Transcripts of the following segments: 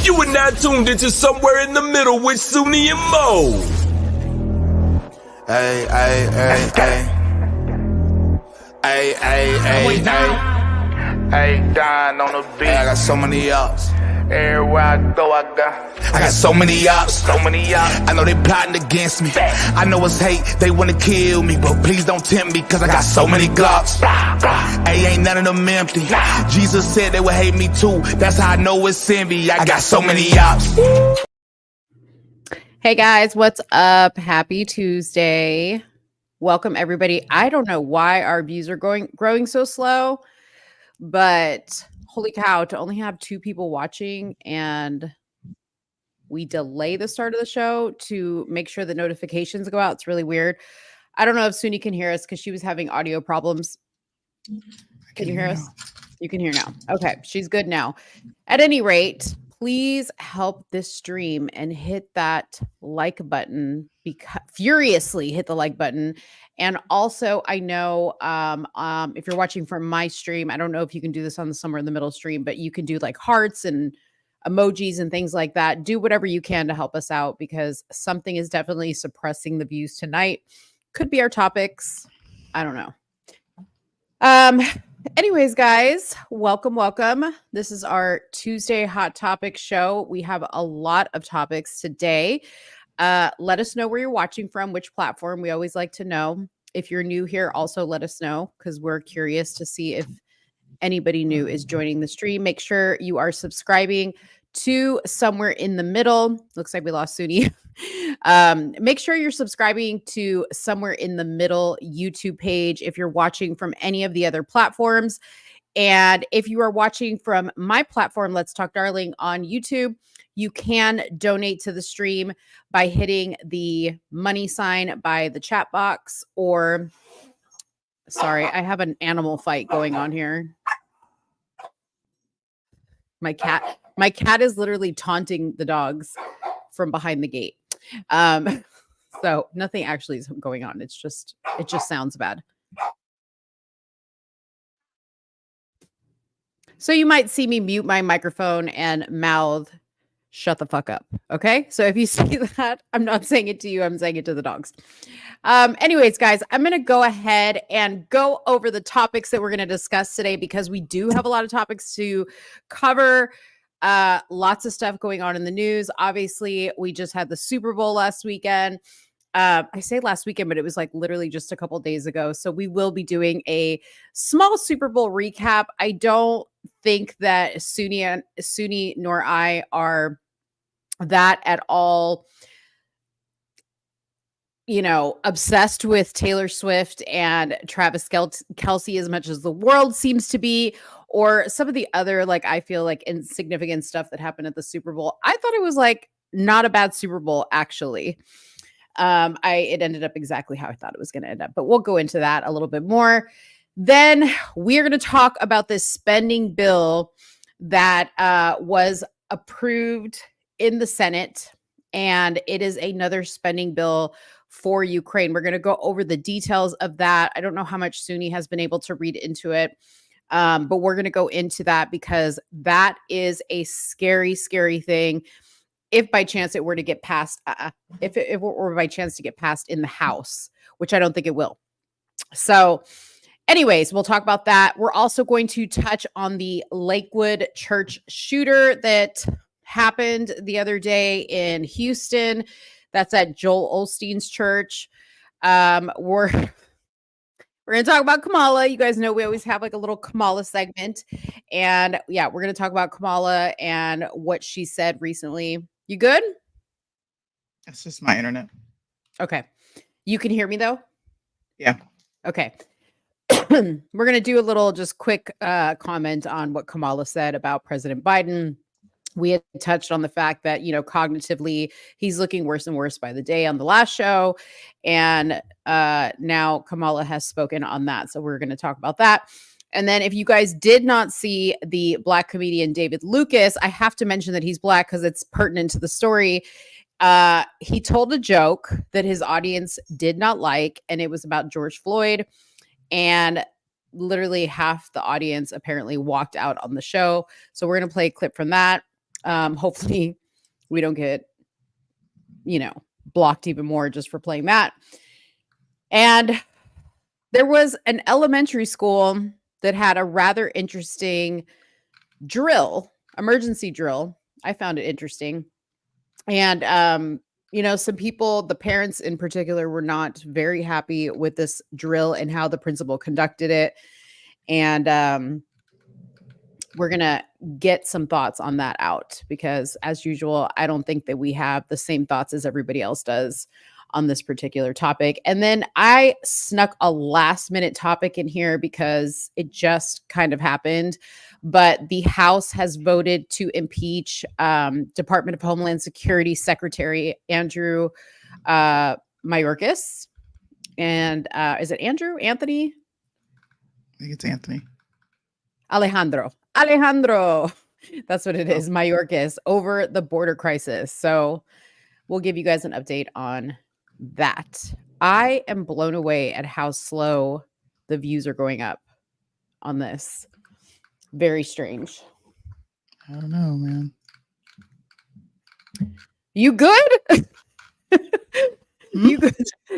You are now tuned into Somewhere in the Middle with Soonie and Mo. Hey, hey, hey, hey. Hey, hey, hey, hey. Hey, Don on the beat. Hey, I got so many ops. Everywhere I go, I got so many ops. so many ops. I know they plotting against me. I know it's hate, they wanna kill me, but please don't tempt me, cause I got so many glocks. Hey, ain't none of them empty. Jesus said they would hate me too. That's how I know it's envy. I got so many ops. Hey guys, what's up? Happy Tuesday. Welcome everybody. I don't know why our views are growing so slow, but holy cow, to only have 2 people watching and we delay the start of the show to make sure the notifications go out. It's really weird. I don't know if Soonie can hear us because she was having audio problems. Can you hear us? You can hear now. Okay, she's good now. At any rate, please help this stream and hit that like button, furiously hit the like button. And also, I know if you're watching from my stream, I don't know if you can do this on the Somewhere in the Middle stream, but you can do like hearts and emojis and things like that. Do whatever you can to help us out because something is definitely suppressing the views tonight. Could be our topics. I don't know. Anyways, guys, welcome. This is our Tuesday Hot Topic show. We have a lot of topics today. Let us know where you're watching from, which platform. We always like to know. If you're new here, also let us know because we're curious to see if anybody new is joining the stream. Make sure you are subscribing to Somewhere in the Middle. Looks like we lost Soonie. Make sure you're subscribing to Somewhere in the Middle YouTube page if you're watching from any of the other platforms. And if you are watching from my platform, Let's Talk Darling on YouTube, you can donate to the stream by hitting the money sign by the chat box or sorry, I have an animal fight going on here. My cat is literally taunting the dogs from behind the gate. So nothing actually is going on. It just sounds bad. So you might see me mute my microphone and mouth, shut the fuck up. Okay. So if you see that, I'm not saying it to you. I'm saying it to the dogs. Anyways, guys, I'm going to go ahead and go over the topics that we're going to discuss today because we do have a lot of topics to cover. Lots of stuff going on in the news. Obviously, we just had the Super Bowl last weekend. I say last weekend, but it was like literally just a couple days ago. So we will be doing a small Super Bowl recap. I don't think that Soonie nor I are that at all, obsessed with Taylor Swift and Travis Kelce as much as the world seems to be, or some of the other, I feel like insignificant stuff that happened at the Super Bowl. I thought it was not a bad Super Bowl, actually. It ended up exactly how I thought it was going to end up, but we'll go into that a little bit more. Then we're going to talk about this spending bill that was approved in the Senate, and it is another spending bill for Ukraine. We're going to go over the details of that. I don't know how much Soonie has been able to read into it, but we're going to go into that because that is a scary, scary thing. If by chance it were to get passed, if it were by chance to get passed in the House, which I don't think it will. So anyways, we'll talk about that. We're also going to touch on the Lakewood church shooter that happened the other day in Houston. That's at Joel Osteen's church. We're going to talk about Kamala. You guys know we always have a little Kamala segment. And yeah, we're going to talk about Kamala and what she said recently. You good? It's just my internet. Okay. You can hear me though? Yeah. Okay. We're going to do a little just quick comment on what Kamala said about President Biden. We had touched on the fact that, cognitively, he's looking worse and worse by the day on the last show. And now Kamala has spoken on that. So we're going to talk about that. And then if you guys did not see the Black comedian David Lucas, I have to mention that he's Black because it's pertinent to the story. He told a joke that his audience did not like, and it was about George Floyd. And literally half the audience apparently walked out on the show. So we're going to play a clip from that. Hopefully we don't get, blocked even more just for playing that. And there was an elementary school that had a rather interesting emergency drill. I found it interesting. And, some people, the parents in particular, were not very happy with this drill and how the principal conducted it. And we're going to get some thoughts on that out because, as usual, I don't think that we have the same thoughts as everybody else does on this particular topic. And then I snuck a last minute topic in here because it just kind of happened. But the House has voted to impeach Department of Homeland Security Secretary Andrew Mayorkas. And is it Andrew? Anthony? I think it's Anthony. Alejandro. That's what it is. Mayorkas over the border crisis. So we'll give you guys an update on that. I am blown away at how slow the views are going up on this. Very strange. I don't know, man. You good? You good?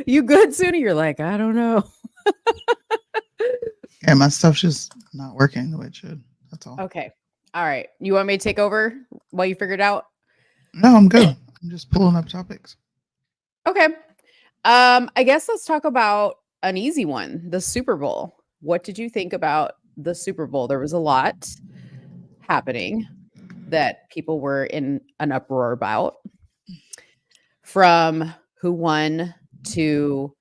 You good, Soonie? You're like, I don't know. Yeah, my stuff's just not working the way it should. That's all. Okay. All right. You want me to take over while you figure it out? No, I'm good. I'm just pulling up topics. Okay. I guess let's talk about an easy one, the Super Bowl. What did you think about the Super Bowl? There was a lot happening that people were in an uproar about, from who won to,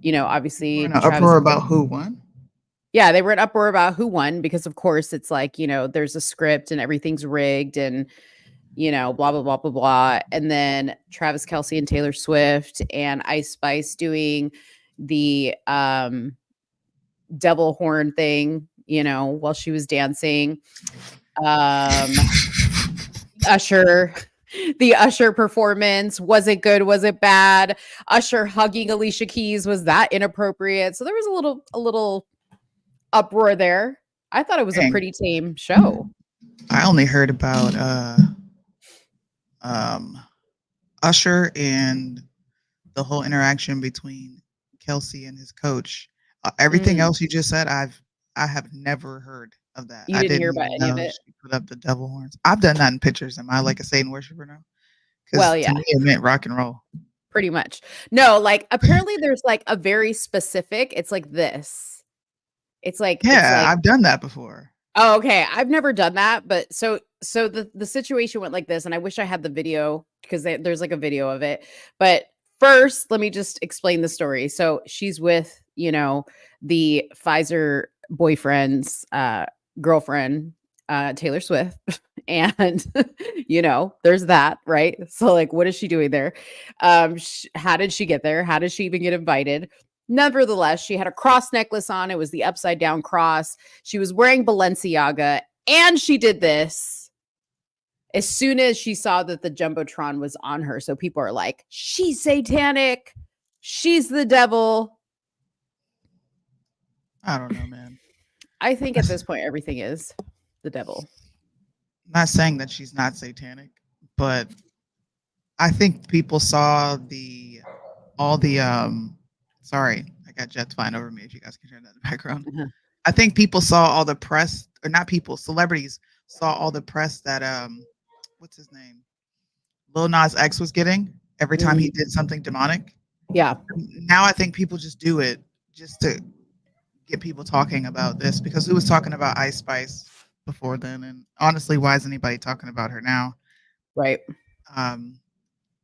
obviously An uproar about who won? Yeah, they were in uproar about who won because, of course, it's like, there's a script and everything's rigged and, blah, blah, blah, blah, blah. And then Travis Kelce and Taylor Swift and Ice Spice doing the devil horn thing, while she was dancing. The Usher performance, was it good? Was it bad? Usher hugging Alicia Keys, was that inappropriate? So there was a little uproar there. I thought it was a pretty tame show. I only heard about Usher and the whole interaction between Kelce and his coach. Everything else you just said, I have never heard of that. You didn't hear about any of it? She put up the devil horns. I've done that in pictures. Am I like a Satan worshiper now? Well, yeah. To me, it meant rock and roll. Pretty much. No, like apparently there's like a very specific, it's like this. It's like, I've done that before. Oh, okay. I've never done that, but so the situation went like this, and I wish I had the video because there's like a video of it. But first, let me just explain the story. So she's with, the Pfizer boyfriend's girlfriend, Taylor Swift, and there's that, right? So like, what is she doing there? How did she get there? How did she even get invited? Nevertheless, she had a cross necklace on. It was the upside down cross. She was wearing Balenciaga, and she did this as soon as she saw that the Jumbotron was on her. So people are like, she's satanic. She's the devil. I don't know, man. I think at this point, everything is the devil. I'm not saying that she's not satanic, but I think people saw sorry, I got jets flying over me. If you guys can hear that in the background. Uh-huh. I think people saw all the press, or not people, celebrities saw all the press that what's his name? Lil Nas X was getting every time he did something demonic. Yeah. Now I think people just do it just to get people talking about this, because who was talking about Ice Spice before then? And honestly, why is anybody talking about her now? Right.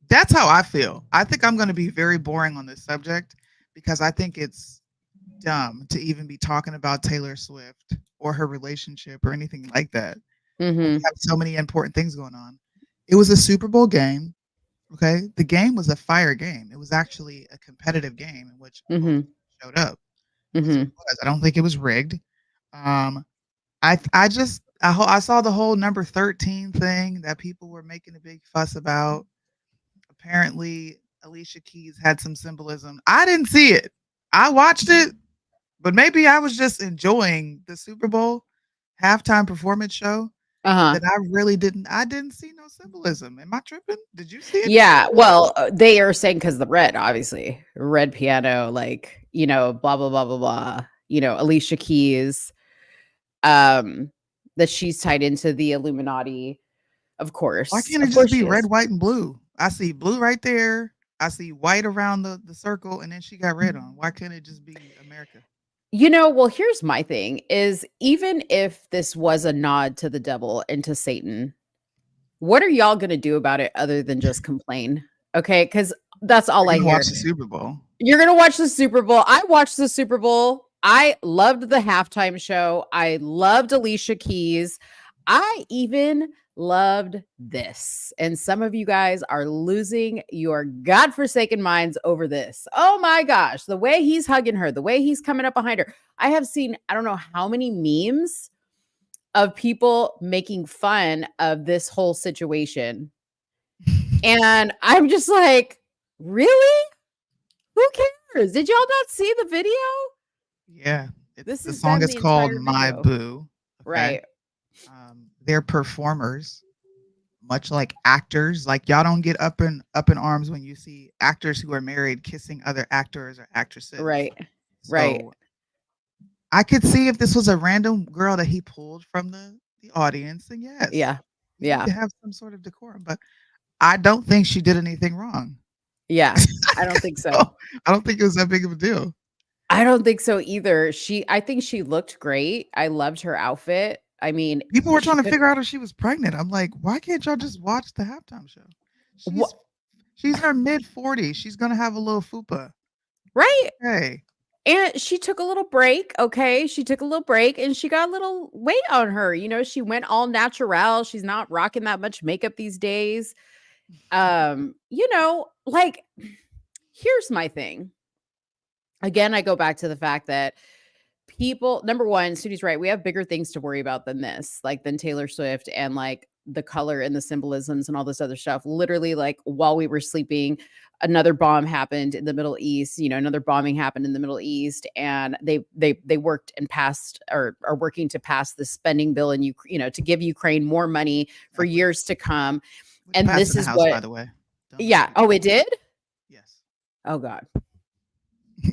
That's how I feel. I think I'm going to be very boring on this subject because I think it's dumb to even be talking about Taylor Swift or her relationship or anything like that. Mm-hmm. We have so many important things going on. It was a Super Bowl game. Okay. The game was a fire game. It was actually a competitive game in which showed up. I don't think it was rigged. I saw the whole number 13 thing that people were making a big fuss about. Apparently, Alicia Keys had some symbolism. I didn't see it. I watched it, but maybe I was just enjoying the Super Bowl halftime performance show. Uh-huh. that I didn't see no symbolism. Am I tripping? Did you see any Yeah, symbolism? well, they are saying because the red, obviously, red piano, like, blah blah blah blah blah. Alicia Keys, um, that she's tied into the Illuminati. Why can't it Of just course be she red, is. white, and blue? I see blue right there. I see white around the circle, and then she got red on. Why can't it just be America? Well, here's my thing: is even if this was a nod to the devil and to Satan, what are y'all gonna do about it other than just complain? Okay, because that's all We're I gonna watch hear. the Super Bowl. You're gonna watch the Super Bowl. I watched the Super Bowl. I loved the halftime show. I loved Alicia Keys. I even loved this. And some of you guys are losing your godforsaken minds over this. Oh my gosh. The way he's hugging her, the way he's coming up behind her. I have seen, I don't know how many memes of people making fun of this whole situation. And I'm just like, really? Who cares? Did y'all not see the video? Yeah, This the has song been is the called entire "My video. Boo." Okay, Right. they're performers, much like actors. Like y'all don't get up in arms when you see actors who are married kissing other actors or actresses. Right. Right. So I could see if this was a random girl that he pulled from the audience, then yes, Yeah. you need Yeah. to have some sort of decorum. But I don't think she did anything wrong. Yeah. I don't think so. So, I don't think it was that big of a deal. I don't think so either. I think she looked great. I loved her outfit. I mean, People were she trying to could figure out if she was pregnant. I'm like, why can't y'all just watch the halftime show? what She's in her mid-40s. She's gonna have a little fupa. right? Hey, And she took a little break, okay? She took a little break and she got a little weight on her. She went all natural. She's not rocking that much makeup these days. Like here's my thing. Again, I go back to the fact that people, number one, Sudi's right. We have bigger things to worry about than this, like than Taylor Swift and like the color and the symbolisms and all this other stuff. Literally, like while we were sleeping, another bomb happened in the Middle East. Another bombing happened in the Middle East, and they worked and passed or are working to pass the spending bill and to give Ukraine more money for exactly. years to come. Which And passed this in the is house, by what, the way. Don't yeah. forget. Oh, it did. Yes. Oh God.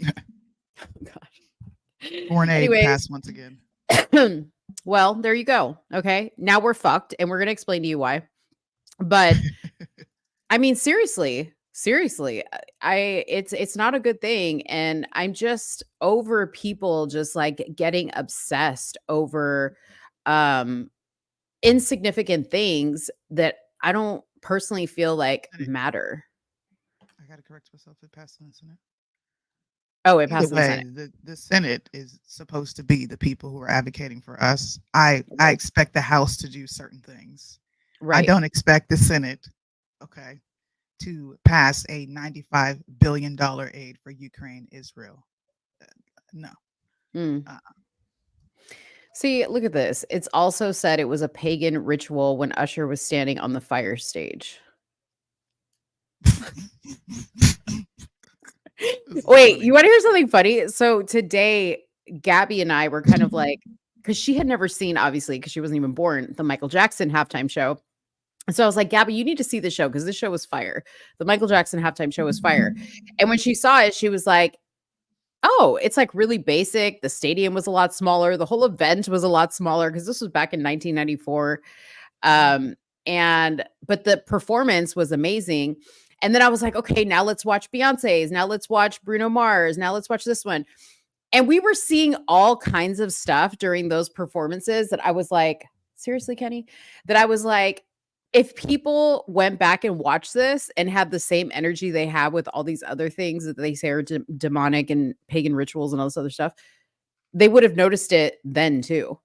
Oh gosh. Foreign aid Anyways, passed once again. well, there you go. Okay. Now we're fucked and we're going to explain to you why. But I mean, seriously, it's not a good thing. And I'm just over people just like getting obsessed over um insignificant things that I don't personally feel like matter. I gotta correct myself. It passed in the Senate. Oh, it Either passed in the way, Senate. the Senate is supposed to be the people who are advocating for us. I expect the House to do certain things. I Right. don't expect the Senate, okay, to pass a $95 billion aid for Ukraine, Israel. No. Mm. Uh, See, look at this. It's also said it was a pagan ritual when Usher was standing on the fire stage. Wait, funny. you want to hear something funny? So today, Gabby and I were kind of like, because she had never seen, obviously, because she wasn't even born, the Michael Jackson halftime show. And so I was like, Gabby, you need to see the show because this show was fire. The Michael Jackson halftime show was fire. And when she saw it, she was like, oh, it's like really basic. The stadium was a lot smaller. The whole event was a lot smaller because this was back in 1994. But the performance was amazing. And then I was like, okay, now let's watch Beyonce's. Now let's watch Bruno Mars. Now let's watch this one. And we were seeing all kinds of stuff during those performances that I was like, seriously, Kenny? That I was like, if people went back and watched this and had the same energy they have with all these other things that they say are demonic and pagan rituals and all this other stuff, they would have noticed it then too.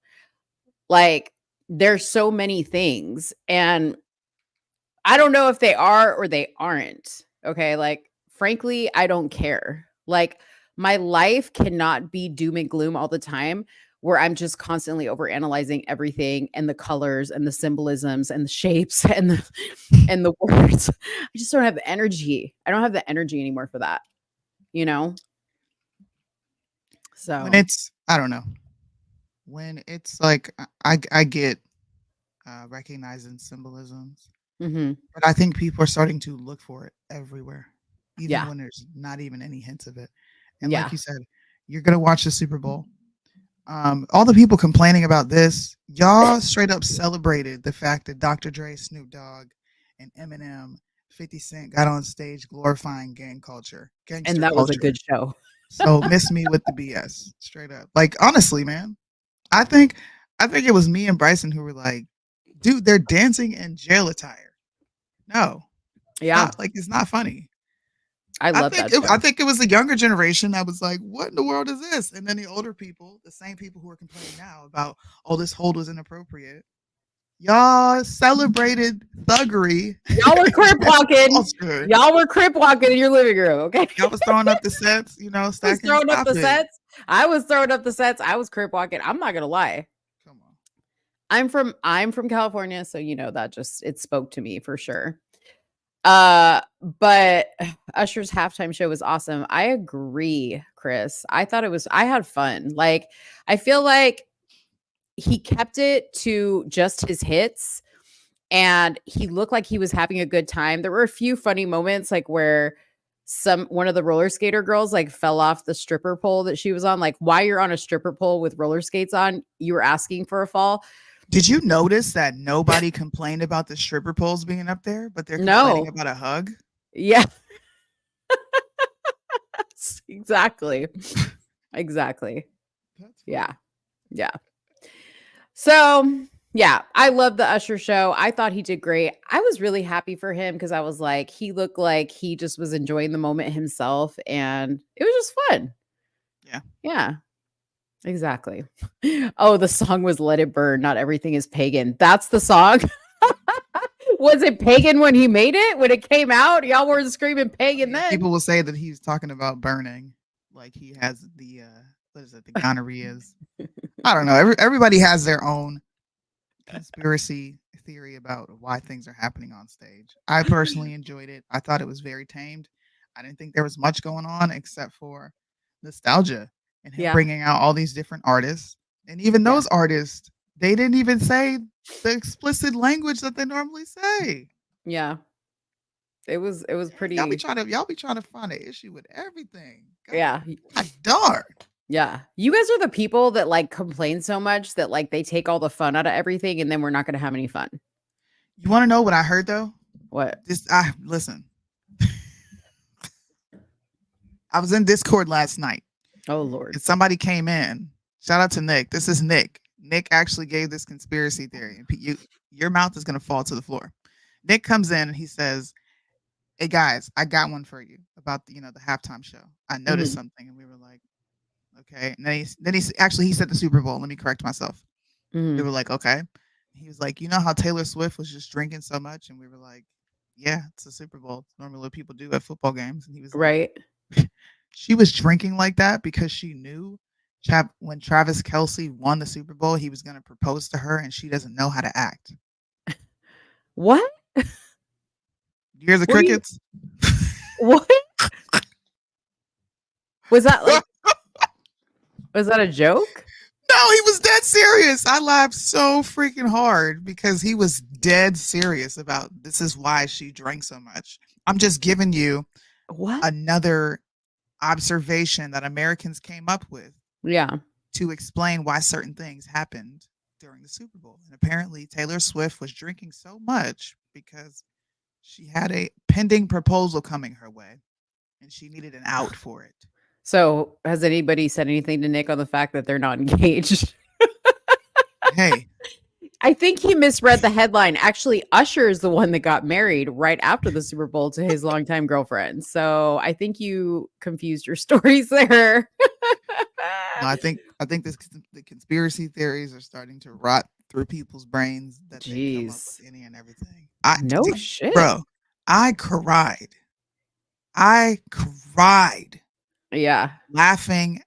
Like, there's so many things. And I don't know if they are or they aren't. Okay. Like, frankly, I don't care. Like, my life cannot be doom and gloom all the time where I'm just constantly over analyzing everything and the colors and the symbolisms and the shapes and the words. I just don't have the energy. I don't have the energy anymore for that, you know? So when it's, I don't know, when it's like, I get recognizing symbolisms. Mm-hmm. But I think people are starting to look for it everywhere, even Yeah. when there's not even any hints of it. And Yeah. like you said, you're gonna watch the Super Bowl. All the people complaining about this, y'all straight up celebrated the fact that Dr. Dre, Snoop Dogg, and Eminem, 50 Cent got on stage glorifying gangster And that was a culture. good show. So miss me with the BS, straight up. Like honestly, man, I think it was me and Bryson who were like, dude, they're dancing in jail attire. No, Yeah. it's not funny. I love that show. I think it was the younger generation that was like, "What in the world is this?" And then the older people, the same people who are complaining now about, "Oh, this hold was inappropriate." Y'all celebrated thuggery. Y'all were crip walking. Culture. Y'all were crip walking in your living room. Okay. Y'all was throwing up the sets, I was stacking. throwing up Stop the it. sets. I was throwing up the sets. I was crip walking. I'm not gonna lie. Come on. I'm from California, so that just it spoke to me for sure. But Usher's halftime show was awesome. I agree, Chris. I had fun. Like, I feel like he kept it to just his hits and he looked like he was having a good time. There were a few funny moments, like where one of the roller skater girls like fell off the stripper pole that she was on. Like, why you're on a stripper pole with roller skates on, you were asking for a fall. Did you notice that nobody complained about the stripper poles being up there, but they're complaining about a hug? Yeah. Exactly. Exactly. Yeah. Yeah. So, yeah, I love the Usher show. I thought he did great. I was really happy for him because I was like, he looked like he just was enjoying the moment himself and it was just fun. Yeah. Yeah. Exactly. Oh, the song was Let It Burn. Not everything is pagan. That's the song. Was it pagan when he made it? When it came out? Y'all were screaming pagan then. People will say that he's talking about burning. Like he has the what is it, the gonorrheas. I don't know. Everybody has their own conspiracy theory about why things are happening on stage. I personally enjoyed it. I thought it was very tamed. I didn't think there was much going on except for nostalgia and him bringing out all these different artists. And even those artists, they didn't even say the explicit language that they normally say. Yeah. It was pretty. Y'all be trying to find an issue with everything. God, dark. Yeah. You guys are the people that like complain so much that like they take all the fun out of everything and then we're not going to have any fun. You want to know what I heard though? What? Listen. I was in Discord last night. Oh Lord. And somebody came in. Shout out to Nick. This is Nick. Nick actually gave this conspiracy theory. And your mouth is going to fall to the floor. Nick comes in and he says, "Hey guys, I got one for you about the halftime show. I noticed something." And we were like, "Okay." And then he said the Super Bowl. Let me correct myself. We were like, "Okay." He was like, "You know how Taylor Swift was just drinking so much?" And we were like, "Yeah, it's a Super Bowl. It's normally what people do at football games." And he was right. Like, she was drinking like that because she knew when Travis Kelce won the Super Bowl, he was going to propose to her and she doesn't know how to act. What? You hear the crickets? What? Was that a joke? No, he was dead serious. I laughed so freaking hard because he was dead serious about this is why she drank so much. I'm just giving you another observation that Americans came up with. Yeah. To explain why certain things happened during the Super Bowl. And apparently Taylor Swift was drinking so much because she had a pending proposal coming her way and she needed an out for it. So has anybody said anything to Nick on the fact that they're not engaged? Hey. I think he misread the headline. Actually, Usher is the one that got married right after the Super Bowl to his longtime girlfriend. So I think you confused your stories there. No, I think the conspiracy theories are starting to rot through people's brains that they come up with any and everything. Shit. Bro, I cried. Yeah. Laughing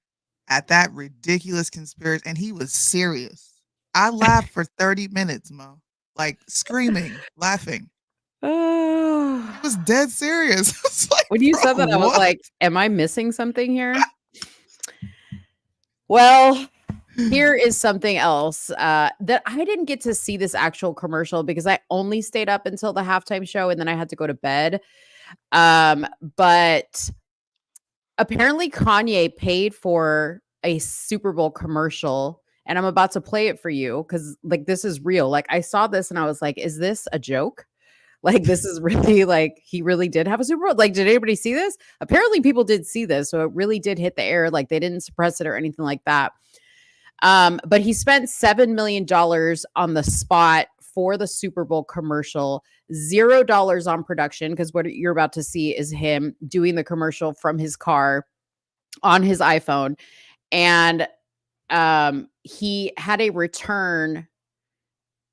at that ridiculous conspiracy. And he was serious. I laughed for 30 minutes, Mo. Like screaming, laughing. He was dead serious. Like, when you said that, I was like, am I missing something here? Well, Here is something else that I didn't get to see this actual commercial because I only stayed up until the halftime show and then I had to go to bed. But apparently Kanye paid for a Super Bowl commercial, and I'm about to play it for you because like this is real. Like I saw this and I was like, is this a joke? Like this is really like he really did have a Super Bowl. Like, did anybody see this? Apparently people did see this. So it really did hit the air. Like they didn't suppress it or anything like that. But he spent $7 million on the spot for the Super Bowl commercial, $0 on production, because what you're about to see is him doing the commercial from his car on his iPhone. And he had a return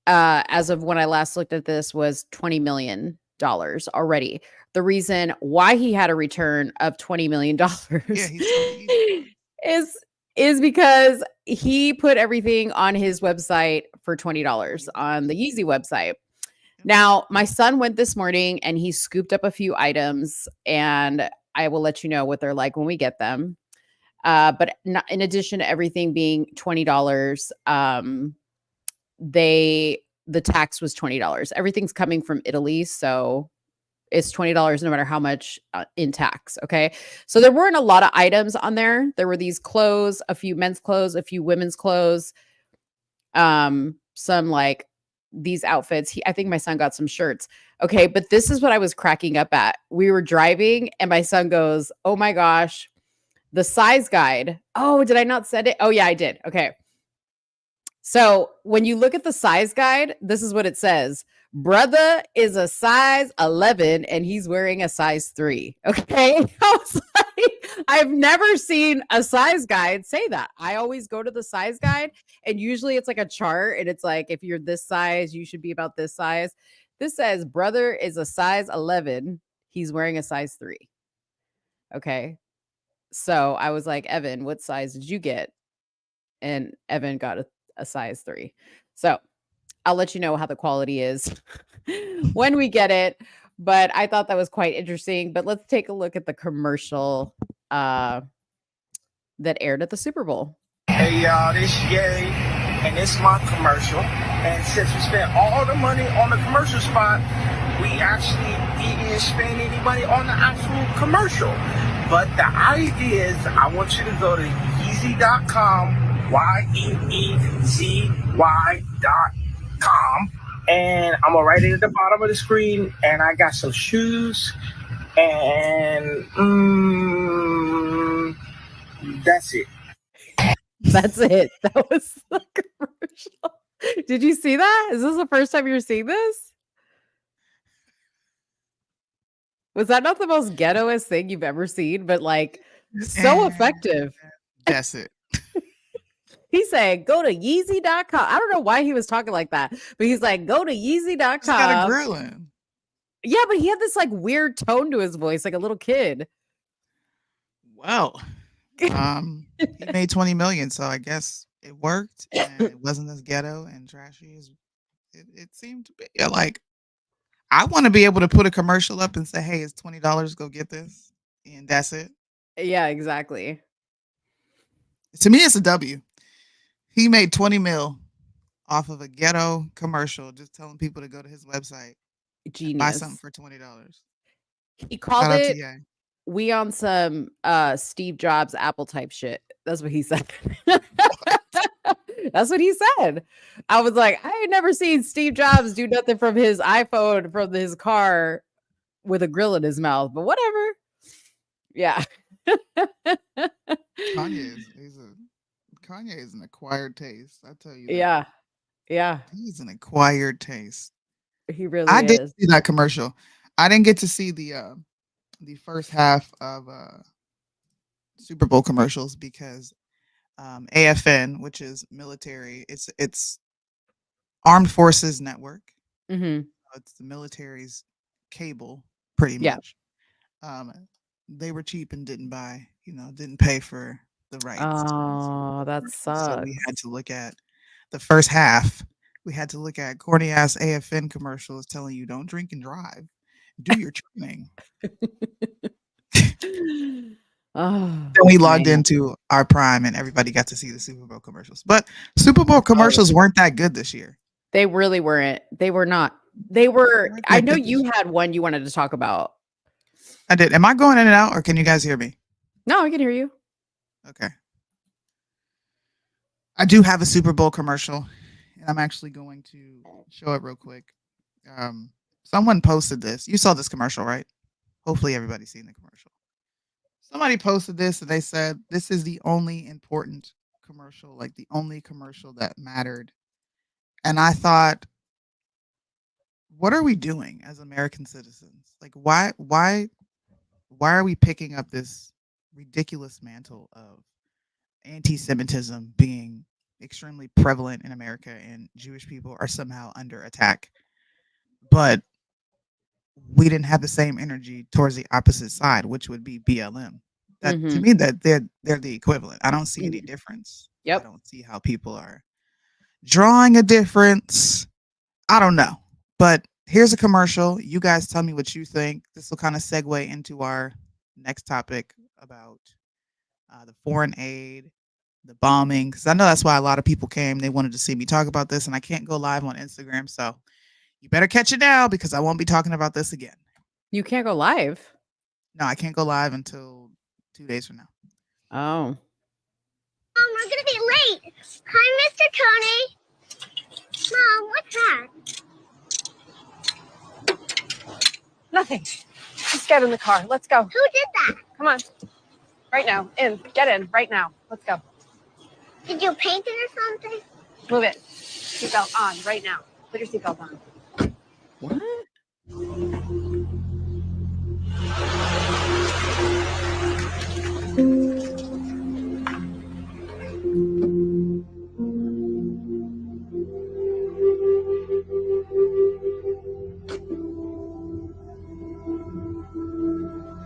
as of when I last looked at this was $20 million already. The reason why he had a return of $20 million is because he put everything on his website for $20 on the Yeezy website. Now, my son went this morning and he scooped up a few items, and I will let you know what they're like when we get them. But not, in addition to everything being $20, the tax was $20. Everything's coming from Italy, so it's $20 no matter how much in tax. Okay. So there weren't a lot of items on there. There were these clothes, a few men's clothes, a few women's clothes, some like these outfits. I think my son got some shirts. Okay. But this is what I was cracking up at. We were driving and my son goes, oh my gosh, the size guide. Oh, did I not set it? Oh yeah, I did. Okay. So when you look at the size guide, this is what it says. Brother is a size 11 and he's wearing a size 3. Okay. I was like, I've never seen a size guide say that. I always go to the size guide and usually it's like a chart and it's like, if you're this size, you should be about this size. This says brother is a size 11. He's wearing a size 3. Okay. So I was like, Evan, what size did you get? And Evan got a size 3. So I'll let you know how the quality is when we get it. But I thought that was quite interesting. But let's take a look at the commercial that aired at the Super Bowl. Hey y'all, this Yay, and it's my commercial. And since we spent all the money on the commercial spot, we actually didn't spend any money on the actual commercial. But the idea is I want you to go to Yeezy.com, YEEZY.com, and I'm gonna write it at the bottom of the screen. And I got some shoes, and that's it. That's it. That was the commercial. Did you see that? Is this the first time you're seeing this? Was that not the most ghettoest thing you've ever seen? But like so effective. That's it. He said, go to Yeezy.com. I don't know why he was talking like that, but he's like, go to Yeezy.com. He's got a grill in. Yeah, but he had this like weird tone to his voice, like a little kid. Well, he made 20 million, so I guess it worked, and it wasn't as ghetto and trashy as it seemed to be. Like, I want to be able to put a commercial up and say, hey, it's $20, go get this, and that's it. Yeah, exactly. To me, it's a W. He made 20 mil off of a ghetto commercial, just telling people to go to his website, genius, buy something for $20. He called it we on some Steve Jobs Apple type shit. That's what he said. That's what he said. I was like, I ain't never seen Steve Jobs do nothing from his iPhone from his car with a grill in his mouth, but whatever. Yeah. Kanye is an acquired taste. I tell you that. Yeah. Yeah. He's an acquired taste. He really I is. did see that commercial. I didn't get to see the first half of Super Bowl commercials because AFN, which is military, it's Armed Forces Network. Mm-hmm. It's the military's cable, pretty much. They were cheap and didn't pay for the rights. Oh, that sucks. So we had to look at the first half. We had to look at corny ass AFN commercials telling you don't drink and drive. Do your training. Oh, Then we logged man. into our Prime and everybody got to see the Super Bowl commercials. But Super Bowl commercials weren't that good this year. They really weren't. They were not. They weren't I that know good this you year. had one you wanted to talk about. I did. Am I going in and out, or can you guys hear me? No, I can hear you. Okay. I do have a Super Bowl commercial, and I'm actually going to show it real quick. Someone posted this. You saw this commercial, right? Hopefully everybody's seen the commercial. Somebody posted this and they said this is the only important commercial, like the only commercial that mattered. And I thought, what are we doing as American citizens? Like why are we picking up this ridiculous mantle of anti-Semitism being extremely prevalent in America and Jewish people are somehow under attack? But we didn't have the same energy towards the opposite side, which would be BLM. That to me, that they're the equivalent. I don't see any difference. I Yep. don't see how people are drawing a difference. I don't know. But here's a commercial. You guys tell me what you think. This will kind of segue into our next topic about the foreign aid, the bombing. Because I know that's why a lot of people came. They wanted to see me talk about this, and I can't go live on Instagram. So you better catch it now because I won't be talking about this again. You can't go live. No, I can't go live until 2 days from now. Oh. Mom, we're gonna be late. Hi, Mr. Tony. Mom, what's that? Nothing. Just get in the car. Let's go. Who did that? Come on. Right now. In. Get in. Right now. Let's go. Did you paint it or something? Move it. Seatbelt on. Right now. Put your seatbelt on. What?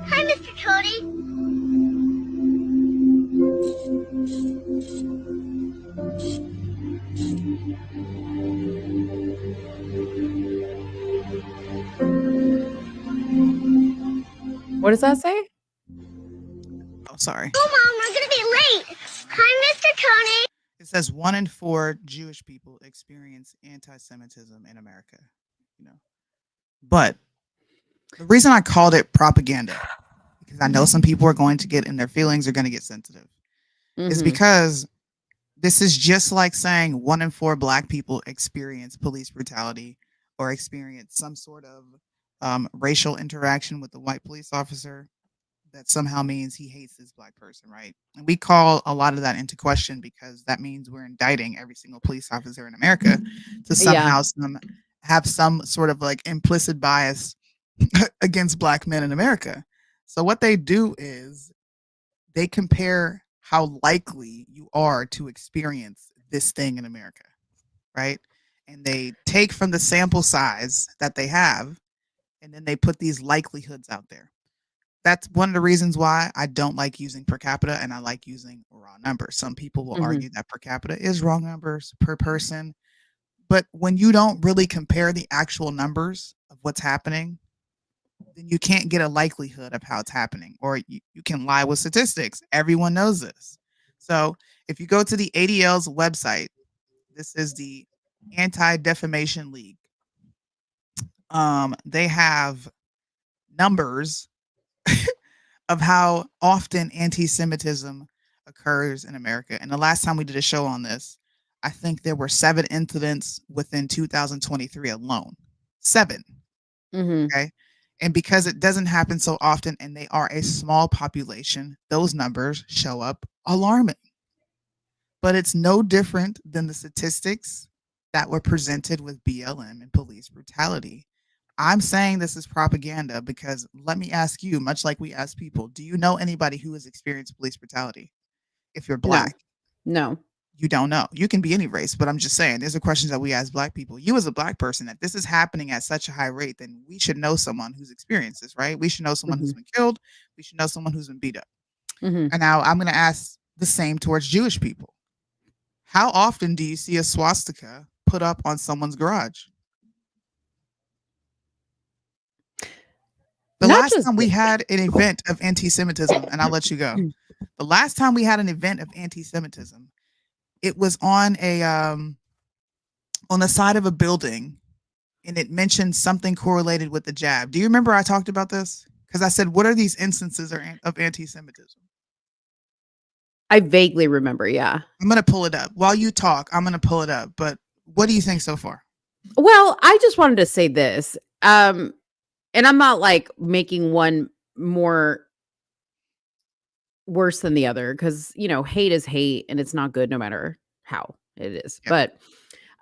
Hi, Mr. Tony. What does that say? Oh, sorry. Oh, Mom, we're gonna be late. Hi, Mr. Tony. It says 1 in 4 Jewish people experience anti-Semitism in America. You know, but the reason I called it propaganda, because I know some people are going to get in their feelings, are going to get sensitive, is because this is just like saying 1 in 4 Black people experience police brutality or experience some sort of racial interaction with the white police officer. That somehow means he hates this Black person, right? And we call a lot of that into question because that means we're indicting every single police officer in America to somehow have some sort of like implicit bias against Black men in America. So what they do is they compare how likely you are to experience this thing in America, right? And they take from the sample size that they have, and then they put these likelihoods out there. That's one of the reasons why I don't like using per capita and I like using raw numbers. Some people will argue that per capita is raw numbers per person. But when you don't really compare the actual numbers of what's happening, then you can't get a likelihood of how it's happening. Or you can lie with statistics. Everyone knows this. So if you go to the ADL's website, this is the Anti-Defamation League. They have numbers of how often anti-Semitism occurs in America. And the last time we did a show on this, I think there were 7 incidents within 2023 alone. 7. Okay. And because it doesn't happen so often and they are a small population, those numbers show up alarming. But it's no different than the statistics that were presented with BLM and police brutality. I'm saying this is propaganda because let me ask you, much like we ask people, do you know anybody who has experienced police brutality? If you're Black, No. You don't know. You can be any race, but I'm just saying, these are questions that we ask Black people. You as a Black person, if this is happening at such a high rate, then we should know someone who's experienced this, right? We should know someone who's been killed. We should know someone who's been beat up. And now I'm going to ask the same towards Jewish people. How often do you see a swastika put up on someone's garage? The Not last just time we had an event of anti-Semitism, and I'll let you go. The last time we had an event of anti-Semitism, it was on the side of a building, and it mentioned something correlated with the jab. Do you remember I talked about this? Because I said, what are these instances of anti-Semitism? I vaguely remember, yeah. I'm going to pull it up. While you talk, I'm going to pull it up. But what do you think so far? Well, I just wanted to say this. And I'm not like making one more worse than the other because, hate is hate and it's not good no matter how it is. Yeah. But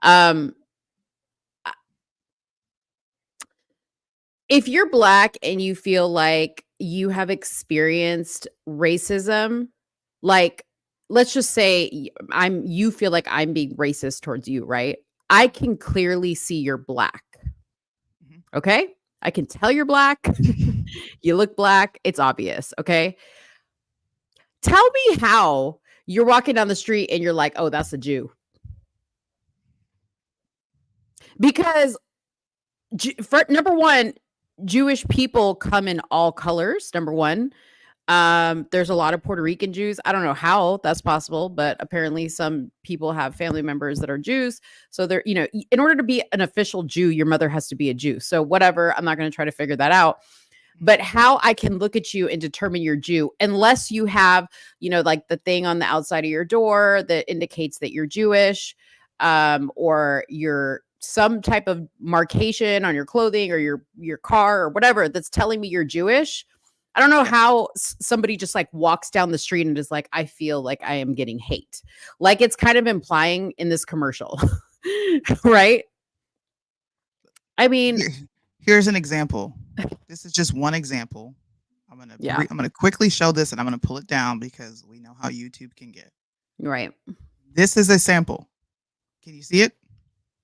um if you're Black and you feel like you have experienced racism, like let's just say you feel like I'm being racist towards you, right? I can clearly see you're Black. Okay? I can tell you're Black. You look Black. It's obvious, okay? Tell me how you're walking down the street and you're like, "Oh, that's a Jew." Because for number one, Jewish people come in all colors, number one. There's a lot of Puerto Rican Jews. I don't know how that's possible, but apparently some people have family members that are Jews. So they're, in order to be an official Jew, your mother has to be a Jew. So whatever, I'm not going to try to figure that out. But how I can look at you and determine you're Jew, unless you have, like the thing on the outside of your door that indicates that you're Jewish, or you're some type of marcation on your clothing or your car or whatever that's telling me you're Jewish. I don't know how somebody just like walks down the street and is like, I feel like I am getting hate. Like it's kind of implying in this commercial, right? I mean, here's an example. This is just one example. I'm gonna quickly show this and I'm gonna pull it down because we know how YouTube can get. Right. This is a sample. Can you see it?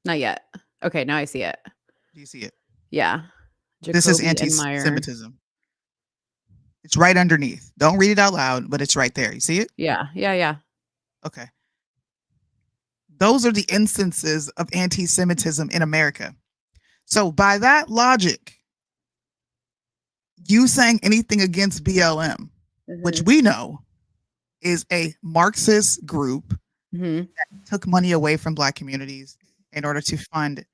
Not yet. Okay, now I see it. Do you see it? Yeah. This is anti-Semitism. It's right underneath. Don't read it out loud, but it's right there. You see it? Yeah. Okay. Those are the instances of anti-Semitism in America. So by that logic, you saying anything against BLM, which we know is a Marxist group that took money away from Black communities in order to fund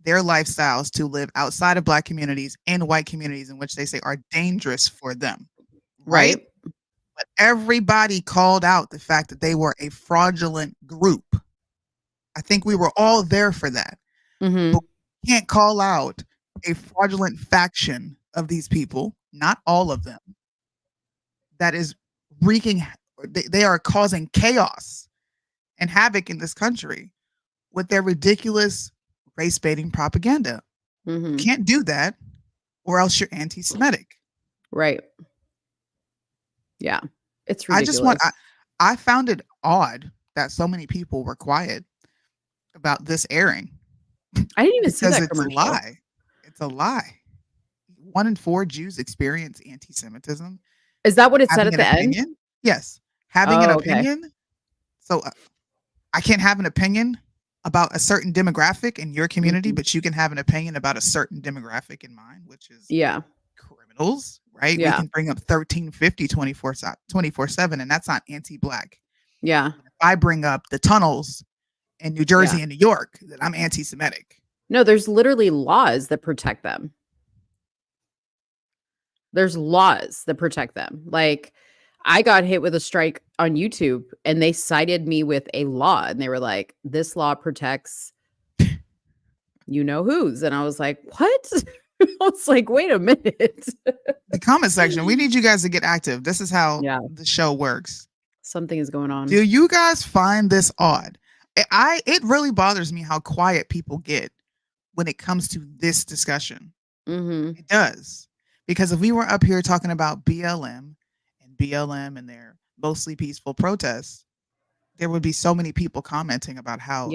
their lifestyles to live outside of Black communities and white communities in which they say are dangerous for them. Right? But everybody called out the fact that they were a fraudulent group. I think we were all there for that. But we can't call out a fraudulent faction of these people, not all of them, that is they are causing chaos and havoc in this country with their ridiculous race-baiting propaganda. You can't do that or else you're anti-Semitic. Right. Yeah. It's ridiculous. I found it odd that so many people were quiet about this airing. I didn't even see that it's commercial. a lie. It's a lie. 1 in 4 Jews experience anti-Semitism. Is that what it said at the end? Yes. Having an opinion. So I can't have an opinion about a certain demographic in your community, but you can have an opinion about a certain demographic in mine, which is criminals, right? Yeah. We can bring up 1350 24/7, and that's not anti-Black. Yeah. If I bring up the tunnels in New Jersey and New York, then I'm anti-Semitic. No, there's literally laws that protect them. There's laws that protect them. Like I got hit with a strike on YouTube and they cited me with a law and they were like, this law protects you know who's. And I was like, what? I was like, wait a minute. The comment section, we need you guys to get active. This is how the show works. Something is going on. Do you guys find this odd? It really bothers me how quiet people get when it comes to this discussion. It does. Because if we were up here talking about BLM and their mostly peaceful protests, there would be so many people commenting about how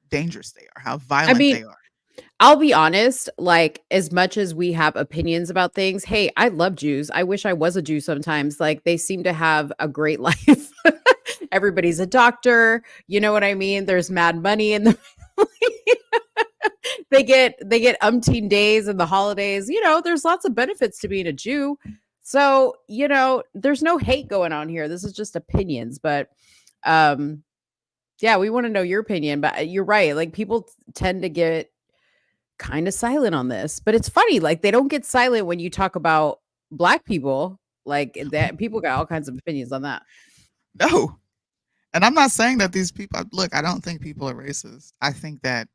dangerous they are, how violent they are. I'll be honest, like as much as we have opinions about things, hey, I love Jews. I wish I was a Jew sometimes. Like they seem to have a great life. Everybody's a doctor. You know what I mean? There's mad money in the they get umpteen days and the holidays. There's lots of benefits to being a Jew. So, there's no hate going on here. This is just opinions, but yeah, we want to know your opinion, but you're right. Like, people tend to get kind of silent on this, but it's funny. Like, they don't get silent when you talk about Black people. Like, that people got all kinds of opinions on that. No. And I'm not saying that these people, look, I don't think people are racist. I think that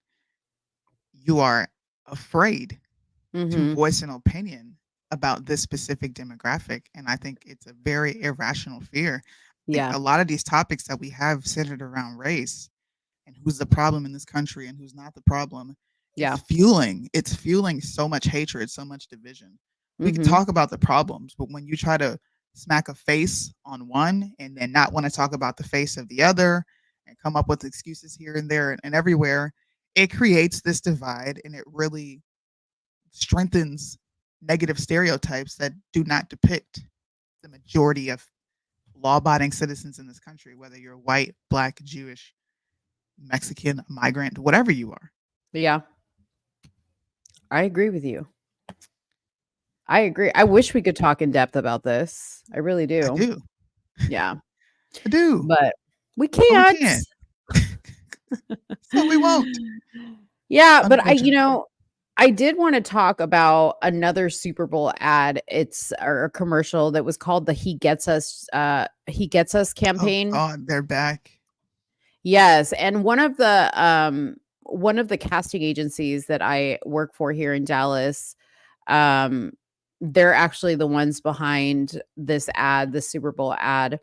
you are afraid to voice an opinion about this specific demographic. And I think it's a very irrational fear. Yeah. A lot of these topics that we have centered around race and who's the problem in this country and who's not the problem. Yeah. It's fueling so much hatred, so much division. We can talk about the problems, but when you try to smack a face on one and then not want to talk about the face of the other and come up with excuses here and there and everywhere, it creates this divide, and it really strengthens negative stereotypes that do not depict the majority of law-abiding citizens in this country, whether you're white, Black, Jewish, Mexican, migrant, whatever you are. Yeah. I agree with you. I agree. I wish we could talk in depth about this. I really do. I do. Yeah. I do. But we can't. So we won't. Yeah, but I did want to talk about another Super Bowl ad. It's a commercial that was called the He Gets Us campaign. Oh God, they're back. Yes, and one of the casting agencies that I work for here in Dallas, they're actually the ones behind this ad, the Super Bowl ad.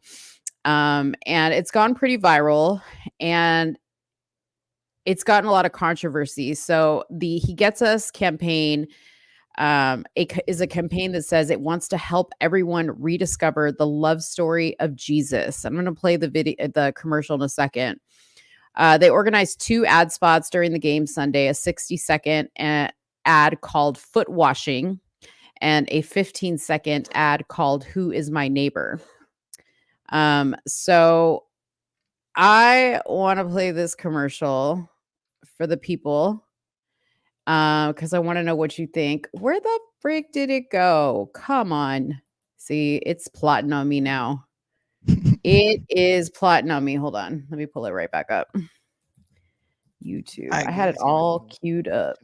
And it's gone pretty viral, and it's gotten a lot of controversy. So the He Gets Us campaign is a campaign that says it wants to help everyone rediscover the love story of Jesus. I'm going to play the commercial in a second. They organized 2 ad spots during the game Sunday, a 60-second ad called Foot Washing and a 15-second ad called Who Is My Neighbor? So I want to play this commercial for the people because I want to know what you think. Where the frick did it go? Come on. See, it's plotting on me now. It is plotting on me. Hold on. Let me pull it right back up. YouTube. I had it all queued up.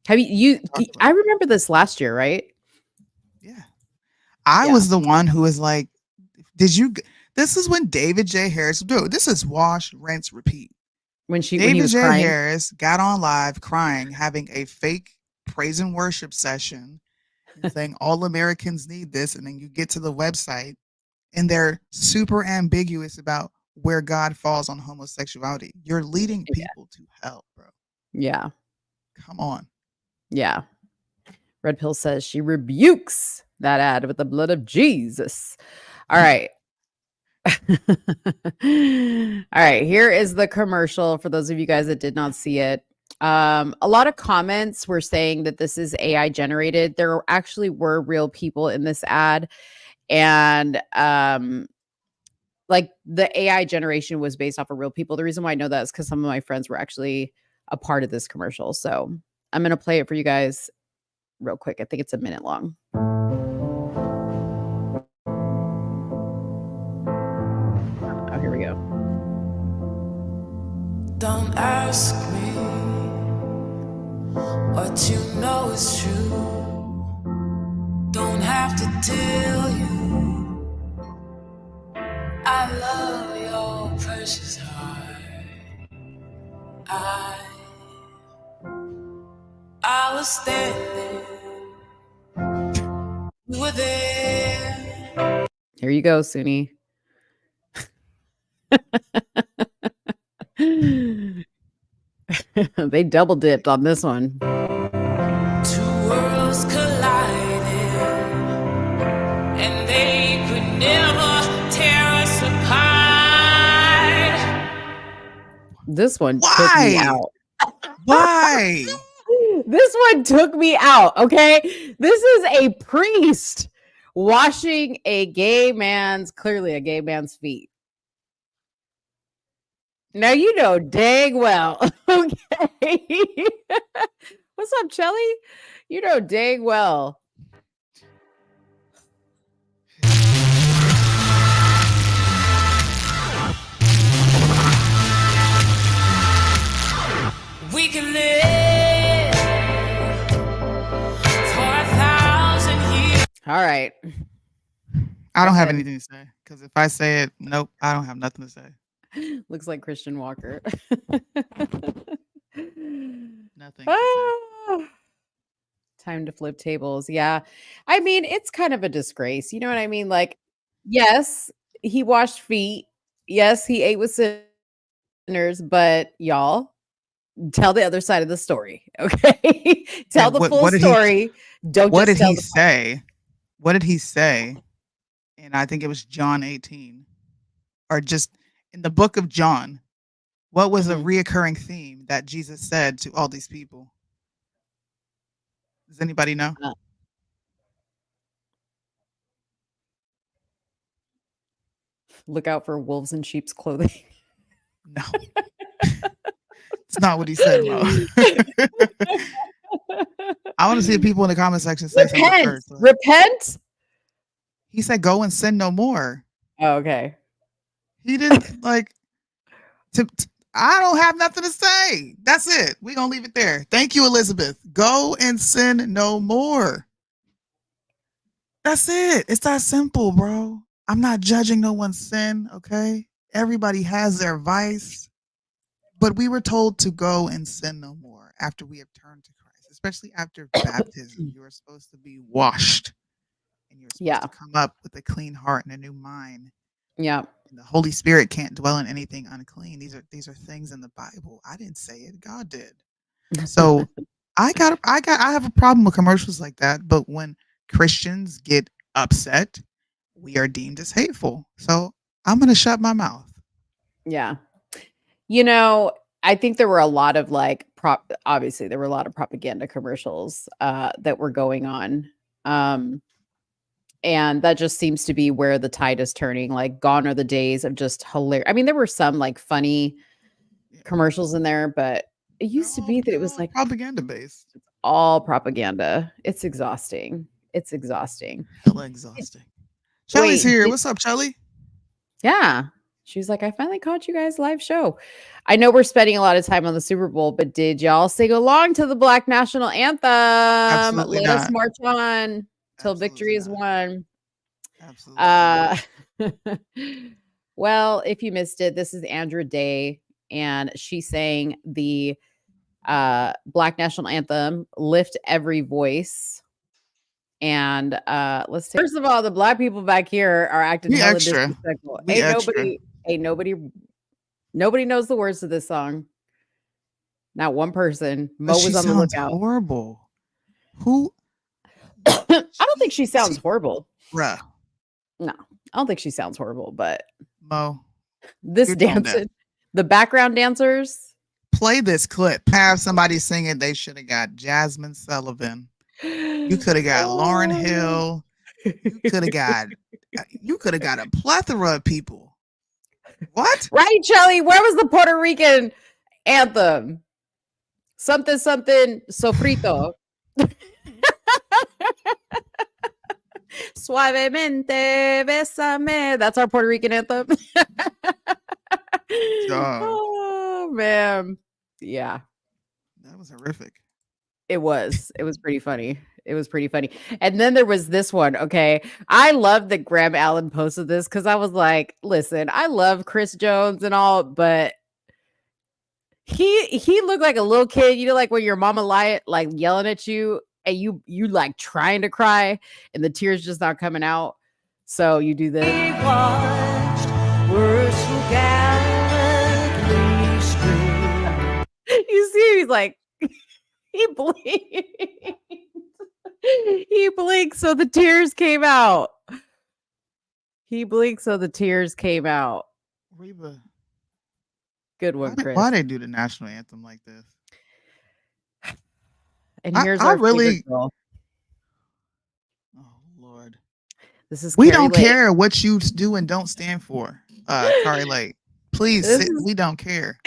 Have you I remember this last year, right? Yeah. I was the one who was like, this is when David J. Harris, dude, this is wash, rinse, repeat. When he was crying. Harris got on live crying, having a fake praise and worship session, saying all Americans need this. And then you get to the website and they're super ambiguous about where God falls on homosexuality. You're leading people to hell, bro. Yeah. Come on. Yeah. Red Pill says she rebukes that ad with the blood of Jesus. All right. All right. Here is the commercial for those of you guys that did not see it. A lot of comments were saying that this is AI generated. There actually were real people in this ad. And like the AI generation was based off of real people. The reason why I know that is because some of my friends were actually a part of this commercial. So I'm going to play it for you guys real quick. I think it's a minute long. Oh, here we go. Don't ask me what you know is true. Don't have to tell you I love your precious heart. I was standing. You were there. Here you go, Soonie. They double dipped on this one. Two worlds collided, and they could never tear us apart. This one took me out. Why? This one took me out, okay? This is a priest washing clearly a gay man's feet. Now, you know dang well, okay? What's up, Shelly? You know dang well. We can live for 1,000 years. All right. I don't have anything to say because if I say it, nope, I don't have nothing to say. Looks like Christian Walker. Nothing to say. Time to flip tables. Yeah. I mean, it's kind of a disgrace. You know what I mean? Like, yes, he washed feet. Yes, he ate with sinners, but y'all tell the other side of the story. Okay. Tell the full story. Don't what just did tell he the say? What did he say? And I think it was John 18, or just in the book of John. What was a reoccurring theme that Jesus said to all these people? Does anybody know? Look out for wolves in sheep's clothing. No. It's not what he said, Mo. I want to see the people in the comment section say something first. Repent? He said, go and sin no more. Oh, okay. He didn't like I don't have nothing to say. That's it. We're gonna leave it there. Thank you, Elizabeth. Go and sin no more. That's it. It's that simple, bro. I'm not judging no one's sin, okay? Everybody has their vice. But we were told to go and sin no more after we have turned to Christ, especially after baptism. You are supposed to be washed. And you're supposed to come up with a clean heart and a new mind. Yeah. And the Holy Spirit can't dwell in anything unclean. These are things in the Bible. I didn't say it. God did. So I have a problem with commercials like that. But when Christians get upset, we are deemed as hateful. So I'm gonna shut my mouth. Yeah. You know, I think there were a lot of obviously there were a lot of propaganda commercials that were going on. And that just seems to be where the tide is turning. Like, gone are the days of just hilarious. I mean, there were some like funny commercials in there, but it used to be that it was like propaganda based. All propaganda. It's exhausting. It's exhausting. Hella exhausting. Shelly's here. What's up, Shelly? Yeah. She's like, I finally caught you guys live show. I know we're spending a lot of time on the Super Bowl, but did y'all sing along to the Black National Anthem? Absolutely Let not. us march on till victory is won. Absolutely. Well, if you missed it, this is Andra Day, and she sang the Black National Anthem, Lift Every Voice. And let's take, first of all, the Black people back here are acting hella disrespectful. Nobody knows the words to this song. Not one person. Mo was on the lookout. Horrible. Who? I don't think she sounds horrible. Bruh. No, I don't think she sounds horrible, but Mo, this dancing, the background dancers. Play this clip. Have somebody sing it. They should have got Jasmine Sullivan. You could have got Lauryn Hill. You could have got a plethora of people. What? Right, Shelly? Where was the Puerto Rican anthem? Something, something, sofrito. Suavemente, besame. That's our Puerto Rican anthem. Oh, man. Yeah. That was horrific. It was pretty funny. It was pretty funny. And then there was this one. Okay. I love that Graham Allen posted this because I was like, listen, I love Chris Jones and all, but he looked like a little kid, you know, like when your mama like yelling at you and you like trying to cry and the tears just not coming out. So you do this. You see, he's like, he blinked. He blinked, so the tears came out. He blinked, so the tears came out. Reba. Good one, Chris. Why they do the national anthem like this? And here's our favorite girl. Oh Lord. This is we Carrie don't Lake. care what you do and don't stand for. Carrie Lake. Please, we don't care.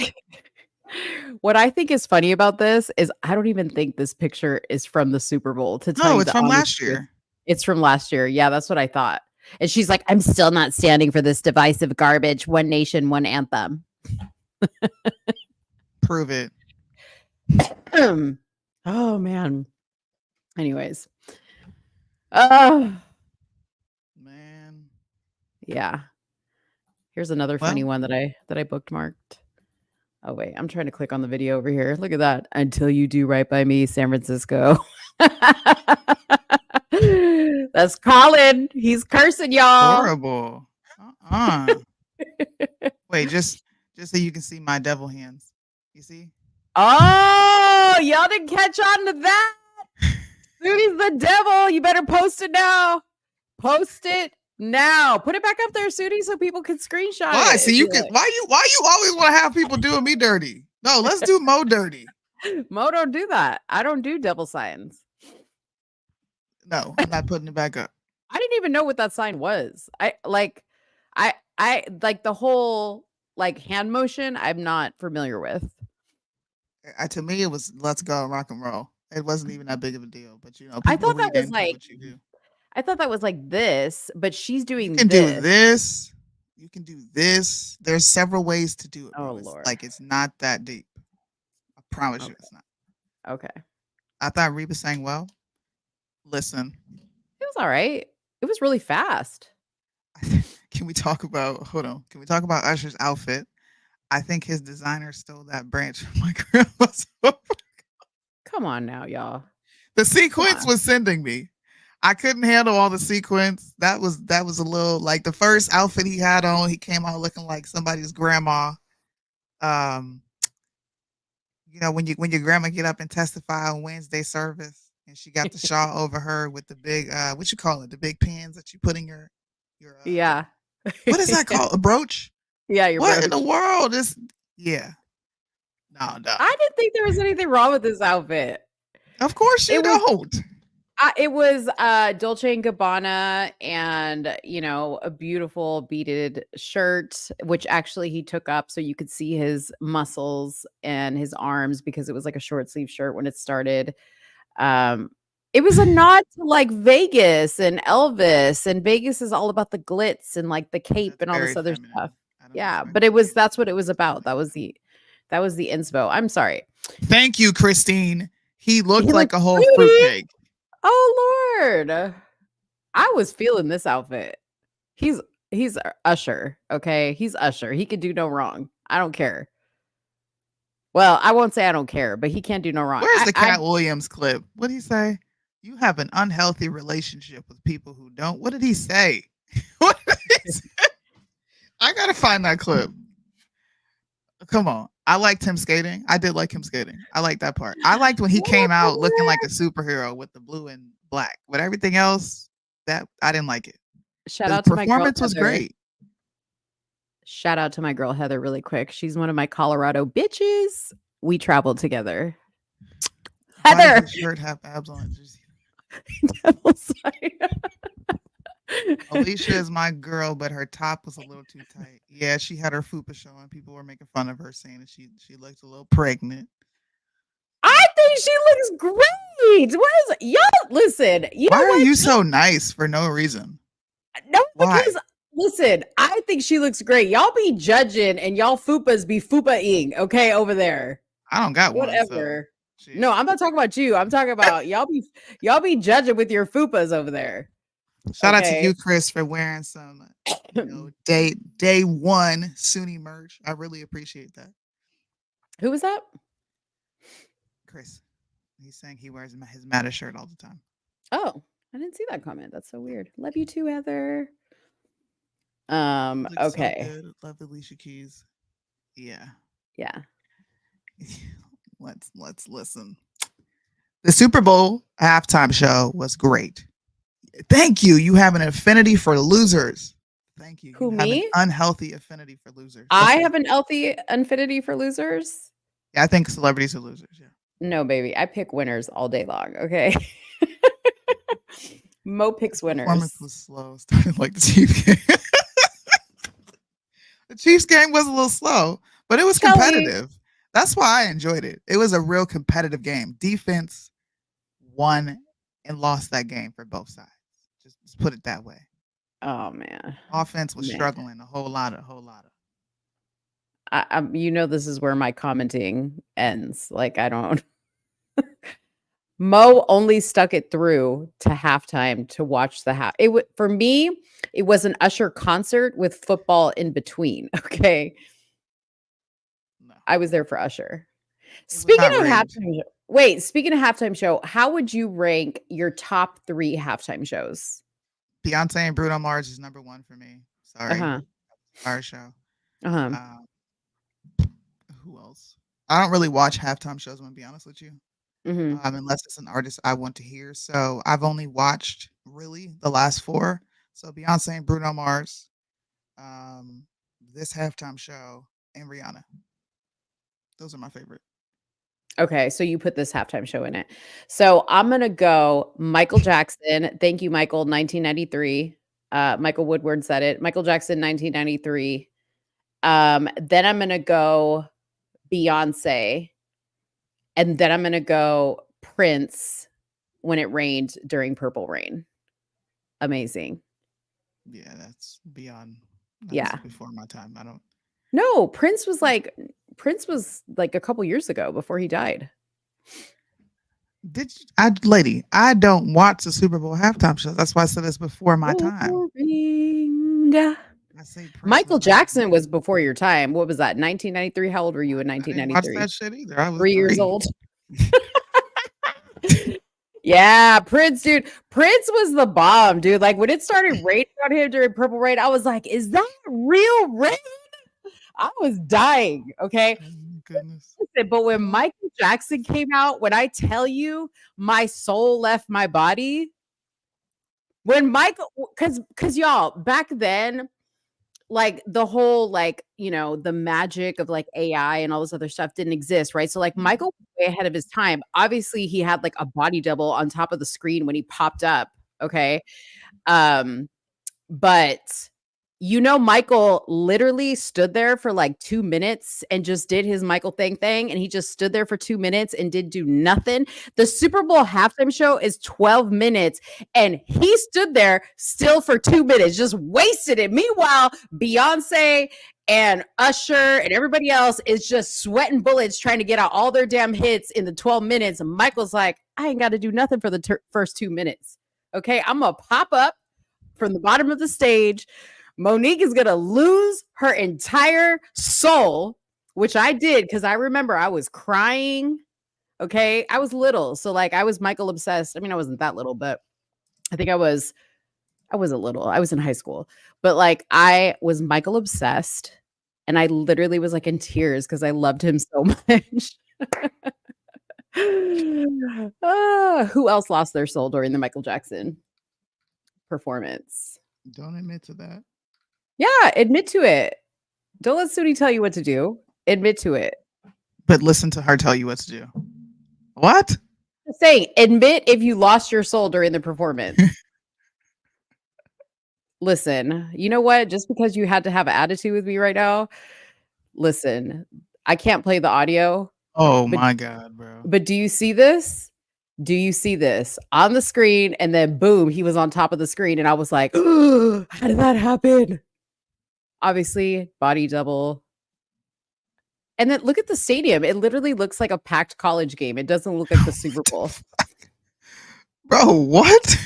What I think is funny about this is I don't even think this picture is from the Super Bowl, to tell No, you it's the from honest last truth. year. It's from last year. Yeah, that's what I thought. And she's like, I'm still not standing for this divisive garbage. One nation, one anthem. Prove it. Oh man. Anyways. Oh Man. yeah. Here's another funny one that I bookmarked. Oh wait, I'm trying to click on the video over here. Look at that. Until you do right by me, San Francisco. That's Colin. He's cursing y'all. Horrible. Wait, just so you can see my devil hands. You see? Oh, y'all didn't catch on to that. Soonie's the devil. You better post it now. Post it now. Put it back up there, Soonie, so people can screenshot Why? it. See, you can. Why you always want to have people doing me dirty? No, let's do Mo dirty. Mo don't do that. I don't do devil signs. No, I'm not putting it back up. I didn't even know what that sign was. I like the whole like hand motion. I'm not familiar with. To me, it was let's go rock and roll. It wasn't even that big of a deal, but you know, I people thought that read was into like what you do. I thought that was like this, but she's doing You can this. do this. You can do this. There's several ways to do it. Oh bro. It's Lord. like it's not that deep. I promise you, it's not. Okay. I thought Reba sang well. Listen, It was all right. It was really fast. can we talk about? Hold on. Can we talk about Usher's outfit? I think his designer stole that branch from my grandma's. Come on now, y'all. The sequence was sending me. I couldn't handle all the sequence. That was a little like the first outfit he had on. He came out looking like somebody's grandma. You know, when your grandma get up and testify on Wednesday service, and she got the shawl over her with the big what you call it, the big pins that you put in your Yeah. what is that called? A brooch? Yeah, your What brooch. in the world? No. I didn't think there was anything wrong with this outfit. Of course you don't. It was Dolce & Gabbana and, you know, a beautiful beaded shirt, which actually he took up so you could see his muscles and his arms because it was like a short sleeve shirt when it started. It was a nod to like Vegas and Elvis, and Vegas is all about the glitz and like the cape and all this other stuff. Yeah, but that's what it was about. That was the inspo. I'm sorry. Thank you, Christine. He looked like a whole pretty. fruitcake. Oh Lord. I was feeling this outfit. He's Usher, okay? He's Usher. He can do no wrong. I don't care. Well, I won't say I don't care, but he can't do no wrong. Where's the Cat Williams clip? What did he say? You have an unhealthy relationship with people who don't. What did he say? What did he say? I gotta find that clip. Come on. I liked him skating. I did like him skating. I liked that part. I liked when he came out looking like a superhero with the blue and black. But everything else, that I didn't like it. Shout out to my girl. Performance was great. Shout out to my girl Heather really quick. She's one of my Colorado bitches. We traveled together. Heather. Why does your shirt have abs on it? Alicia is my girl, but her top was a little too tight. Yeah, she had her fupa showing. People were making fun of her, saying that she looked a little pregnant. I think she looks great. What is y'all? Listen, why are you so nice for no reason? No, because listen, I think she looks great. Y'all be judging and y'all fupas be fupa-ing, okay, over there. I don't got one. Whatever. So. No, I'm not talking about you. I'm talking about y'all be judging with your fupas over there. Shout out to you, Chris, for wearing some day one Soonie merch. I really appreciate that. Who was that? Chris. He's saying he wears his Matta shirt all the time. Oh, I didn't see that comment. That's so weird. Love you too, Heather. Okay. So love Alicia Keys. Yeah. Yeah. Let's listen. The Super Bowl halftime show was great. Thank you. You have an affinity for losers. Thank you. Who, you me? Have an unhealthy affinity for losers. I have an healthy affinity for losers. Yeah, I think celebrities are losers. Yeah. No, baby. I pick winners all day long. Okay. Mo picks winners. Performance was slow. Started like the Chiefs game. The Chiefs game was a little slow, but it was competitive. That's why I enjoyed it. It was a real competitive game. Defense won and lost that game for both sides. Just put it that way. Oh man. Offense was Man. struggling a whole lot of. This is where my commenting ends. Like I don't. Mo only stuck it through to halftime to watch the half. For me, it was an Usher concert with football in between. Okay, No, I was there for Usher. was Speaking not of rigged. halftime, speaking of halftime show, how would you rank your top 3 halftime shows? Beyonce and Bruno Mars is number 1 for me. Sorry, Uh-huh. fire show. Uh-huh. Who else? I don't really watch halftime shows. I'm gonna be honest with you. Mhm. Unless it's an artist I want to hear. So I've only watched really the last 4. So Beyonce and Bruno Mars, this halftime show, and Rihanna. Those are my favorite. Okay, so you put this halftime show in it. So I'm gonna go Michael Jackson. Thank you, Michael. 1993. Michael Woodward said it. Michael Jackson, 1993. Then I'm gonna go Beyonce, and then I'm gonna go Prince. When it rained during Purple Rain. Amazing. Yeah, that's beyond. Yeah. Before my time. I don't. No, Prince was like a couple years ago before he died. Lady, I don't watch the Super Bowl halftime show. That's why I said it's before my time. Boring. I say Prince Michael was like- Jackson was before your time. What was that? 1993. How old were you in I didn't 1993? watch that shit either. I was 3 years old. Yeah, Prince, dude. Prince was the bomb, dude. Like when it started raining on him during Purple Rain, I was like, is that real rain? I was dying. Okay. Oh, goodness. Listen, but when Michael Jackson came out, when I tell you my soul left my body, when Michael, because y'all, back then, like the whole the magic of like AI and all this other stuff didn't exist, right? So like Michael was way ahead of his time. Obviously, he had like a body double on top of the screen when he popped up. Okay. But Michael literally stood there for like 2 minutes and just did his Michael thing, and he just stood there for 2 minutes and did do nothing. The Super Bowl halftime show is 12 minutes, and he stood there still for 2 minutes, just wasted it. Meanwhile, Beyonce and Usher and everybody else is just sweating bullets trying to get out all their damn hits in the 12 minutes. And Michael's like, I ain't got to do nothing for the first 2 minutes. Okay, I'm going to pop up from the bottom of the stage. Monique is going to lose her entire soul, which I did because I remember I was crying. Okay. I was little. So like I was Michael obsessed. I mean, I wasn't that little, but I think I was a little. I was in high school, but like I was Michael obsessed. And I literally was like in tears because I loved him so much. Who else lost their soul during the Michael Jackson performance? Don't admit to that. Yeah, admit to it. Don't let Soonie tell you what to do. Admit to it. But listen to her tell you what to do. What? Just saying, admit if you lost your soul during the performance. Listen, you know what? Just because you had to have an attitude with me right now, listen, I can't play the audio. Oh my God, bro. But do you see this? Do you see this on the screen? And then boom, he was on top of the screen. And I was like, how did that happen? Obviously, body double. And then look at the stadium. It literally looks like a packed college game. It doesn't look like the Super Bowl. Bro, what?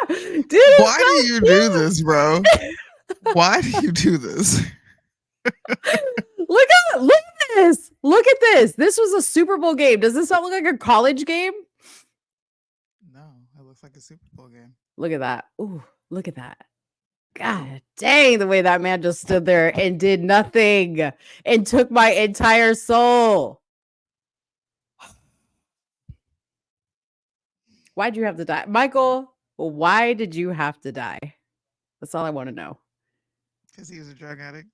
Dude, why do you do this, bro? Why do you do this? Look at this. Look at this. This was a Super Bowl game. Does this not look like a college game? No, it looks like a Super Bowl game. Look at that. Ooh, look at that. God dang, the way that man just stood there and did nothing and took my entire soul. Why'd you have to die? Michael, why did you have to die? That's all I want to know. Because he was a drug addict.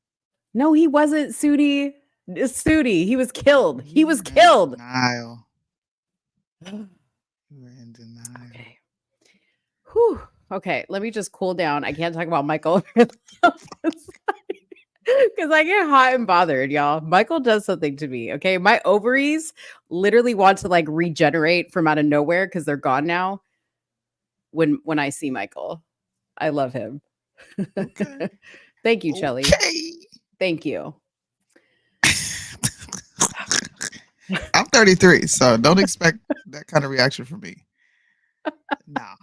No, he wasn't, Soonie. Soonie, he was killed. He was killed. Denial. You were in denial. Okay. Whew. Okay, let me just cool down. I can't talk about Michael. Because I get hot and bothered, y'all. Michael does something to me. Okay. My ovaries literally want to like regenerate from out of nowhere because they're gone now. When I see Michael, I love him. Okay. Thank you, Chelly. Okay. Thank you. I'm 33, so don't expect that kind of reaction from me. Nah.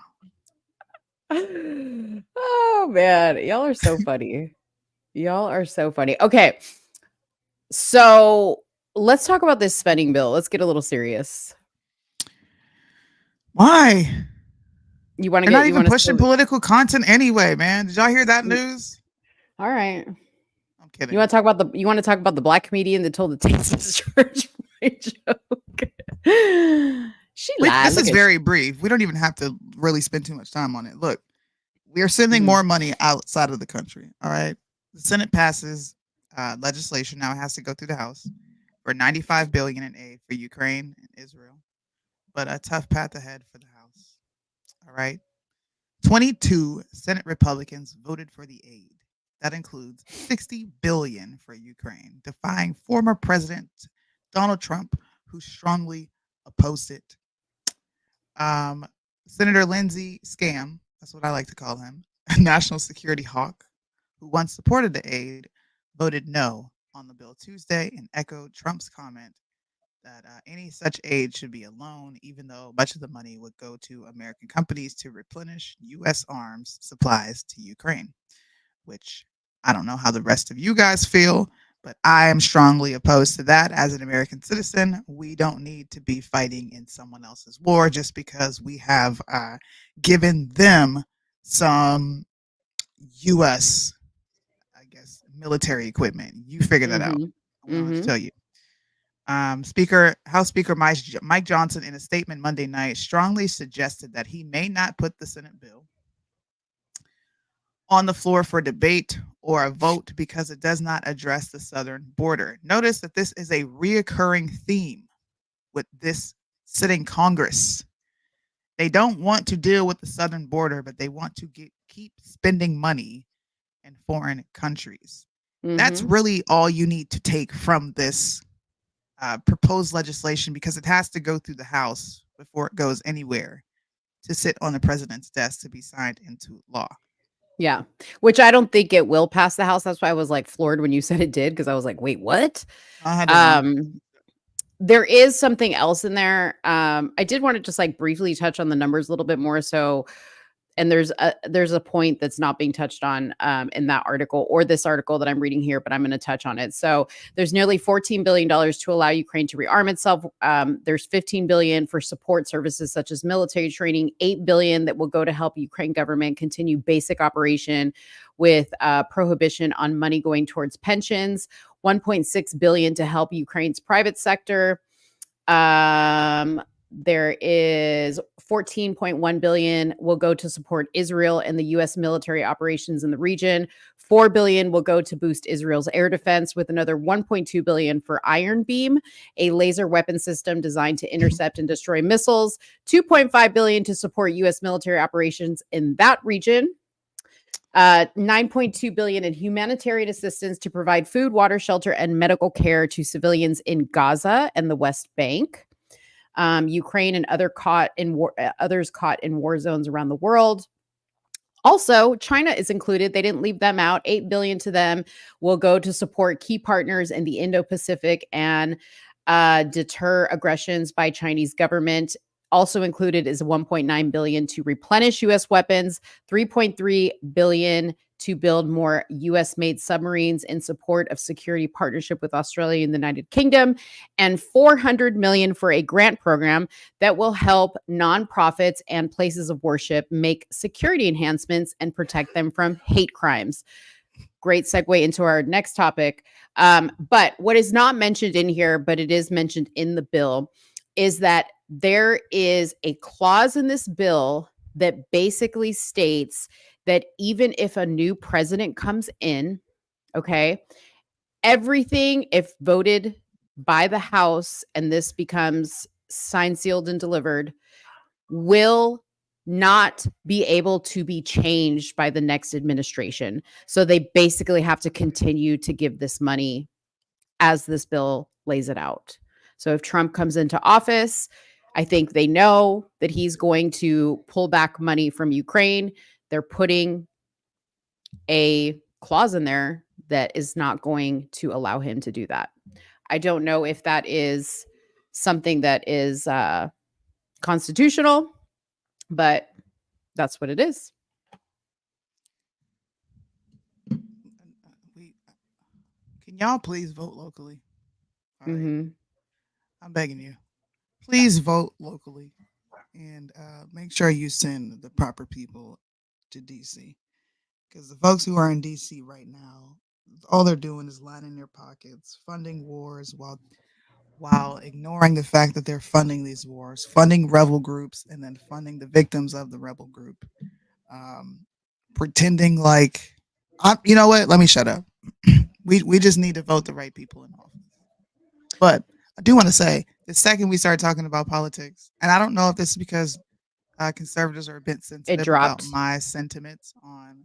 Oh man, y'all are so funny. Y'all are so funny. Okay. So let's talk about this spending bill. Let's get a little serious. Why? You want to They're get not you even want to pushing political content anyway, man. Did y'all hear that news? All right. I'm kidding. You want to talk about the black comedian that told the Texas George Floyd joke? She lied. This is very brief. We don't even have to really spend too much time on it. Look, we are sending more money outside of the country. All right. The Senate passes legislation. Now it has to go through the House for $95 billion in aid for Ukraine and Israel, but a tough path ahead for the House. All right. 22 Senate Republicans voted for the aid. That includes $60 billion for Ukraine, defying former President Donald Trump, who strongly opposed it. Senator Lindsey Scam, that's what I like to call him, a national security hawk, who once supported the aid, voted no on the bill Tuesday and echoed Trump's comment that any such aid should be a loan, even though much of the money would go to American companies to replenish U.S. arms supplies to Ukraine, which I don't know how the rest of you guys feel, but I am strongly opposed to that. As an American citizen, we don't need to be fighting in someone else's war just because we have given them some U.S., I guess, military equipment. You figure that out. I don't have to tell you. House Speaker Mike Johnson, in a statement Monday night, strongly suggested that he may not put the Senate bill on the floor for debate or a vote because it does not address the southern border. Notice that this is a reoccurring theme with this sitting Congress. They don't want to deal with the southern border, but they want to keep spending money in foreign countries. That's really all you need to take from this proposed legislation, because it has to go through the House before it goes anywhere to sit on the president's desk to be signed into law. Yeah, which I don't think it will pass the House. That's why I was like floored when you said it did, because I was like, wait, what? There is something else in there. I did want to just like briefly touch on the numbers a little bit more. So, and there's a point that's not being touched on in that article or this article that I'm reading here, but I'm going to touch on it. So there's nearly $14 billion to allow Ukraine to rearm itself. There's $15 billion for support services such as military training, $8 billion that will go to help Ukraine government continue basic operation with prohibition on money going towards pensions, $1.6 billion to help Ukraine's private sector. There is $14.1 billion will go to support Israel and the U.S. military operations in the region. $4 billion will go to boost Israel's air defense, with another $1.2 billion for Iron Beam, a laser weapon system designed to intercept and destroy missiles. $2.5 billion to support U.S. military operations in that region. $9.2 billion in humanitarian assistance to provide food, water, shelter, and medical care to civilians in Gaza and the West Bank. Ukraine and others caught in war zones around the world. Also, China is included. They didn't leave them out. $8 billion to them will go to support key partners in the Indo-Pacific and deter aggressions by Chinese government. Also included is $1.9 billion to replenish U.S. weapons, $3.3 billion to build more U.S.-made submarines in support of security partnership with Australia and the United Kingdom, and $400 million for a grant program that will help nonprofits and places of worship make security enhancements and protect them from hate crimes. Great segue into our next topic. But what is not mentioned in here, but it is mentioned in the bill, is that there is a clause in this bill that basically states that even if a new president comes in, okay, everything, if voted by the House and this becomes signed, sealed, and delivered, will not be able to be changed by the next administration. So they basically have to continue to give this money as this bill lays it out. So if Trump comes into office, I think they know that he's going to pull back money from Ukraine. They're putting a clause in there that is not going to allow him to do that. I don't know if that is something that is constitutional, but that's what it is. Can y'all please vote locally? All right. Mm-hmm. I'm begging you. Please vote locally and make sure you send the proper people to DC. Because the folks who are in DC right now, all they're doing is lining their pockets, funding wars while ignoring the fact that they're funding these wars, funding rebel groups, and then funding the victims of the rebel group. Pretending like, you know what? Let me shut up. We just need to vote the right people in office. But I do want to say, the second we start talking about politics, and I don't know if this is because conservatives are a bit sensitive about my sentiments on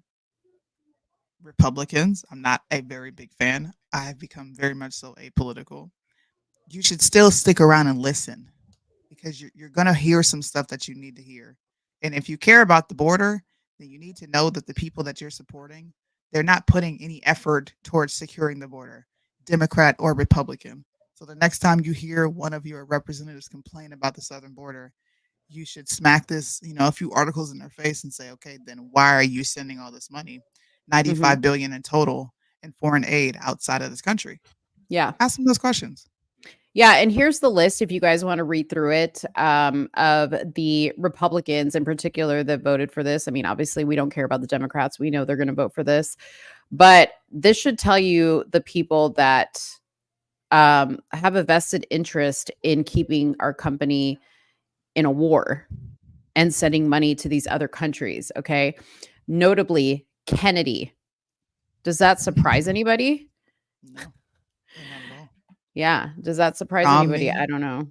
Republicans. I'm not a very big fan. I have become very much so apolitical. You should still stick around and listen because you're going to hear some stuff that you need to hear. And if you care about the border, then you need to know that the people that you're supporting, they're not putting any effort towards securing the border, Democrat or Republican. So the next time you hear one of your representatives complain about the southern border, you should smack this, a few articles in their face and say, okay, then why are you sending all this money? 95 billion in total in foreign aid outside of this country. Yeah. Ask them those questions. Yeah. And here's the list, if you guys want to read through it, of the Republicans in particular that voted for this. I mean, obviously, we don't care about the Democrats. We know they're going to vote for this. But this should tell you the people that have a vested interest in keeping our company in a war and sending money to these other countries. Okay. Notably, Kennedy. Does that surprise anybody? No. Yeah. Does that surprise anybody? I don't know.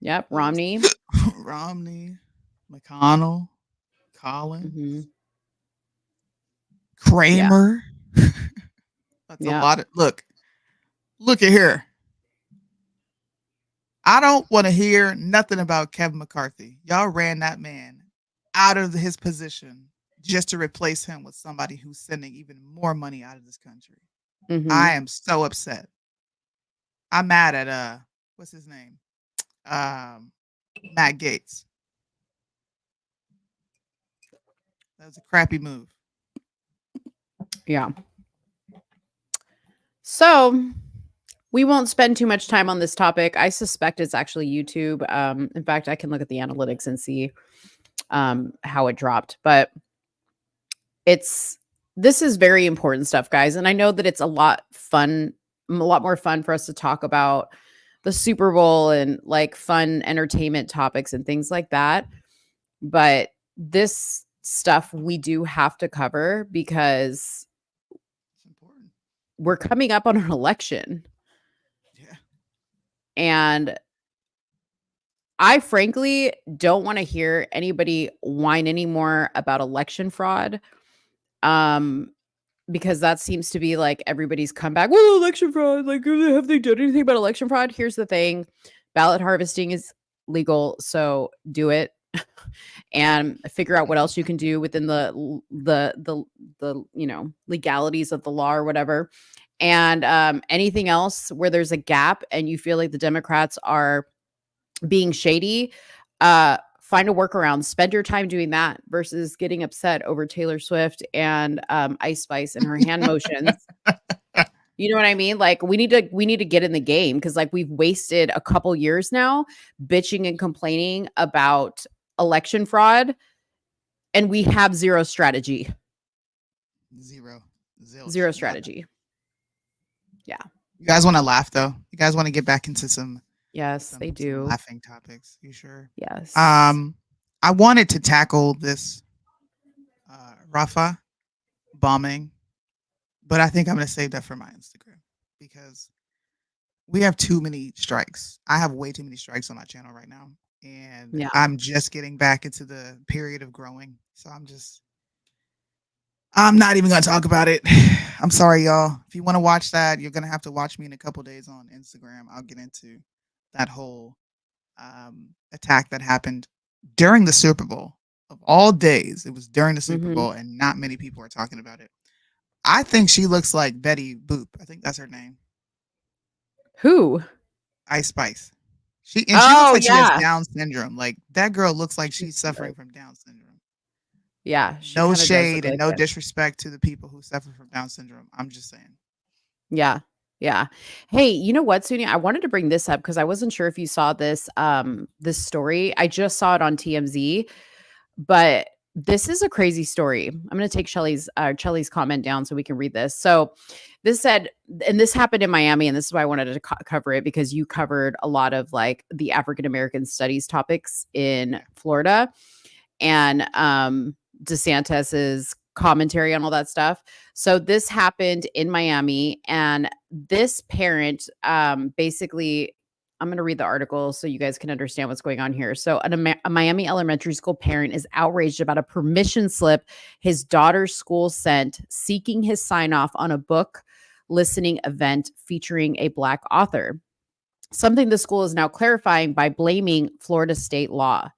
Yep. Romney. Romney, McConnell, Collins, Kramer. Yeah. That's a lot of look at here. I don't want to hear nothing about Kevin McCarthy. Y'all ran that man out of his position just to replace him with somebody who's sending even more money out of this country. I am so upset. I'm mad at what's his name? Matt Gaetz. That was a crappy move. Yeah. So we won't spend too much time on this topic. I suspect it's actually YouTube. In fact, I can look at the analytics and see how it dropped. But this is very important stuff, guys. And I know that it's a lot more fun for us to talk about the Super Bowl and like fun entertainment topics and things like that. But this stuff we do have to cover because we're coming up on an election. Yeah. And I frankly don't want to hear anybody whine anymore about election fraud. Because that seems to be like everybody's comeback. Well, election fraud. Like, have they done anything about election fraud? Here's the thing: ballot harvesting is legal, so do it, and figure out what else you can do within the legalities of the law or whatever. And anything else where there's a gap and you feel like the Democrats are being shady, find a workaround. Spend your time doing that versus getting upset over Taylor Swift and Ice Spice and her hand motions. You know what I mean? Like we need to get in the game because like we've wasted a couple years now bitching and complaining about election fraud, and we have zero strategy. Zero strategy. Yeah. You guys want to laugh though? You guys want to get back into some? Yes, they do. Laughing topics. You sure? Yes. I wanted to tackle this Rafah bombing, but I think I'm going to save that for my Instagram because we have too many strikes. I have way too many strikes on my channel right now. and Yeah. I'm just getting back into the period of growing. So I'm not even gonna talk about it. I'm sorry, y'all. If you want to watch that, you're gonna have to watch me in a couple days on Instagram. I'll get into that whole attack that happened during the Super Bowl. Of all days, it was during the Super Bowl, and not many people are talking about it. I think she looks like Betty Boop. I think that's her name. Who? Ice Spice. She looks Oh, like she has yeah. Down syndrome. Like that girl looks like she's suffering from Down syndrome. Yeah, she No kinda does look shade and like no it. disrespect to the people who suffer from Down syndrome. I'm just saying. Yeah. Yeah. Hey, you know what, Soonie? I wanted to bring this up because I wasn't sure if you saw this story. I just saw it on TMZ, but this is a crazy story. I'm going to take Shelly's comment down so we can read this. So this said, and this happened in Miami, and this is why I wanted to cover it, because you covered a lot of like the African American studies topics in Florida, and DeSantis's commentary on all that stuff. So this happened in Miami, and this parent basically, I'm going to read the article so you guys can understand what's going on here. So a Miami elementary school parent is outraged about a permission slip his daughter's school sent seeking his sign off on a book listening event featuring a Black author, something the school is now clarifying by blaming Florida state law.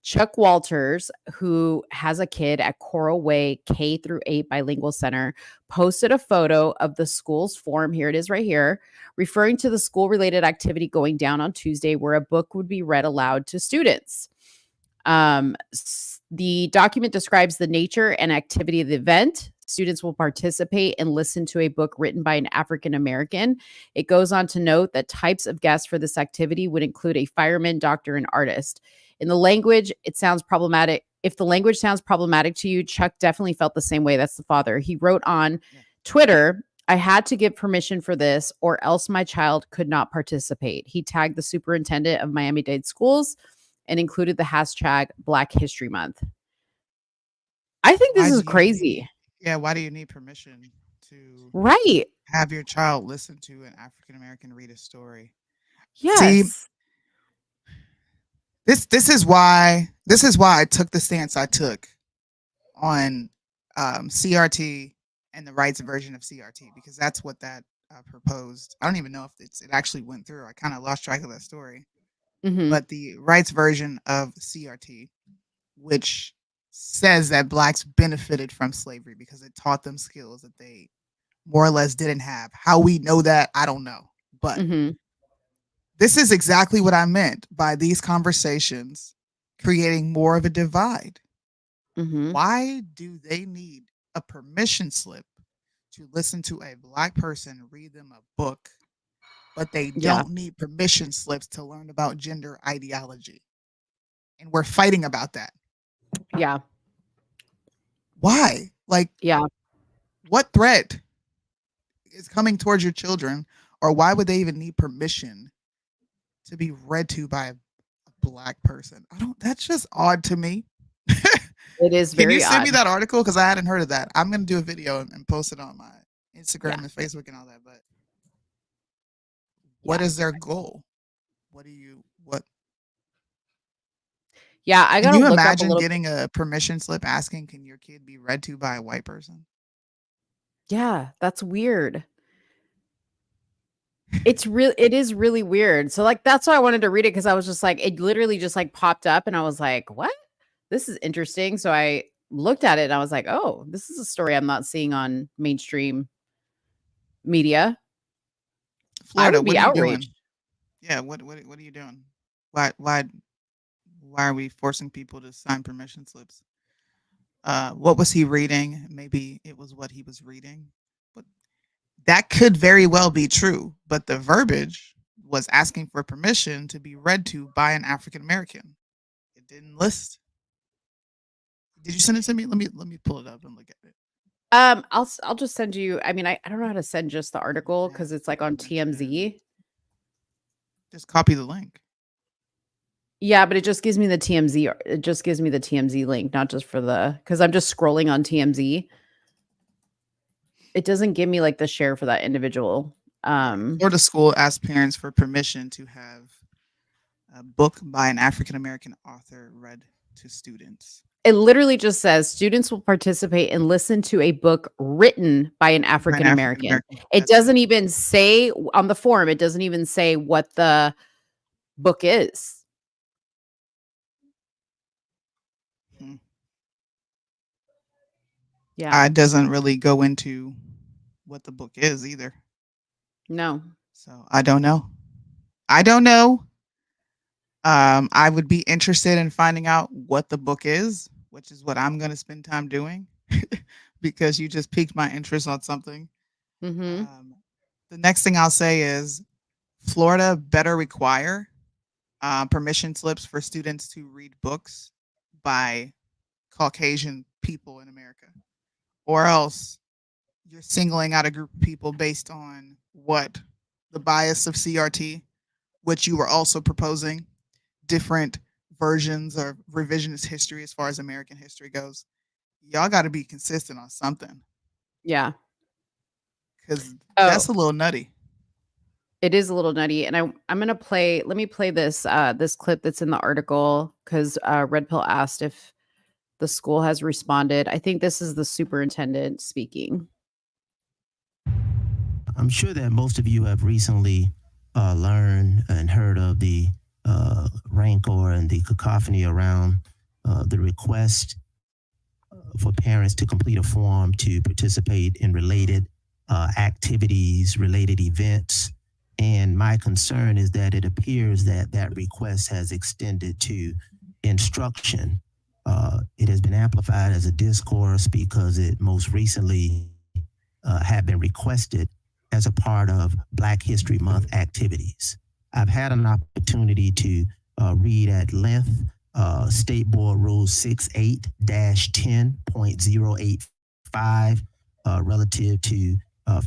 Chuck Walters, who has a kid at Coral Way K through 8 Bilingual Center, posted a photo of the school's form. Here it is right here, referring to the school-related activity going down on Tuesday, where a book would be read aloud to students. The document describes the nature and activity of the event. Students will participate and listen to a book written by an African American. It goes on to note that types of guests for this activity would include a fireman, doctor, and artist. In the language, it sounds problematic. If the language sounds problematic to you, Chuck definitely felt the same way. That's the father. He wrote on Twitter, "I had to give permission for this, or else my child could not participate." He tagged the superintendent of Miami-Dade schools and included the hashtag Black History Month. I think this is crazy. Why do you need permission to Right. have your child listen to an African American read a story? Yes. See, this is why I took the stance I took on CRT and the rights version of CRT, because that's what that proposed. I don't even know if it actually went through. I kind of lost track of that story. But the rights version of CRT, which says that Blacks benefited from slavery because it taught them skills that they more or less didn't have. How we know that, I don't know. But this is exactly what I meant by these conversations creating more of a divide. Why do they need a permission slip to listen to a Black person read them a book, but they don't need permission slips to learn about gender ideology? And we're fighting about that. Yeah. Why? Like, what threat is coming towards your children, or why would they even need permission to be read to by a Black person? That's just odd to me. It is very odd. Can you send me that article? Because I hadn't heard of that. I'm going to do a video and post it on my Instagram and Facebook and all that. But what is their goal? What? Yeah, I Can gotta you look up a imagine little. getting a permission slip asking, can your kid be read to by a white person? Yeah, that's weird. It is really weird. So like that's why I wanted to read it, because I was just like, it literally just like popped up and I was like, what? This is interesting. So I looked at it and I was like, oh, this is a story I'm not seeing on mainstream media. Florida, I would be what are you outraged. doing? Yeah, what are you doing? Why are we forcing people to sign permission slips? What was he reading? Maybe it was what he was reading. But that could very well be true. But the verbiage was asking for permission to be read to by an African American. It didn't list. Did you send it to me? Let me pull it up and look at it. I'll just send you. I mean, I don't know how to send just the article because it's like on TMZ. Just copy the link. Yeah, but it just gives me the TMZ. It just gives me the TMZ link, not just for because I'm just scrolling on TMZ. It doesn't give me like the share for that individual. Florida school asked parents for permission to have A book by an African American author read to students. It literally just says students will participate and listen to a book written by an African American. It That's doesn't even say on the form, it doesn't even say what the book is. Yeah. It doesn't really go into what the book is either. No. So I don't know. I don't know. I would be interested in finding out what the book is, which is what I'm going to spend time doing because you just piqued my interest on something. Mm-hmm. The next thing I'll say is Florida better require permission slips for students to read books by Caucasian people in America, or else you're singling out a group of people based on what? The bias of CRT, which you were also proposing different versions of revisionist history as far as American history goes. Y'all got to be consistent on something. Yeah. Because that's a little nutty. It is a little nutty. And I'm going to let me play this clip that's in the article because Red Pill asked if the school has responded. I think this is the superintendent speaking. I'm sure that most of you have recently learned and heard of the rancor and the cacophony around the request for parents to complete a form to participate in related activities, related events. And my concern is that it appears that that request has extended to instruction. It has been amplified as a discourse because it most recently had been requested as a part of Black History Month activities. I've had an opportunity to read at length State Board Rule 68-10.085 relative to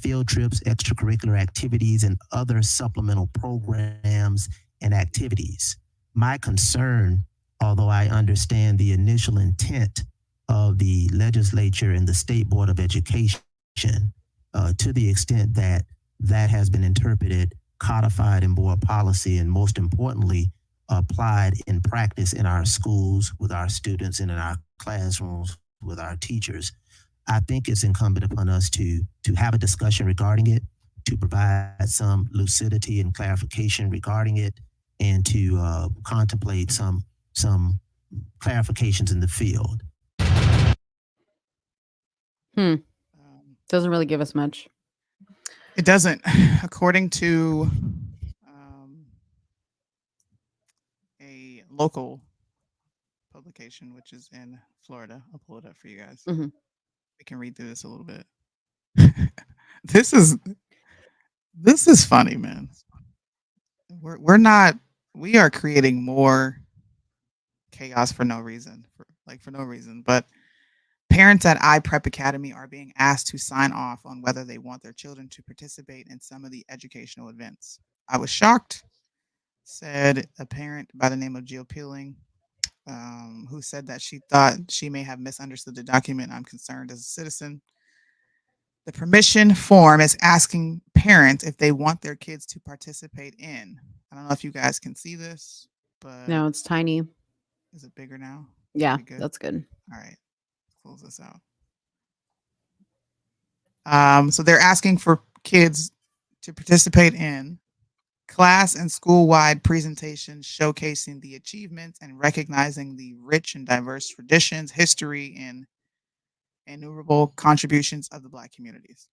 field trips, extracurricular activities, and other supplemental programs and activities. My concern, although I understand the initial intent of the legislature and the State Board of Education, to the extent that that has been interpreted, codified in board policy, and most importantly, applied in practice in our schools with our students and in our classrooms with our teachers, I think it's incumbent upon us to have a discussion regarding it, to provide some lucidity and clarification regarding it, and to contemplate some clarifications in the field. Doesn't really give us much. It doesn't. According to a local publication, which is in Florida, I'll pull it up for you guys. Mm-hmm. We can read through this a little bit. This is funny, man. We are creating more chaos for no reason, for no reason. But parents at iPrep Academy are being asked to sign off on whether they want their children to participate in some of the educational events. I was shocked, said a parent by the name of Jill Peeling, who said that she thought she may have misunderstood the document. I'm concerned as a citizen. The permission form is asking parents if they want their kids to participate in. I don't know if you guys can see this, but No, it's tiny. Is it bigger now? Yeah, that's good. All right, close this out. So they're asking for kids to participate in class and school-wide presentations showcasing the achievements and recognizing the rich and diverse traditions, history, and innumerable contributions of the Black communities.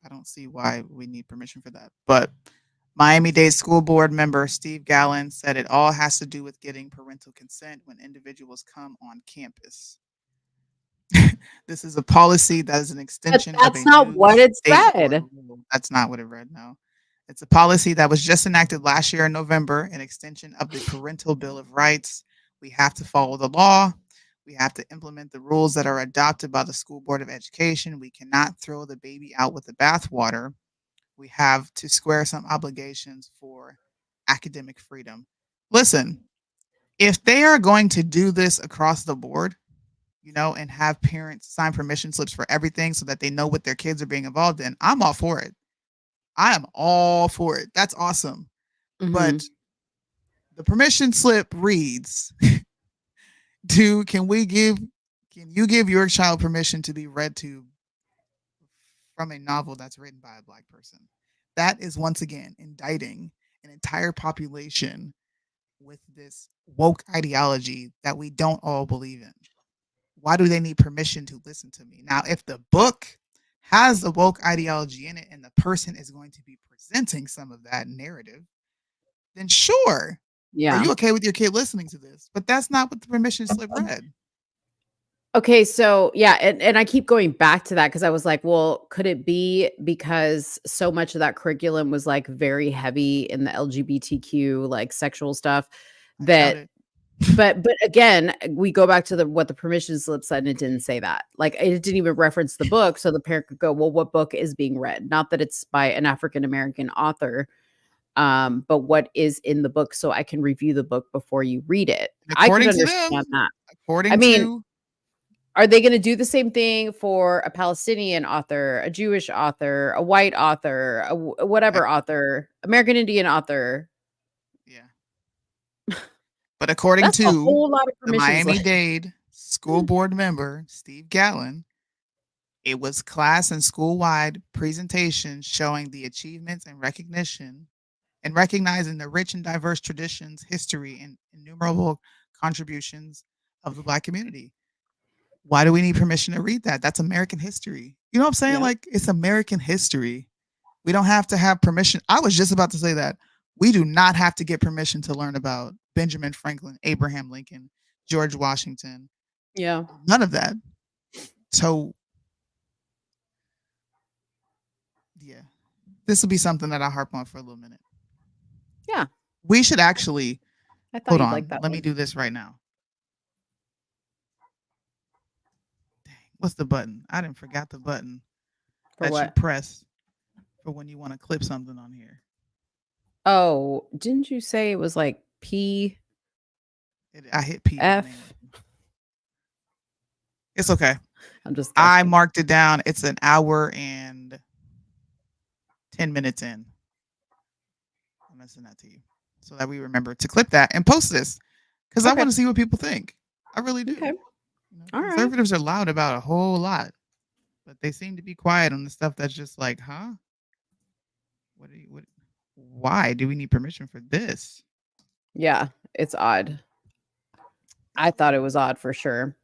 I don't see why we need permission for that. But Miami-Dade School Board member Steve Gallen said it all has to do with getting parental consent when individuals come on campus. This is a policy that is an extension. That's not what it said. That's not what it read, no. It's a policy that was just enacted last year in November, an extension of the Parental Bill of Rights. We have to follow the law. We have to implement the rules that are adopted by the School Board of Education. We cannot throw the baby out with the bathwater. We have to square some obligations for academic freedom. Listen, if they are going to do this across the board, and have parents sign permission slips for everything so that they know what their kids are being involved in, I'm all for it. I am all for it. That's awesome. Mm-hmm. But The permission slip reads, can you give your child permission to be read to from a novel that's written by a Black person? That is once again indicting an entire population with this woke ideology that we don't all believe in. Why do they need permission to listen to me? Now, if the book has the woke ideology in it and the person is going to be presenting some of that narrative, then sure. Yeah. Are you okay with your kid listening to this? But that's not what the permission slip read. Okay, so yeah, and I keep going back to that because I was like, well, could it be because so much of that curriculum was like very heavy in the LGBTQ like sexual stuff that but again, we go back to what the permission slip said and it didn't say that. Like it didn't even reference the book, so the parent could go, well, what book is being read? Not that it's by an African American author, but what is in the book so I can review the book before you read it. I can understand that. Are they going to do the same thing for a Palestinian author, a Jewish author, a white author, whatever author, American Indian author? Yeah. But according That's to a whole lot of the Miami-Dade school board member, Steve Gatlin, it was class and school-wide presentations showing the achievements and recognition and recognizing the rich and diverse traditions, history, and innumerable contributions of the Black community. Why do we need permission to read that? That's American history. You know what I'm saying? Yeah. Like, it's American history. We don't have to have permission. I was just about to say that. We do not have to get permission to learn about Benjamin Franklin, Abraham Lincoln, George Washington. Yeah. None of that. So, yeah. This will be something that I'll harp on for a little minute. Yeah. We should actually, hold on. Like that Let me do this right now. What's the button? I didn't forget the button For that what? you press for when you want to clip something on here. Oh, didn't you say it was like P? I hit P. F. It's okay. I'm just. I marked it down. It's an hour and 10 minutes in. I'm gonna send that to you so that we remember to clip that and post this because I want to see what people think. I really do. Okay. Conservatives are loud about a whole lot, but they seem to be quiet on the stuff that's just like, huh? Why do we need permission for this? Yeah, it's odd. I thought it was odd for sure.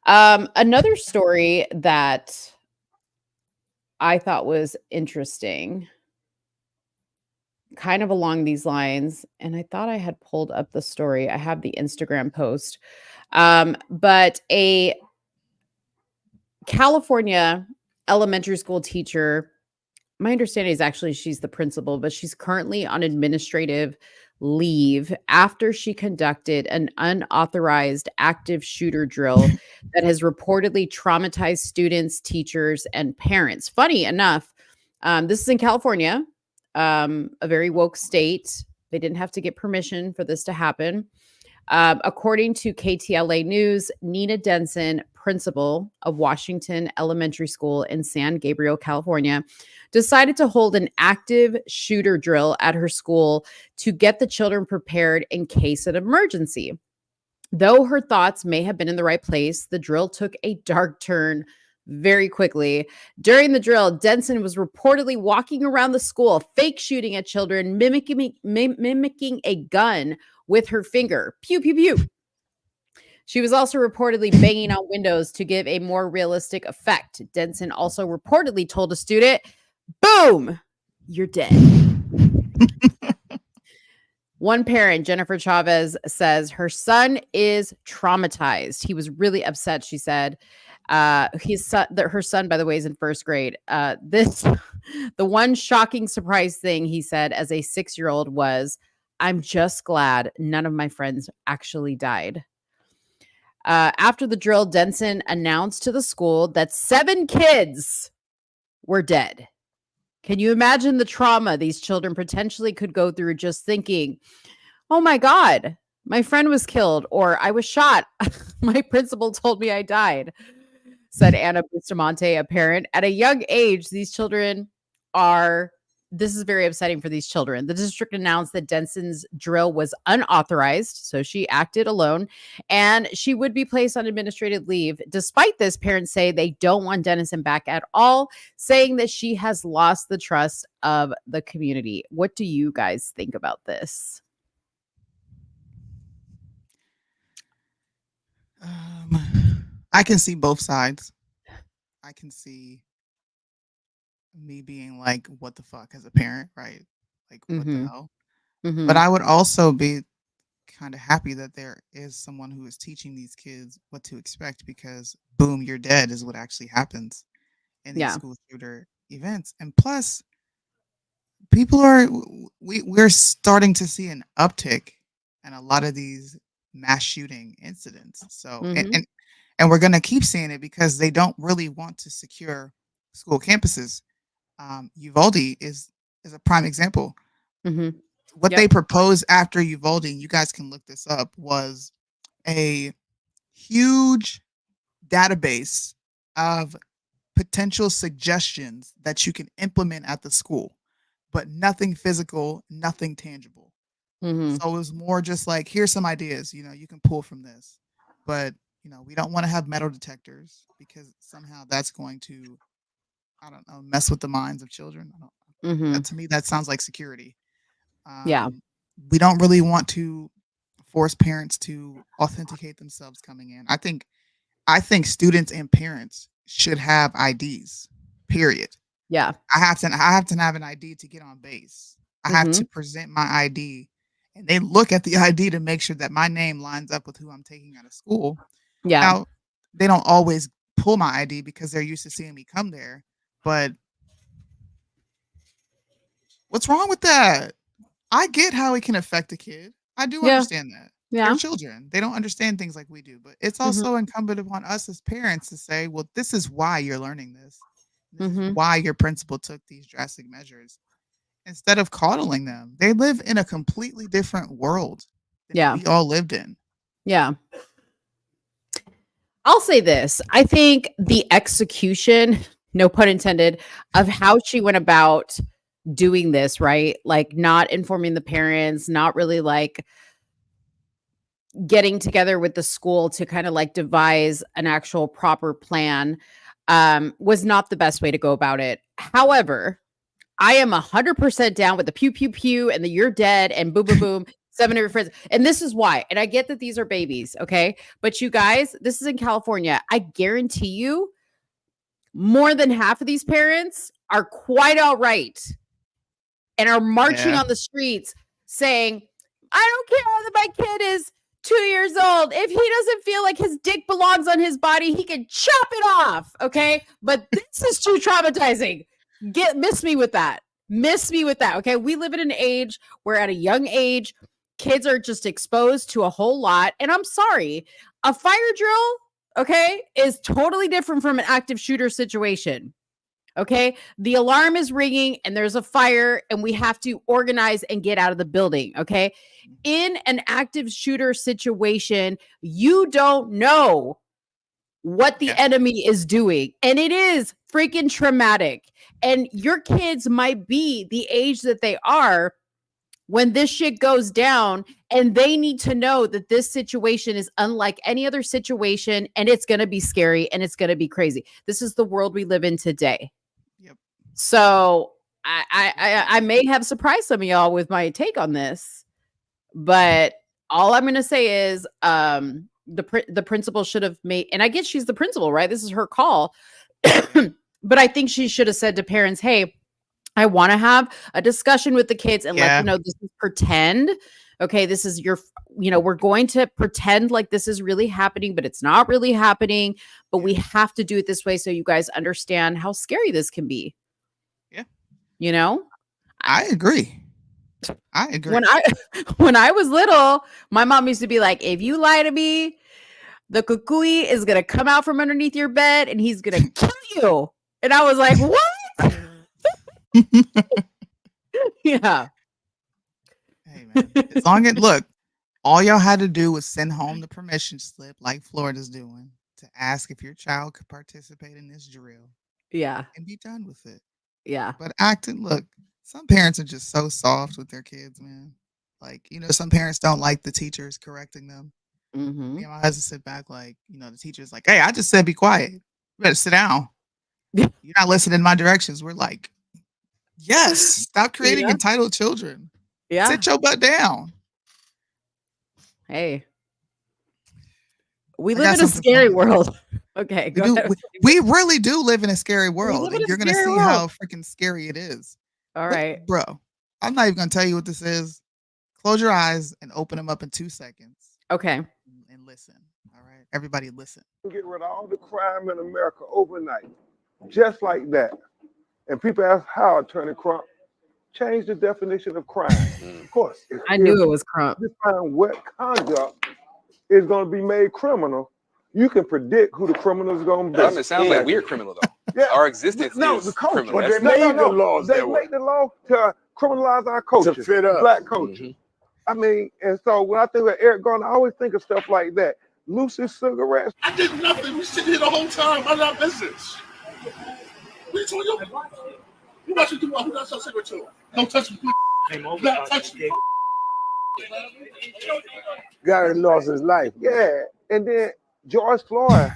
Another story that I thought was interesting, kind of along these lines, and I thought I had pulled up the story. I have the Instagram post. But a California elementary school teacher, my understanding is actually she's the principal, but she's currently on administrative leave after she conducted an unauthorized active shooter drill that has reportedly traumatized students, teachers, and parents. Funny enough, this is in California, a very woke state. They didn't have to get permission for this to happen. According to KTLA News, Nina Denson, principal of Washington Elementary School in San Gabriel, California, decided to hold an active shooter drill at her school to get the children prepared in case of emergency. Though her thoughts may have been in the right place, the drill took a dark turn very quickly. During the drill, Denson was reportedly walking around the school, fake shooting at children, mimicking a gun with her finger. Pew, pew, pew. She was also reportedly banging on windows to give a more realistic effect. Denson also reportedly told a student, boom, you're dead. One parent, Jennifer Chavez, says her son is traumatized. He was really upset, she said. Her son, by the way, is in first grade. The one shocking surprise thing he said as a 6-year-old was, I'm just glad none of my friends actually died. After the drill, Denson announced to the school that 7 kids were dead. Can you imagine the trauma these children potentially could go through just thinking, oh my God, my friend was killed, or I was shot. My principal told me I died, said Anna Bustamante, a parent. At a young age, these children are this is very upsetting for these children. The district announced that Denson's drill was unauthorized, so she acted alone, and she would be placed on administrative leave. Despite this, parents say they don't want Denison back at all, saying that she has lost the trust of the community. What do you guys think about this? I can see both sides. I can see me being like, what the fuck as a parent, right? Like, what the hell? But I would also be kind of happy that there is someone who is teaching these kids what to expect, because boom, you're dead is what actually happens in these school shooter events. And plus, we're starting to see an uptick in a lot of these mass shooting incidents. So and we're going to keep seeing it because they don't really want to secure school campuses. Uvalde is a prime example. What they proposed after Uvalde, you guys can look this up, was a huge database of potential suggestions that you can implement at the school, but nothing physical, nothing tangible. So it was more just like, here's some ideas, you can pull from this. But, we don't want to have metal detectors because somehow that's going to, I don't know, mess with the minds of children. To me, that sounds like security. We don't really want to force parents to authenticate themselves coming in. I think students and parents should have IDs. Period. Yeah. I have to have an ID to get on base. I have to present my ID, and they look at the ID to make sure that my name lines up with who I'm taking out of school. Yeah. Now, they don't always pull my ID because they're used to seeing me come there, but what's wrong with that? I get how it can affect a kid. I do understand that. They're children. They don't understand things like we do. But it's also incumbent upon us as parents to say, well, this is why you're learning this. This is why your principal took these drastic measures. Instead of coddling them. They live in a completely different world than we all lived in. Yeah. I'll say this. I think the execution, no pun intended, of how she went about doing this, right? Like not informing the parents, not really like getting together with the school to kind of like devise an actual proper plan, was not the best way to go about it. However, I am 100% down with the pew pew pew and the you're dead and boom boom boom 7 of your friends. And this is why. And I get that these are babies, okay? But you guys, this is in California. I guarantee you more than half of these parents are quite all right and are marching on the streets saying, I don't care that my kid is 2 years old. If he doesn't feel like his dick belongs on his body, he can chop it off. Okay. But this is too traumatizing. Miss me with that. Okay. We live in an age where at a young age, kids are just exposed to a whole lot. And I'm sorry, a fire drill, okay, is totally different from an active shooter situation. Okay. The alarm is ringing and there's a fire and we have to organize and get out of the building. Okay. In an active shooter situation, you don't know what the enemy is doing. And it is freaking traumatic. And your kids might be the age that they are when this shit goes down, and they need to know that this situation is unlike any other situation, and it's going to be scary and it's going to be crazy. This is the world we live in today. Yep. So I may have surprised some of y'all with my take on this, but all I'm going to say is the principal should have made, and I guess she's the principal, right? This is her call. But I think she should have said to parents, hey, I want to have a discussion with the kids and let them know this is pretend. Okay, this is we're going to pretend like this is really happening, but it's not really happening. But we have to do it this way so you guys understand how scary this can be. Yeah. I agree. When I was little, my mom used to be like, if you lie to me, the kukui is going to come out from underneath your bed and he's going to kill you. And I was like, what? Yeah. Hey, man. As long as, look, all y'all had to do was send home the permission slip like Florida's doing to ask if your child could participate in this drill. Yeah. And be done with it. Yeah. But Some parents are just so soft with their kids, man. Like, some parents don't like the teachers correcting them. Mm-hmm. My husband sit back like, the teacher's like, hey, I just said be quiet. You better sit down. You're not listening to my directions. We're like, yes, stop creating entitled children. Yeah. Sit your butt down. Hey. We live in a scary world. Okay, go ahead. We really do live in a scary world, and you're going to see how freaking scary it is. All right. Bro, I'm not even going to tell you what this is. Close your eyes and open them up in 2 seconds. Okay. And listen. All right. Everybody listen. Get rid of all the crime in America overnight. Just like that. And people ask how, Attorney Crump, change the definition of crime. Of course. I knew it was Crump. Define what conduct is going to be made criminal. You can predict who the criminal is going to be. It sounds like we're criminal, though. Yeah. Our existence is the culture. criminal. But they made the laws. They make the law to criminalize our culture. To fit us. Black culture. I mean, and so when I think of Eric Garner, I always think of stuff like that. Lucy cigarettes. I did nothing. We sitting here the whole time. I'm not business. What are you talking about? You watching do what? Who got some cigarette to? Don't touch me. Not touch me. Guy that lost his life. Yeah. And then George Floyd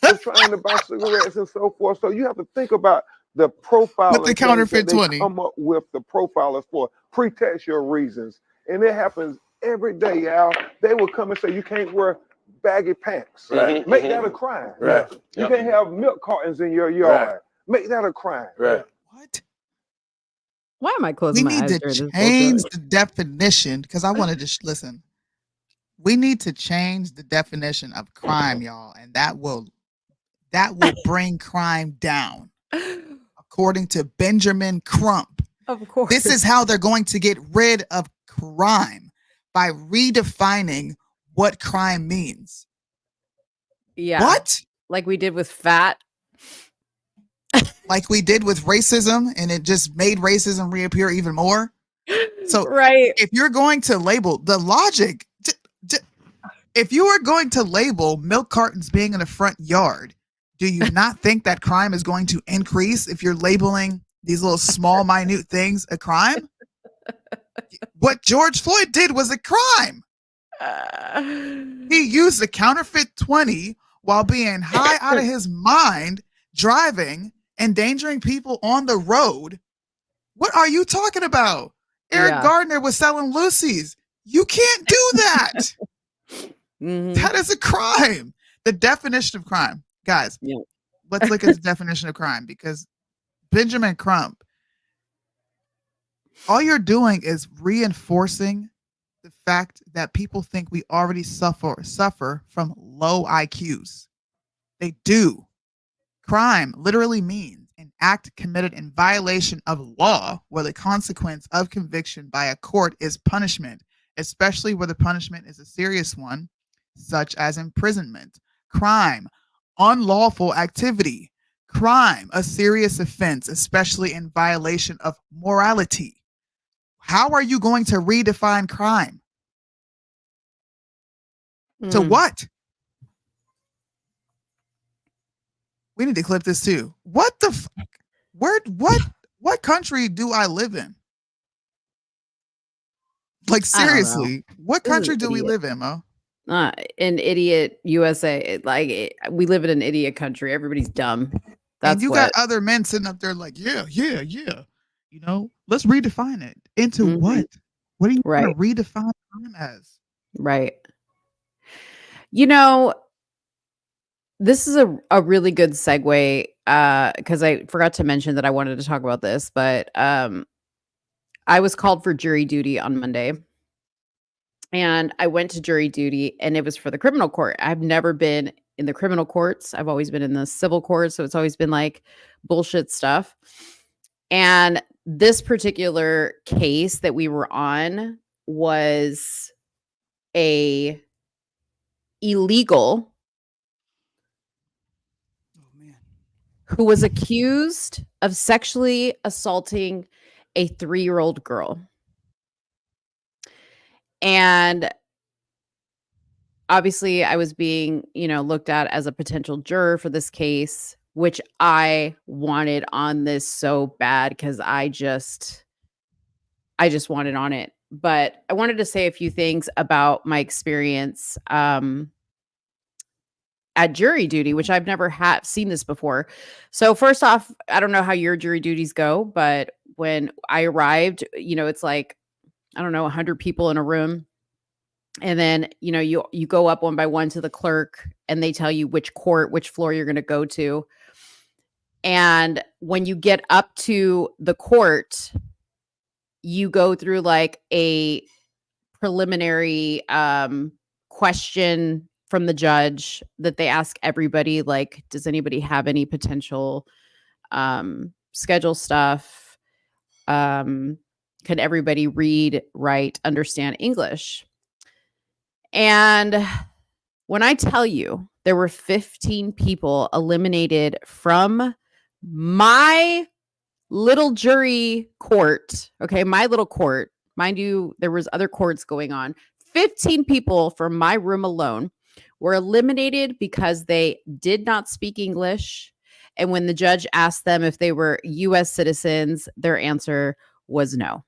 was trying to buy cigarettes and so forth. So you have to think about the profile. With the counterfeit 20. Come up with the profilers for pretextual reasons. And it happens every day, y'all. They will come and say, you can't wear baggy pants. Right. Make that a crime. Right. You can't have milk cartons in your yard. Right. Make that a crime. Right. What? Why am I closing my eyes? We need to change the definition because I wanted to listen. We need to change the definition of crime, y'all, and that will bring crime down. According to Benjamin Crump. Of course. This is how they're going to get rid of crime, by redefining what crime means. Yeah. What? Like we did with fat. Like we did with racism, and it just made racism reappear even more. So right. If you're going to label the logic, if you are going to label milk cartons being in the front yard, do you not think that crime is going to increase if you're labeling these little small, minute things a crime? What George Floyd did was a crime. He used a counterfeit 20 while being high out of his mind, driving, endangering people on the road. What are you talking about? Eric Gardner was selling Lucy's. You can't do that. That is a crime. The definition of crime. Guys, let's look at the definition of crime, because Benjamin Crump, all you're doing is reinforcing the fact that people think we already suffer from low IQs. They do. Crime literally means an act committed in violation of law where the consequence of conviction by a court is punishment, especially where the punishment is a serious one, such as imprisonment. Crime, unlawful activity. Crime, a serious offense, especially in violation of morality. How are you going to redefine crime? To what? We need to clip this too. What the fuck? What country do I live in? Like, seriously, what country do we live in, Mo? In idiot USA. We live in an idiot country. Everybody's dumb. That's and you got other men sitting up there like, yeah. You know, let's redefine it into what? What do you want to redefine crime as? Right. You know, this is a really good segue because I forgot to mention that I wanted to talk about this, but I was called for jury duty on Monday. And I went to jury duty, and it was for the criminal court. I've never been in the criminal courts. I've always been in the civil courts. So it's always been like bullshit stuff. And this particular case that we were on was a illegal who was accused of sexually assaulting a 3-year-old girl. And obviously I was being, looked at as a potential juror for this case, which I wanted on this so bad because I just I just wanted on it. But I wanted to say a few things about my experience at jury duty, which I've never seen this before. So first off, I don't know how your jury duties go, but when I arrived, it's like, I don't know, 100 people in a room. And then, you go up one by one to the clerk and they tell you which floor you're going to go to. And when you get up to the court, you go through like a preliminary question from the judge that they ask everybody, like, does anybody have any potential schedule stuff? Can everybody read, write, understand English? And when I tell you there were 15 people eliminated from my little jury court, okay, my little court, mind you, there was other courts going on. 15 people from my room alone were eliminated because they did not speak English. And when the judge asked them if they were U.S. citizens, their answer was no.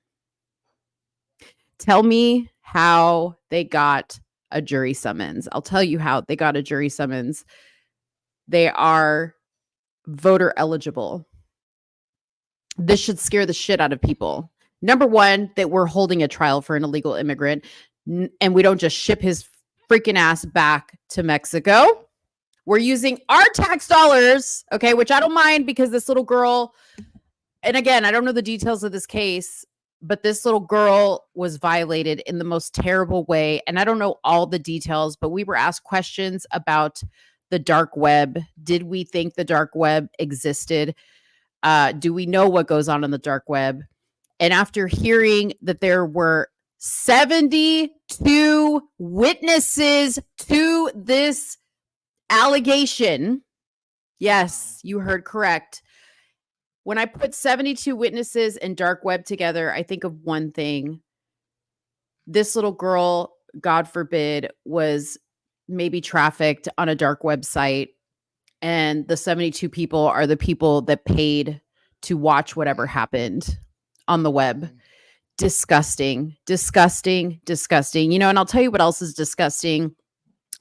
Tell me how they got a jury summons. I'll tell you how they got a jury summons. They are voter eligible. This should scare the shit out of people. Number one, that we're holding a trial for an illegal immigrant and we don't just ship his freaking ass back to Mexico. We're using our tax dollars, okay, which I don't mind because this little girl, and again, I don't know the details of this case, but this little girl was violated in the most terrible way. And I don't know all the details, but we were asked questions about the dark web. Did we think the dark web existed? Do we know what goes on in the dark web? And after hearing that there were 72 witnesses to this allegation, yes, you heard correct. When I put 72 witnesses and dark web together, I think of one thing. This little girl, God forbid, was maybe trafficked on a dark website. And the 72 people are the people that paid to watch whatever happened on the web. Disgusting, disgusting, disgusting. And I'll tell you what else is disgusting.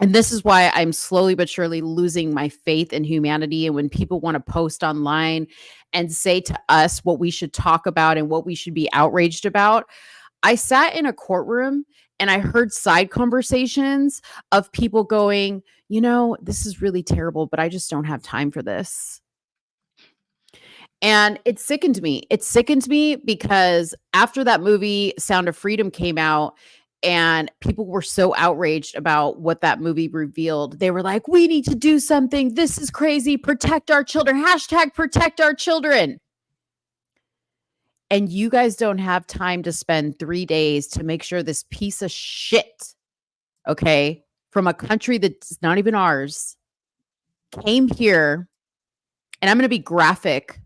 And this is why I'm slowly but surely losing my faith in humanity. And when people want to post online and say to us what we should talk about and what we should be outraged about, I sat in a courtroom and I heard side conversations of people going, this is really terrible, but I just don't have time for this. And it sickened me. It sickened me because after that movie, Sound of Freedom, came out, and people were so outraged about what that movie revealed. They were like, we need to do something. This is crazy. Protect our children. # protect our children. And you guys don't have time to spend 3 days to make sure this piece of shit, okay, from a country that's not even ours, came here, and I'm going to be graphic,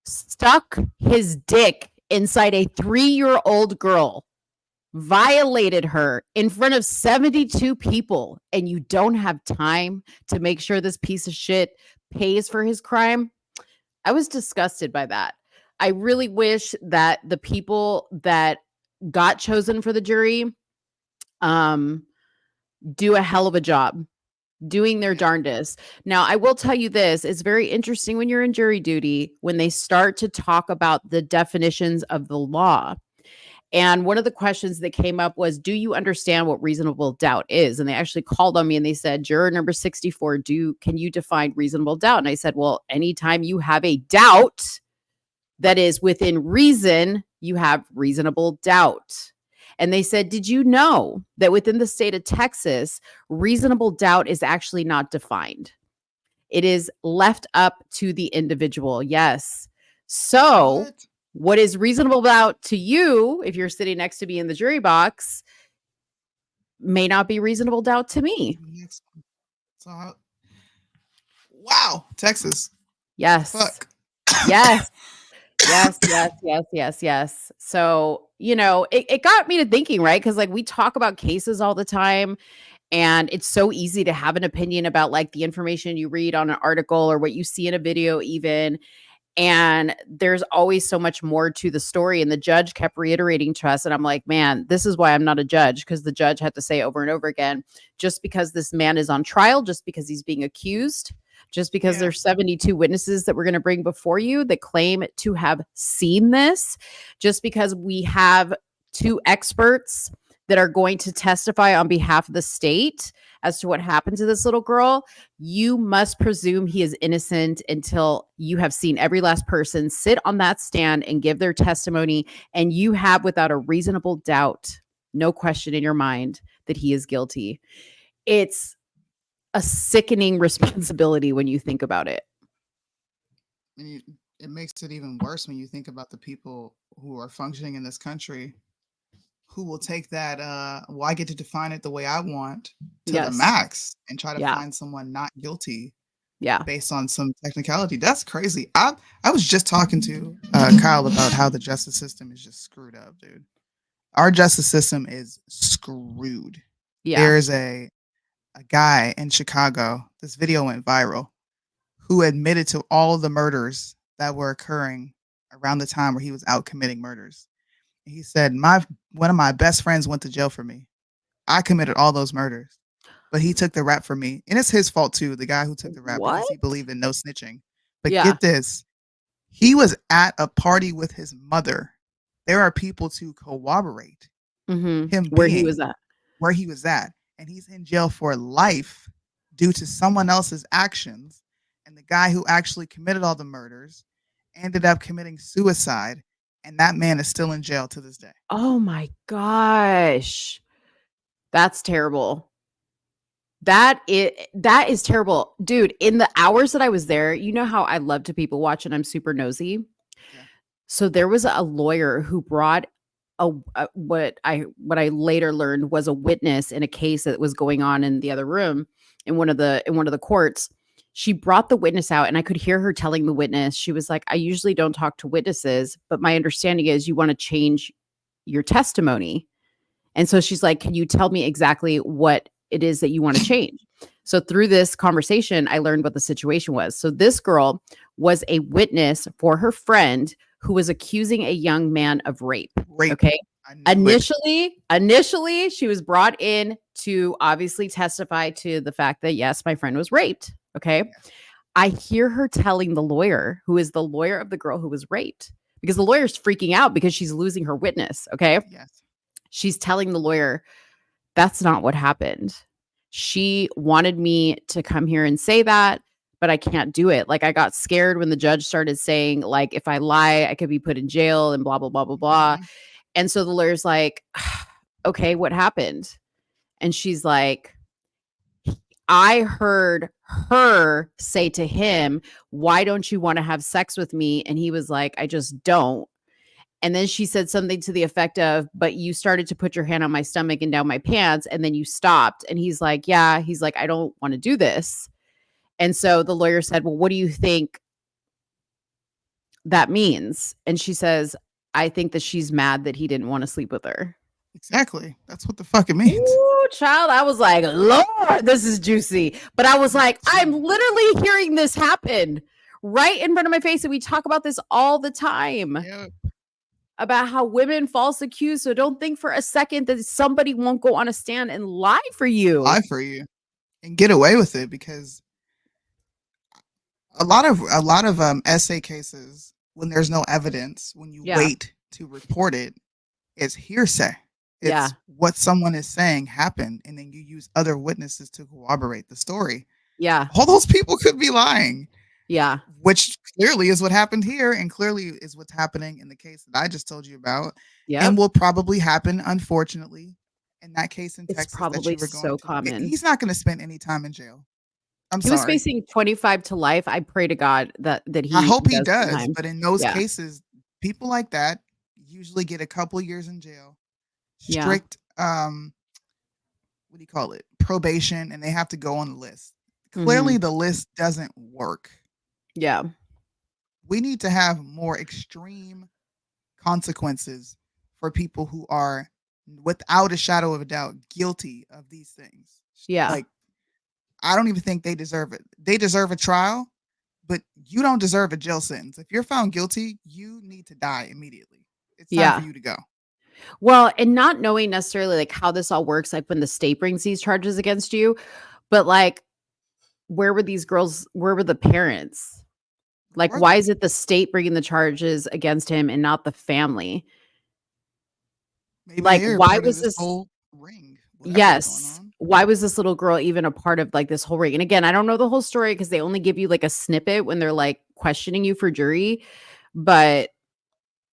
stuck his dick inside a 3-year-old girl, violated her in front of 72 people, and you don't have time to make sure this piece of shit pays for his crime. I was disgusted by that. I really wish that the people that got chosen for the jury do a hell of a job doing their darndest. Now, I will tell you this, it's very interesting when you're in jury duty, when they start to talk about the definitions of the law. And one of the questions that came up was, do you understand what reasonable doubt is? And they actually called on me and they said, juror number 64, can you define reasonable doubt? And I said, well, anytime you have a doubt that is within reason, you have reasonable doubt. And they said, did you know that within the state of Texas, reasonable doubt is actually not defined? It is left up to the individual. Yes. So what is reasonable doubt to you, if you're sitting next to me in the jury box, may not be reasonable doubt to me. So, wow, Texas. Yes. Fuck. Yes. Yes. So, it got me to thinking, right? Because we talk about cases all the time, and it's so easy to have an opinion about the information you read on an article or what you see in a video even. And there's always so much more to the story. And the judge kept reiterating to us. And I'm like, man, this is why I'm not a judge, because the judge had to say over and over again, just because this man is on trial, just because he's being accused, just because there's 72 witnesses that we're going to bring before you that claim to have seen this, just because we have 2 experts that are going to testify on behalf of the state as to what happened to this little girl, you must presume he is innocent until you have seen every last person sit on that stand and give their testimony. And you have, without a reasonable doubt, no question in your mind that he is guilty. It's a sickening responsibility when you think about it. It makes it even worse when you think about the people who are functioning in this country who will take that, well, I get to define it the way I want to the max and try to find someone not guilty based on some technicality. That's crazy. I was just talking to Kyle about how the justice system is just screwed up, dude. Our justice system is screwed. There's a guy in Chicago, this video went viral, who admitted to all of the murders that were occurring around the time where he was out committing murders. He said, one of my best friends went to jail for me. I committed all those murders, but he took the rap for me. And it's his fault too, the guy who took the rap, because he believed in no snitching. But get this, he was at a party with his mother. There are people to corroborate him where he was at. And he's in jail for life due to someone else's actions. And the guy who actually committed all the murders ended up committing suicide. And that man is still in jail to this day. Oh my gosh. That's terrible. That is terrible. Dude, in the hours that I was there, you know how I love to people watch and I'm super nosy. Yeah. So there was a lawyer who brought what I later learned was a witness in a case that was going on in the other room in one of the courts. She brought the witness out and I could hear her telling the witness, she was like, I usually don't talk to witnesses, but my understanding is you want to change your testimony. And so she's like, can you tell me exactly what it is that you want to change? So through this conversation, I learned what the situation was. So this girl was a witness for her friend who was accusing a young man of rape. Okay. Initially, she was brought in to obviously testify to the fact that, yes, my friend was raped. Okay. I hear her telling the lawyer, who is the lawyer of the girl who was raped, because the lawyer's freaking out because she's losing her witness. Okay. Yes. She's telling the lawyer, that's not what happened. She wanted me to come here and say that, but I can't do it. Like, I got scared when the judge started saying, like, if I lie, I could be put in jail and blah, blah, blah, blah, blah. And so the lawyer's like, okay, what happened? And she's like, I heard her say to him, why don't you want to have sex with me? And he was like, I just don't. And then she said something to the effect of, but you started to put your hand on my stomach and down my pants, and then you stopped. And he's like, yeah. He's like, I don't want to do this. And so the lawyer said, well, what do you think that means? And she says, I think that she's mad that he didn't want to sleep with her. Exactly. That's what the fuck it means. Ooh, child. I was like, Lord, this is juicy. But I was like, I'm literally hearing this happen right in front of my face. And we talk about this all the time. Yeah. About how women false accuse. So don't think for a second that somebody won't go on a stand and lie for you. And get away with it, because a lot of essay cases, when there's no evidence, when you wait to report it, it's hearsay. It's what someone is saying happened, and then you use other witnesses to corroborate the story. Yeah. All those people could be lying. Yeah. Which clearly is what happened here, and clearly is what's happening in the case that I just told you about. Yeah. And will probably happen, unfortunately, in that case in Texas. It's probably so common. He's not going to spend any time in jail. He was facing 25 to life. I pray to God that he. I hope he does. But in those cases, people like that usually get a couple years in jail, strict, what do you call it? Probation, and they have to go on the list. Clearly, the list doesn't work. Yeah. We need to have more extreme consequences for people who are, without a shadow of a doubt, guilty of these things. Yeah. Like, I don't even think they deserve it. They deserve a trial, but you don't deserve a jail sentence. If you're found guilty, you need to die immediately. It's time Yeah. for you to go. Well, and not knowing necessarily like how this all works, like when the state brings these charges against you, but like, where were these girls? Where were the parents? Like, Where why the- is it the state bringing the charges against him and not the family? Maybe Like, they're why part of was this this? whole ring? whatever's going Yes. on. Why was this little girl even a part of like this whole ring? And again, I don't know the whole story because they only give you like a snippet when they're like questioning you for jury. But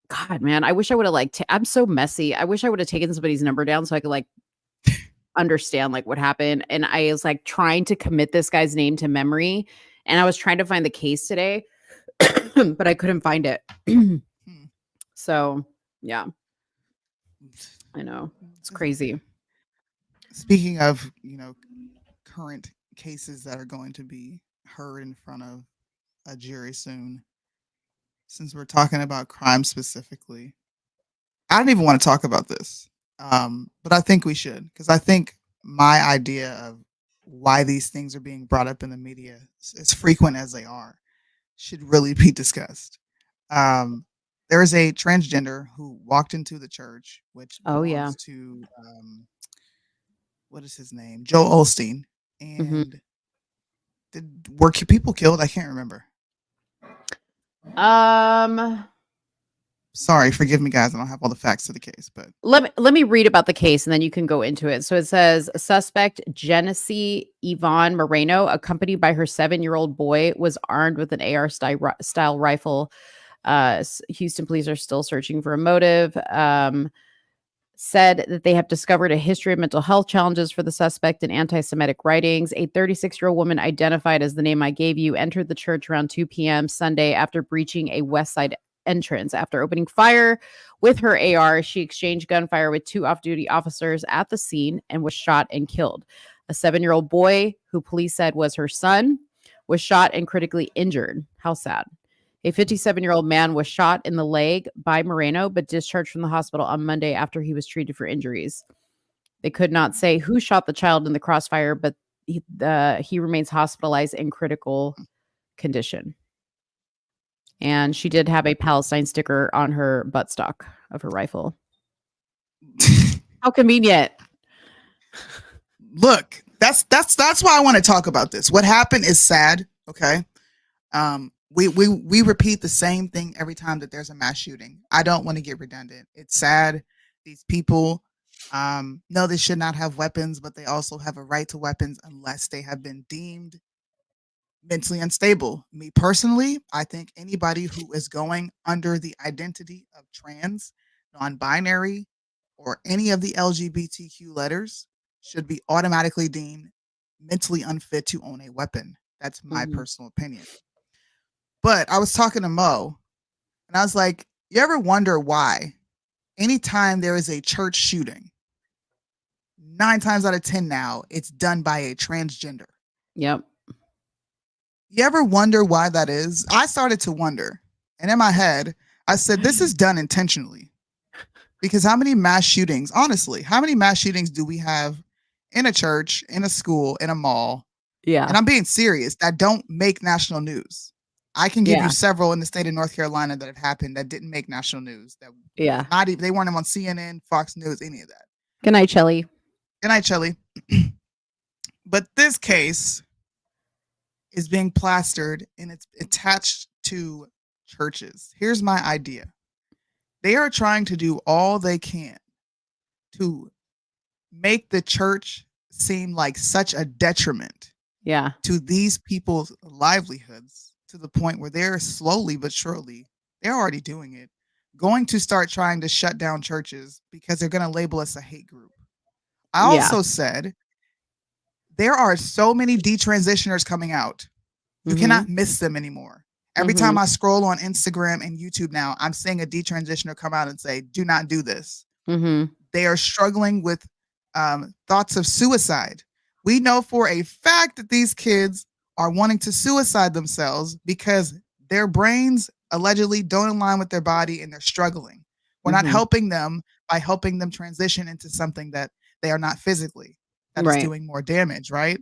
God, man, I wish I would have like, I'm so messy. I wish I would have taken somebody's number down so I could like understand like what happened. And I was like trying to commit this guy's name to memory. And I was trying to find the case today, but I couldn't find it. So yeah, I know it's crazy. Speaking of, current cases that are going to be heard in front of a jury soon, since we're talking about crime specifically, I don't even want to talk about this, but I think we should, because I think my idea of why these things are being brought up in the media, as frequent as they are, should really be discussed. There is a transgender who walked into the church, which belongs to what is his name, Joe Osteen, and were people killed? I can't remember. Sorry, forgive me, guys. I don't have all the facts to the case, but let me read about the case and then you can go into it. So it says suspect Genesee Yvonne Moreno, accompanied by her 7-year-old boy, was armed with an AR style rifle. Houston police are still searching for a motive. Said that they have discovered a history of mental health challenges for the suspect and anti-Semitic writings. A 36-year-old woman identified as the name I gave you entered the church around 2 p.m. Sunday after breaching a west side entrance. After opening fire with her AR, she exchanged gunfire with 2 off-duty officers at the scene and was shot and killed. A 7-year-old boy, who police said was her son, was shot and critically injured. How sad. A 57-year-old man was shot in the leg by Moreno, but discharged from the hospital on Monday after he was treated for injuries. They could not say who shot the child in the crossfire, but he remains hospitalized in critical condition. And she did have a Palestine sticker on her buttstock of her rifle. How convenient. Look, that's why I want to talk about this. What happened is sad, okay? We repeat the same thing every time that there's a mass shooting. I don't want to get redundant. It's sad. These people, no, they should not have weapons, but they also have a right to weapons unless they have been deemed mentally unstable. Me personally, I think anybody who is going under the identity of trans, non-binary, or any of the LGBTQ letters should be automatically deemed mentally unfit to own a weapon. That's my personal opinion. But I was talking to Mo, and I was like, you ever wonder why anytime there is a church shooting, 9 times out of 10 now, it's done by a transgender? Yep. You ever wonder why that is? I started to wonder. And in my head, I said, this is done intentionally. Because how many mass shootings, honestly, how many mass shootings do we have in a church, in a school, in a mall? Yeah. And I'm being serious, that don't make national news. I can give you several in the state of North Carolina that have happened that didn't make national news. That they weren't on CNN, Fox News, any of that. Good night, Shelly. Good night, Shelly. But this case is being plastered and it's attached to churches. Here's my idea. They are trying to do all they can to make the church seem like such a detriment to these people's livelihoods, to the point where they're slowly but surely, they're already doing it, going to start trying to shut down churches because they're going to label us a hate group. I also said there are so many detransitioners coming out. You cannot miss them anymore. Every time I scroll on Instagram and YouTube now, I'm seeing a detransitioner come out and say, do not do this. They are struggling with thoughts of suicide. We know for a fact that these kids are wanting to suicide themselves because their brains allegedly don't align with their body and they're struggling. We're not helping them by helping them transition into something that they are not physically, that is doing more damage, right?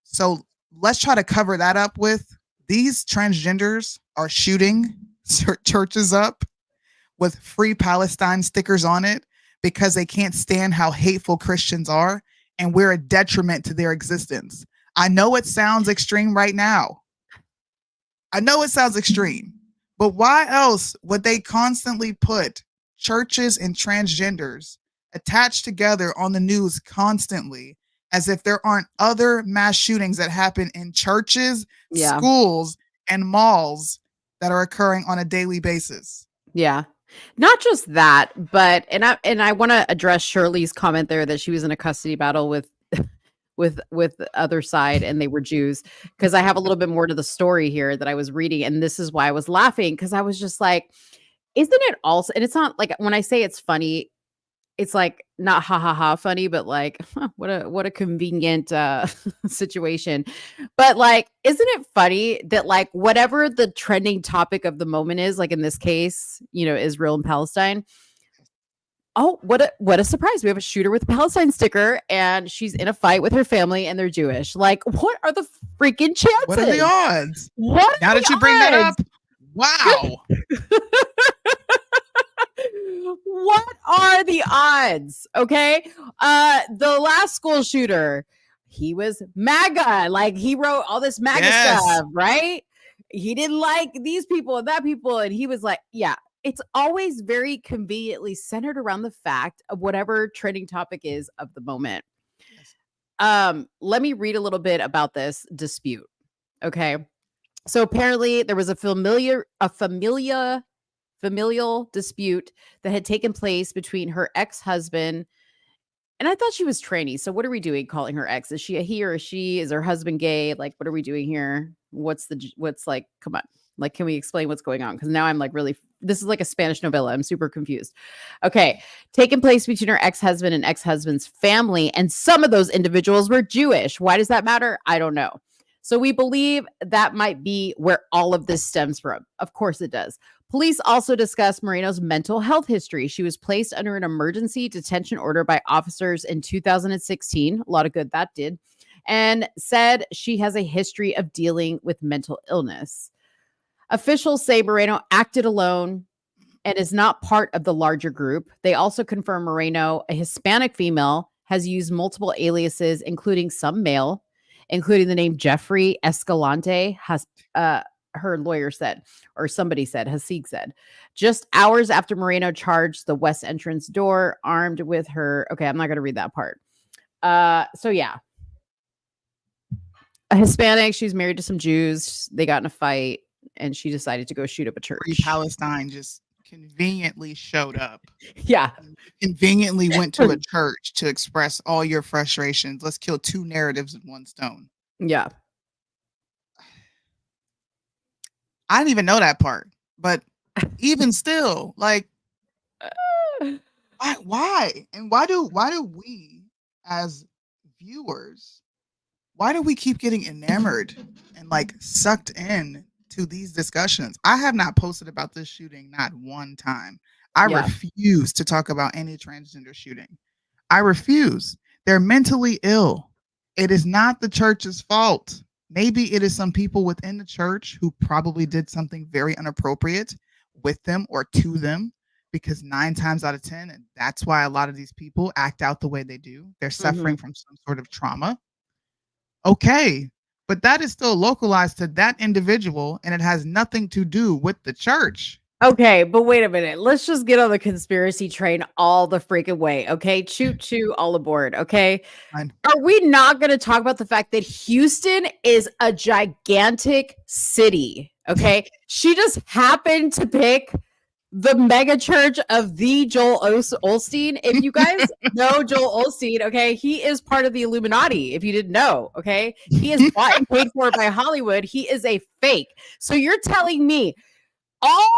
So let's try to cover that up with these transgenders are shooting churches up with Free Palestine stickers on it because they can't stand how hateful Christians are, and we're a detriment to their existence. I know it sounds extreme right now. I know it sounds extreme, but why else would they constantly put churches and transgenders attached together on the news constantly, as if there aren't other mass shootings that happen in churches, schools, and malls that are occurring on a daily basis? Yeah. Not just that, but and I want to address Shirley's comment there that she was in a custody battle with the other side and they were Jews, because I have a little bit more to the story here that I was reading, and this is why I was laughing, because I was just like, isn't it also, and it's not like when I say it's funny, it's like not ha ha ha funny, but like what a convenient situation. But like, isn't it funny that like whatever the trending topic of the moment is, like in this case, Israel and Palestine. Oh, what a surprise. We have a shooter with a Palestine sticker and she's in a fight with her family and they're Jewish. Like, what are the freaking chances? What are the odds? What now that you bring that up? Wow. What are the odds? Okay. The last school shooter, he was MAGA. Like, he wrote all this MAGA stuff, right? He didn't like these people and that people. And he was like, yeah, it's always very conveniently centered around the fact of whatever trending topic is of the moment. Let me read a little bit about this dispute. Okay. So apparently there was a familial dispute that had taken place between her ex-husband, and I thought she was tranny. So what are we doing calling her ex? Is she a he or a she? Is her husband gay? Like, what are we doing here? What's like, come on. Like, can we explain what's going on? Because now I'm like this is like a Spanish novella. I'm super confused. Okay. Taking place between her ex-husband and ex-husband's family. And some of those individuals were Jewish. Why does that matter? I don't know. So we believe that might be where all of this stems from. Of course it does. Police also discussed Moreno's mental health history. She was placed under an emergency detention order by officers in 2016. A lot of good that did. And said she has a history of dealing with mental illness. Officials say Moreno acted alone and is not part of the larger group. They also confirm Moreno, a Hispanic female, has used multiple aliases, including some male, including the name Jeffrey Escalante, has her lawyer said, or somebody said, Haseeg said, just hours after Moreno charged the west entrance door armed with her. Okay, I'm not going to read that part. So yeah. A Hispanic, she's married to some Jews. They got in a fight and she decided to go shoot up a church. Free Palestine just conveniently showed up. Yeah. Conveniently went to a church to express all your frustrations. Let's kill two narratives in one stone. Yeah. I didn't even know that part, but even still, like, why? And why do we as viewers, why do we keep getting enamored and like sucked in to these discussions? I have not posted about this shooting not one time. I refuse to talk about any transgender shooting. I refuse. They're mentally ill. It is not the church's fault. Maybe it is some people within the church who probably did something very inappropriate with them or to them, because 9 times out of 10, and that's why a lot of these people act out the way they do. They're suffering from some sort of trauma. Okay, but that is still localized to that individual, and it has nothing to do with the church. Okay, but wait a minute. Let's just get on the conspiracy train all the freaking way. Okay, choo all aboard. Okay, are we not going to talk about the fact that Houston is a gigantic city? Okay, she just happened to pick the mega church of the Joel Osteen. If you guys know Joel Osteen, okay, he is part of the Illuminati. If you didn't know, okay, he is bought and paid for by Hollywood. He is a fake. So you're telling me all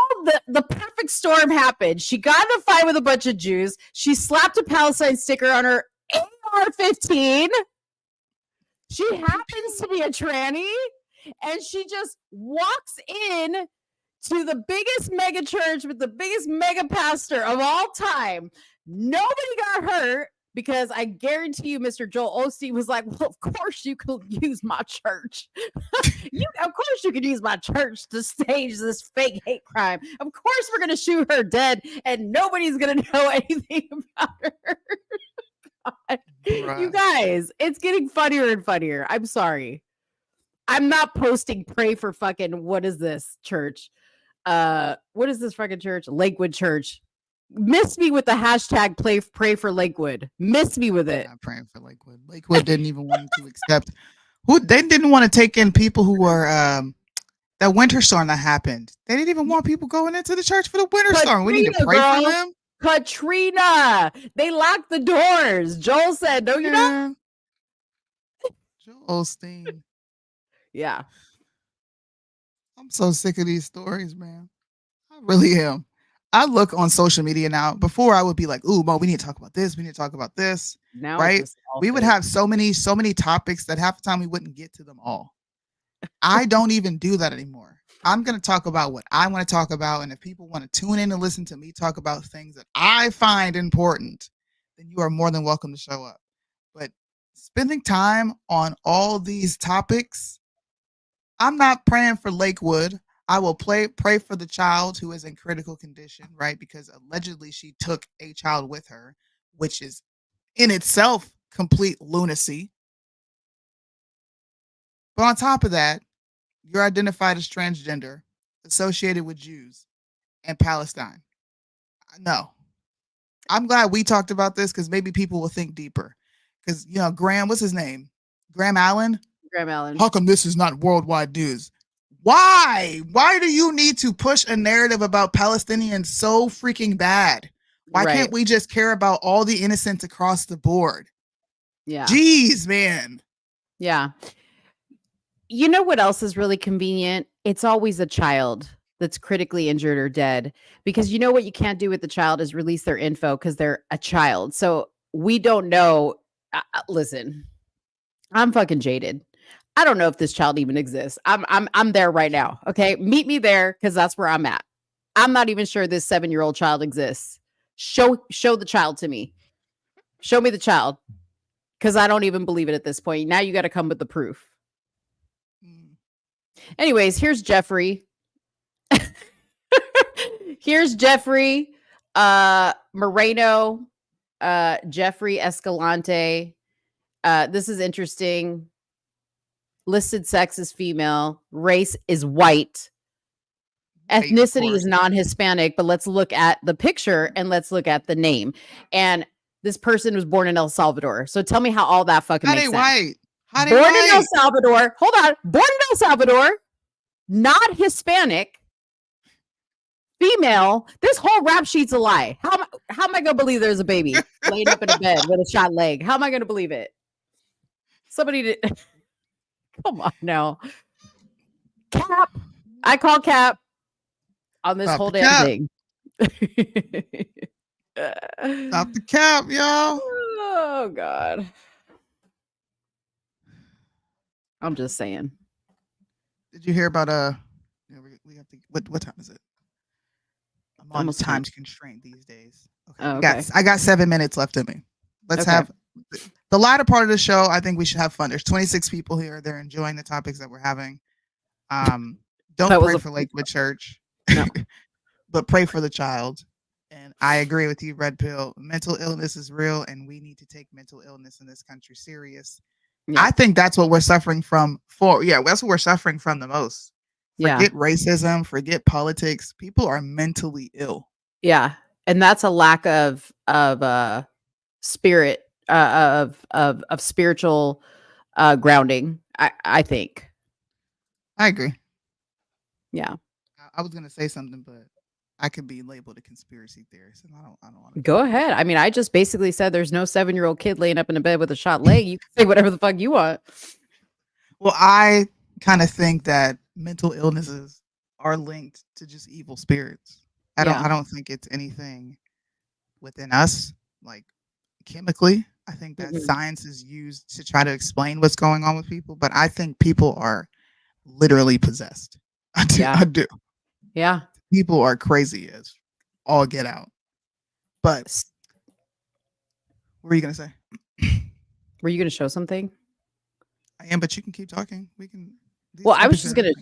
the perfect storm happened. She got in a fight with a bunch of Jews. She slapped a Palestine sticker on her AR-15. She happens to be a tranny, and she just walks in to the biggest mega church with the biggest mega pastor of all time. Nobody got hurt. Because I guarantee you, Mr. Joel Osteen was like, well, of course you could use my church. Of course you could use my church to stage this fake hate crime. Of course we're going to shoot her dead and nobody's going to know anything about her. You guys, it's getting funnier and funnier. I'm sorry. I'm not posting pray for fucking, what is this church? What is this fucking church? Lakewood Church. Miss me with the hashtag pray for Lakewood. Miss me with it. I'm not praying for Lakewood. Lakewood didn't even want to accept they didn't want to take in people who were that winter storm that happened. They didn't even want people going into the church for the winter storm. We need to pray for them. Katrina, they locked the doors. Joel said, "No, you don't." Joel Osteen. Yeah. I'm so sick of these stories, man. I really am. I look on social media now. Before I would be like, "Ooh, Mo, we need to talk about this. We need to talk about this." Now, right? We would have so many topics that half the time we wouldn't get to them all. I don't even do that anymore. I'm going to talk about what I want to talk about. And if people want to tune in and listen to me talk about things that I find important, then you are more than welcome to show up. But spending time on all these topics, I'm not praying for Lakewood. I will pray for the child who is in critical condition, right? Because allegedly she took a child with her, which is in itself complete lunacy. But on top of that, you're identified as transgender, associated with Jews and Palestine. No. I'm glad we talked about this because maybe people will think deeper. Because, Graham, what's his name? Graham Allen? Graham Allen. How come this is not worldwide news? Why? Why do you need to push a narrative about Palestinians so freaking bad? Why can't we just care about all the innocents across the board? Yeah. Jeez, man. Yeah. You know what else is really convenient? It's always a child that's critically injured or dead. Because you know what you can't do with the child is release their info because they're a child. So we don't know. Listen, I'm fucking jaded. I don't know if this child even exists. I'm there right now. Okay. Meet me there because that's where I'm at. I'm not even sure this 7-year-old child exists. Show the child to me. Show me the child. Because I don't even believe it at this point. Now you got to come with the proof. Anyways, here's Jeffrey. Here's Jeffrey Moreno, Jeffrey Escalante. This is interesting. Listed sex is female. Race is white. Ethnicity is non-Hispanic, but let's look at the picture and let's look at the name. And this person was born in El Salvador. So tell me how all that fucking makes sense. White? How they born white? in El Salvador. Hold on. Born in El Salvador. Not Hispanic. Female. This whole rap sheet's a lie. How am I going to believe there's a baby laying up in a bed with a shot leg? How am I going to believe it? Somebody did. Come on now. Cap. I call Cap on this whole damn thing. Stop the cap, y'all. Oh, God. I'm just saying. Did you hear about we have to what time is it? I'm on time constraint these days. Okay. Oh, okay. I got 7 minutes left in me. Let's have the latter part of the show. I think we should have fun. There's 26 people here. They're enjoying the topics that we're having. Don't pray for Lakewood Church, no. but pray for the child. And I agree with you, Red Pill. Mental illness is real, and we need to take mental illness in this country serious. Yeah. I think that's what we're suffering from. That's what we're suffering from the most. Forget racism, forget politics. People are mentally ill. Yeah, and that's a lack of spirit, of spiritual grounding. I think. I agree. Yeah, I was gonna say something, but I could be labeled a conspiracy theorist, and I don't want to. Go ahead. I mean, I just basically said there's no 7-year-old kid laying up in a bed with a shot leg. You can say whatever the fuck you want. Well, I kind of think that mental illnesses are linked to just evil spirits. I don't think it's anything within us, like chemically. I think that science is used to try to explain what's going on with people, but I think people are literally possessed. I do. Yeah. People are crazy as all get out. But What were you gonna say? Were you going to show something? I am, but you can keep talking. We can. Well, I was just going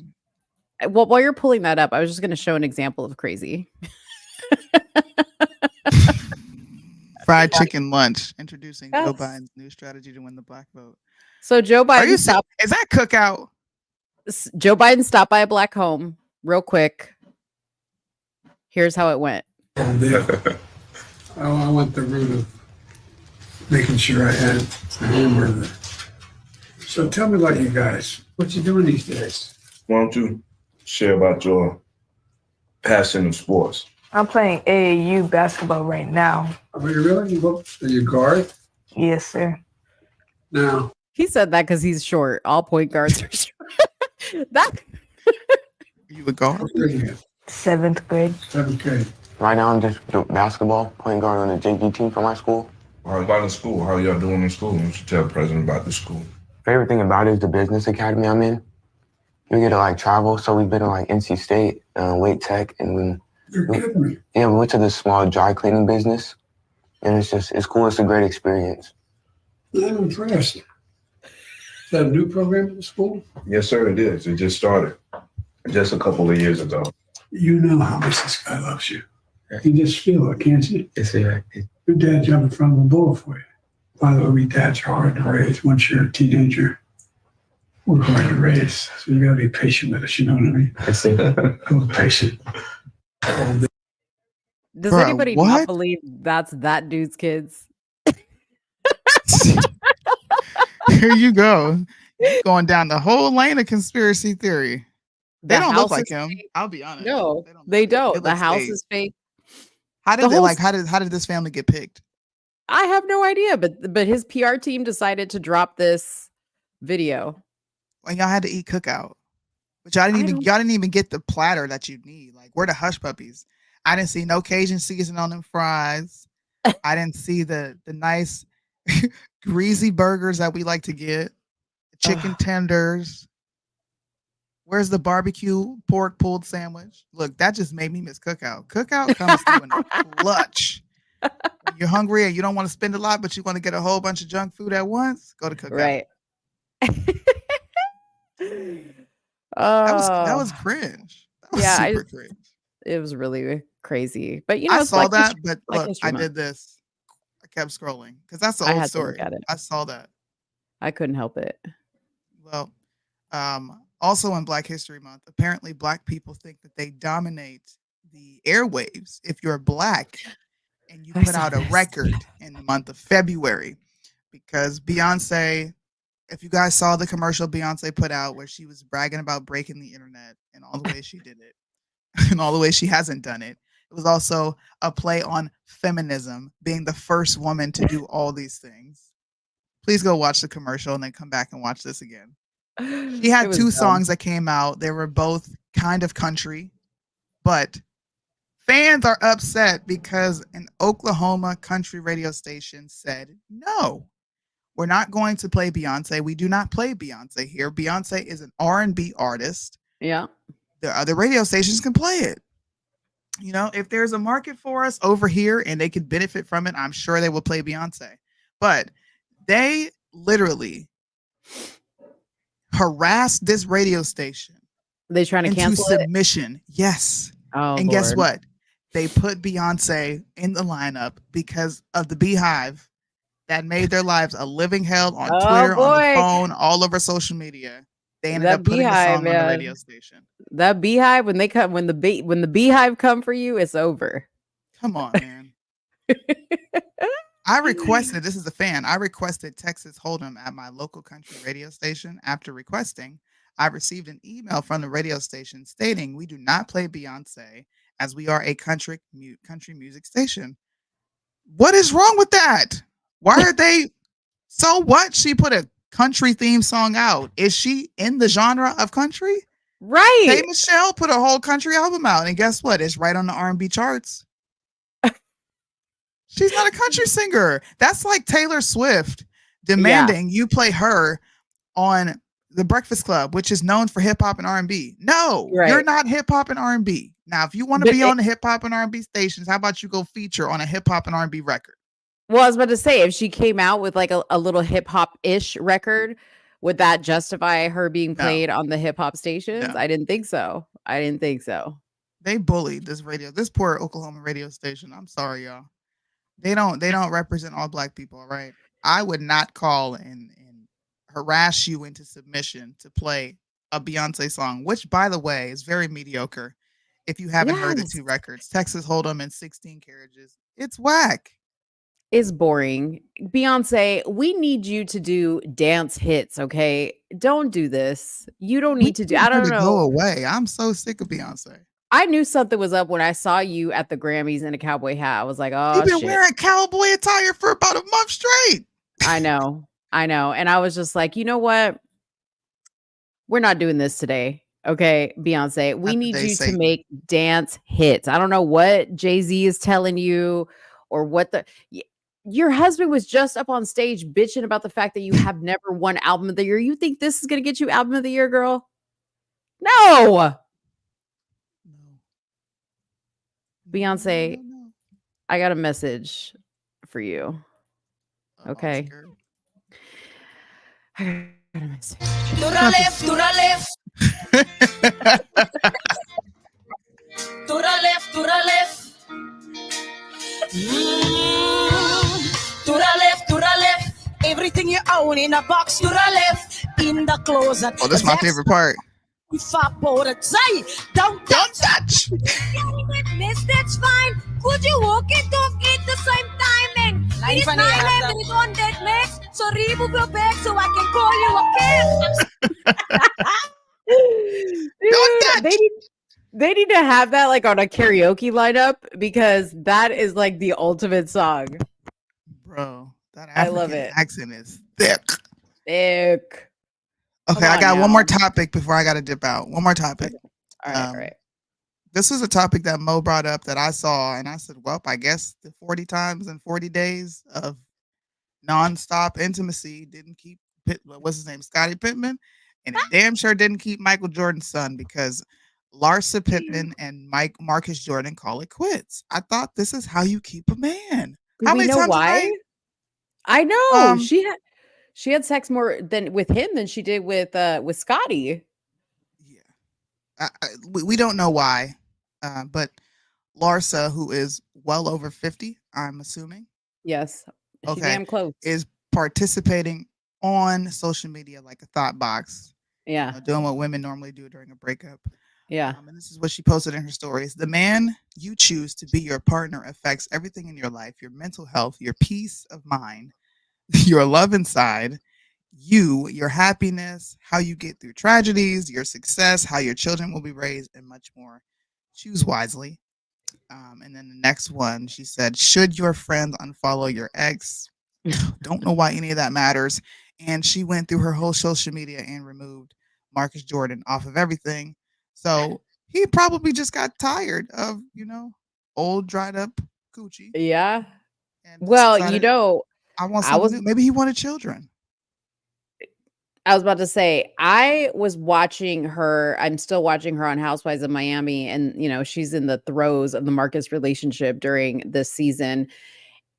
to. Well, while you're pulling that up, I was just going to show an example of crazy. Fried chicken lunch, introducing Joe Biden's new strategy to win the black vote. So Joe Biden is that cookout? Joe Biden stopped by a black home real quick. Here's how it went. I went the route of making sure I had a hamburger. So tell me about you guys. What you doing these days? Why don't you share about your passion of sports? I'm playing AAU basketball right now. Are you really? Are you guard? Yes, sir. Now. He said that because he's short. All point guards are short. You a guard? 7th grade. 7th grade. Right now, I'm just doing basketball, point guard on the JV team for my school. How about in school? How y'all doing in school? You should tell the president about the school. Favorite thing about it is the business academy I'm in. We get to like travel, so we've been to like NC State, Wake Tech, and when You're kidding me. yeah, we went to this small dry cleaning business, and it's cool. It's a great experience. I'm impressed. Is that a new program at the school? Yes, sir, it is. It just started just a couple of years ago. You know how much this guy loves you. You can just feel it, can't you? Yes, sir. Your dad jumped in front of a bull for you. By the way, we dads are hard to raise. Once you're a teenager, we're hard to raise. So you gotta be patient with us, you know what I mean? Yes, sir. I'm patient. Does anybody not believe that's that dude's kids? Here you go. You're going down the whole lane of conspiracy theory. They don't look like him. Fake. I'll be honest. No, they don't. It The looks house fake. is fake. How did how did this family get picked? I have no idea, but his PR team decided to drop this video. Well, y'all had to eat cookout, but y'all didn't even get the platter that you need. Like, we're the hush puppies. I didn't see no Cajun seasoning on them fries. I didn't see the nice greasy burgers that we like to get. Chicken tenders. Where's the barbecue pork pulled sandwich? Look, that just made me miss cookout. Cookout comes through in a clutch. When you're hungry and you don't want to spend a lot, but you want to get a whole bunch of junk food at once, go to cookout. Right. That was cringe. That was super cringe. It was really crazy. But you know, I it's saw Black that, History- but Black look, History I Month. did this. I kept scrolling because that's the I old had to look story. at it. I saw that. I couldn't help it. Well, also in Black History Month, apparently Black people think that they dominate the airwaves if you're Black and you I put saw out a this. record in the month of February, because Beyonce, if you guys saw the commercial Beyonce put out where she was bragging about breaking the internet and all the ways she did it and all the ways she hasn't done it, it was also a play on feminism, being the first woman to do all these things. Please go watch the commercial and then come back and watch this again. She had It was two dumb. songs that came out. They were both kind of country, but fans are upset because an Oklahoma country radio station said, no, we're not going to play Beyonce. We do not play Beyonce here. Beyonce is an R&B artist. Yeah. The other radio stations can play it. You know, if there's a market for us over here and they could benefit from it, I'm sure they will play Beyonce. But they literally harassed this radio station. They trying to into cancel it? submission. Yes. Oh, and guess Lord. what? They put Beyonce in the lineup because of the Beehive that made their lives a living hell on Oh, Twitter, on boy. the phone, all over social media. They ended That up putting the Beehive, song on the man. radio station. That Beehive, when the Beehive come for you, it's over. Come on, man. I requested, this is a fan, I requested Texas Hold'em at my local country radio station. After requesting, I received an email from the radio station stating we do not play Beyonce as we are a country music station. What is wrong with that? Why are they? So what? She put a country theme song out. Is she in the genre of country? Right. Hey, Michelle put a whole country album out, and guess what? It's right on the R&B charts. She's not a country singer. That's like Taylor Swift demanding you play her on The Breakfast Club, which is known for hip hop and R&B. No, Right. you're not hip hop and R&B. Now, if you want to But be it- on the hip hop and R&B stations, how about you go feature on a hip hop and R&B record? Well, I was about to say, if she came out with like a little hip hop ish record, would that justify her being played on the hip hop stations? No. I didn't think so. I didn't think so. They bullied this poor Oklahoma radio station. I'm sorry, y'all. They don't represent all black people, right? I would not call and harass you into submission to play a Beyonce song, which, by the way, is very mediocre. If you haven't heard the two records, Texas Hold'em and 16 Carriages, it's whack. It's boring. Beyonce, we need you to do dance hits, okay? Don't do this. You don't need to do. I don't know. Go away. I'm so sick of Beyonce. I knew something was up when I saw you at the Grammys in a cowboy hat. I was like, oh, you've been wearing cowboy attire for about a month straight. I know. And I was just like, you know what? We're not doing this today. Okay, Beyonce, we need you to make dance hits. I don't know what Jay-Z is telling you or what your husband was just up on stage bitching about the fact that you have never won album of the year. You think this is going to get you album of the year, girl? No. Beyonce, I got a message for you. Okay. I got a message. To the left, to the left. To the left, to the left. To the left, to the left. Everything you own in a box. To the left, in the closet. Oh, this is my favorite part. Don't touch. Miss, that's fine. Could you walk and talk at the same timing? It's my name and it's on that mix. So remove your bag so I can call you a kid. They need to have that like on a karaoke lineup because that is like the ultimate song. Bro, that African I love it. accent is thick. Thick. Okay, I got one more topic before I got to dip out. One more topic. All right, all right. This is a topic that Mo brought up that I saw, and I said, well, I guess the 40 times in 40 days of nonstop intimacy didn't keep, what's his name, Scottie Pippen, and it damn sure didn't keep Michael Jordan's son because Larsa Pippen and Marcus Jordan call it quits. I thought this is how you keep a man. How many times why? I know she had sex more than with him than she did with Scotty. We don't know why, but Larsa, who is well over 50, I'm assuming. Yes. She's damn close. Is participating on social media like a thought box. Yeah. Doing what women normally do during a breakup. Yeah. And this is what she posted in her stories. The man you choose to be your partner affects everything in your life, your mental health, your peace of mind, your love inside, your happiness, how you get through tragedies, your success, how your children will be raised, and much more. Choose wisely. And then the next one, she said, should your friends unfollow your ex? Don't know why any of that matters. And she went through her whole social media and removed Marcus Jordan off of everything. So he probably just got tired of, old dried up coochie. Yeah. Well, decided, I want something new. Maybe he wanted children. I was about to say, I was watching her. I'm still watching her on Housewives of Miami. And, she's in the throes of the Marcus relationship during this season.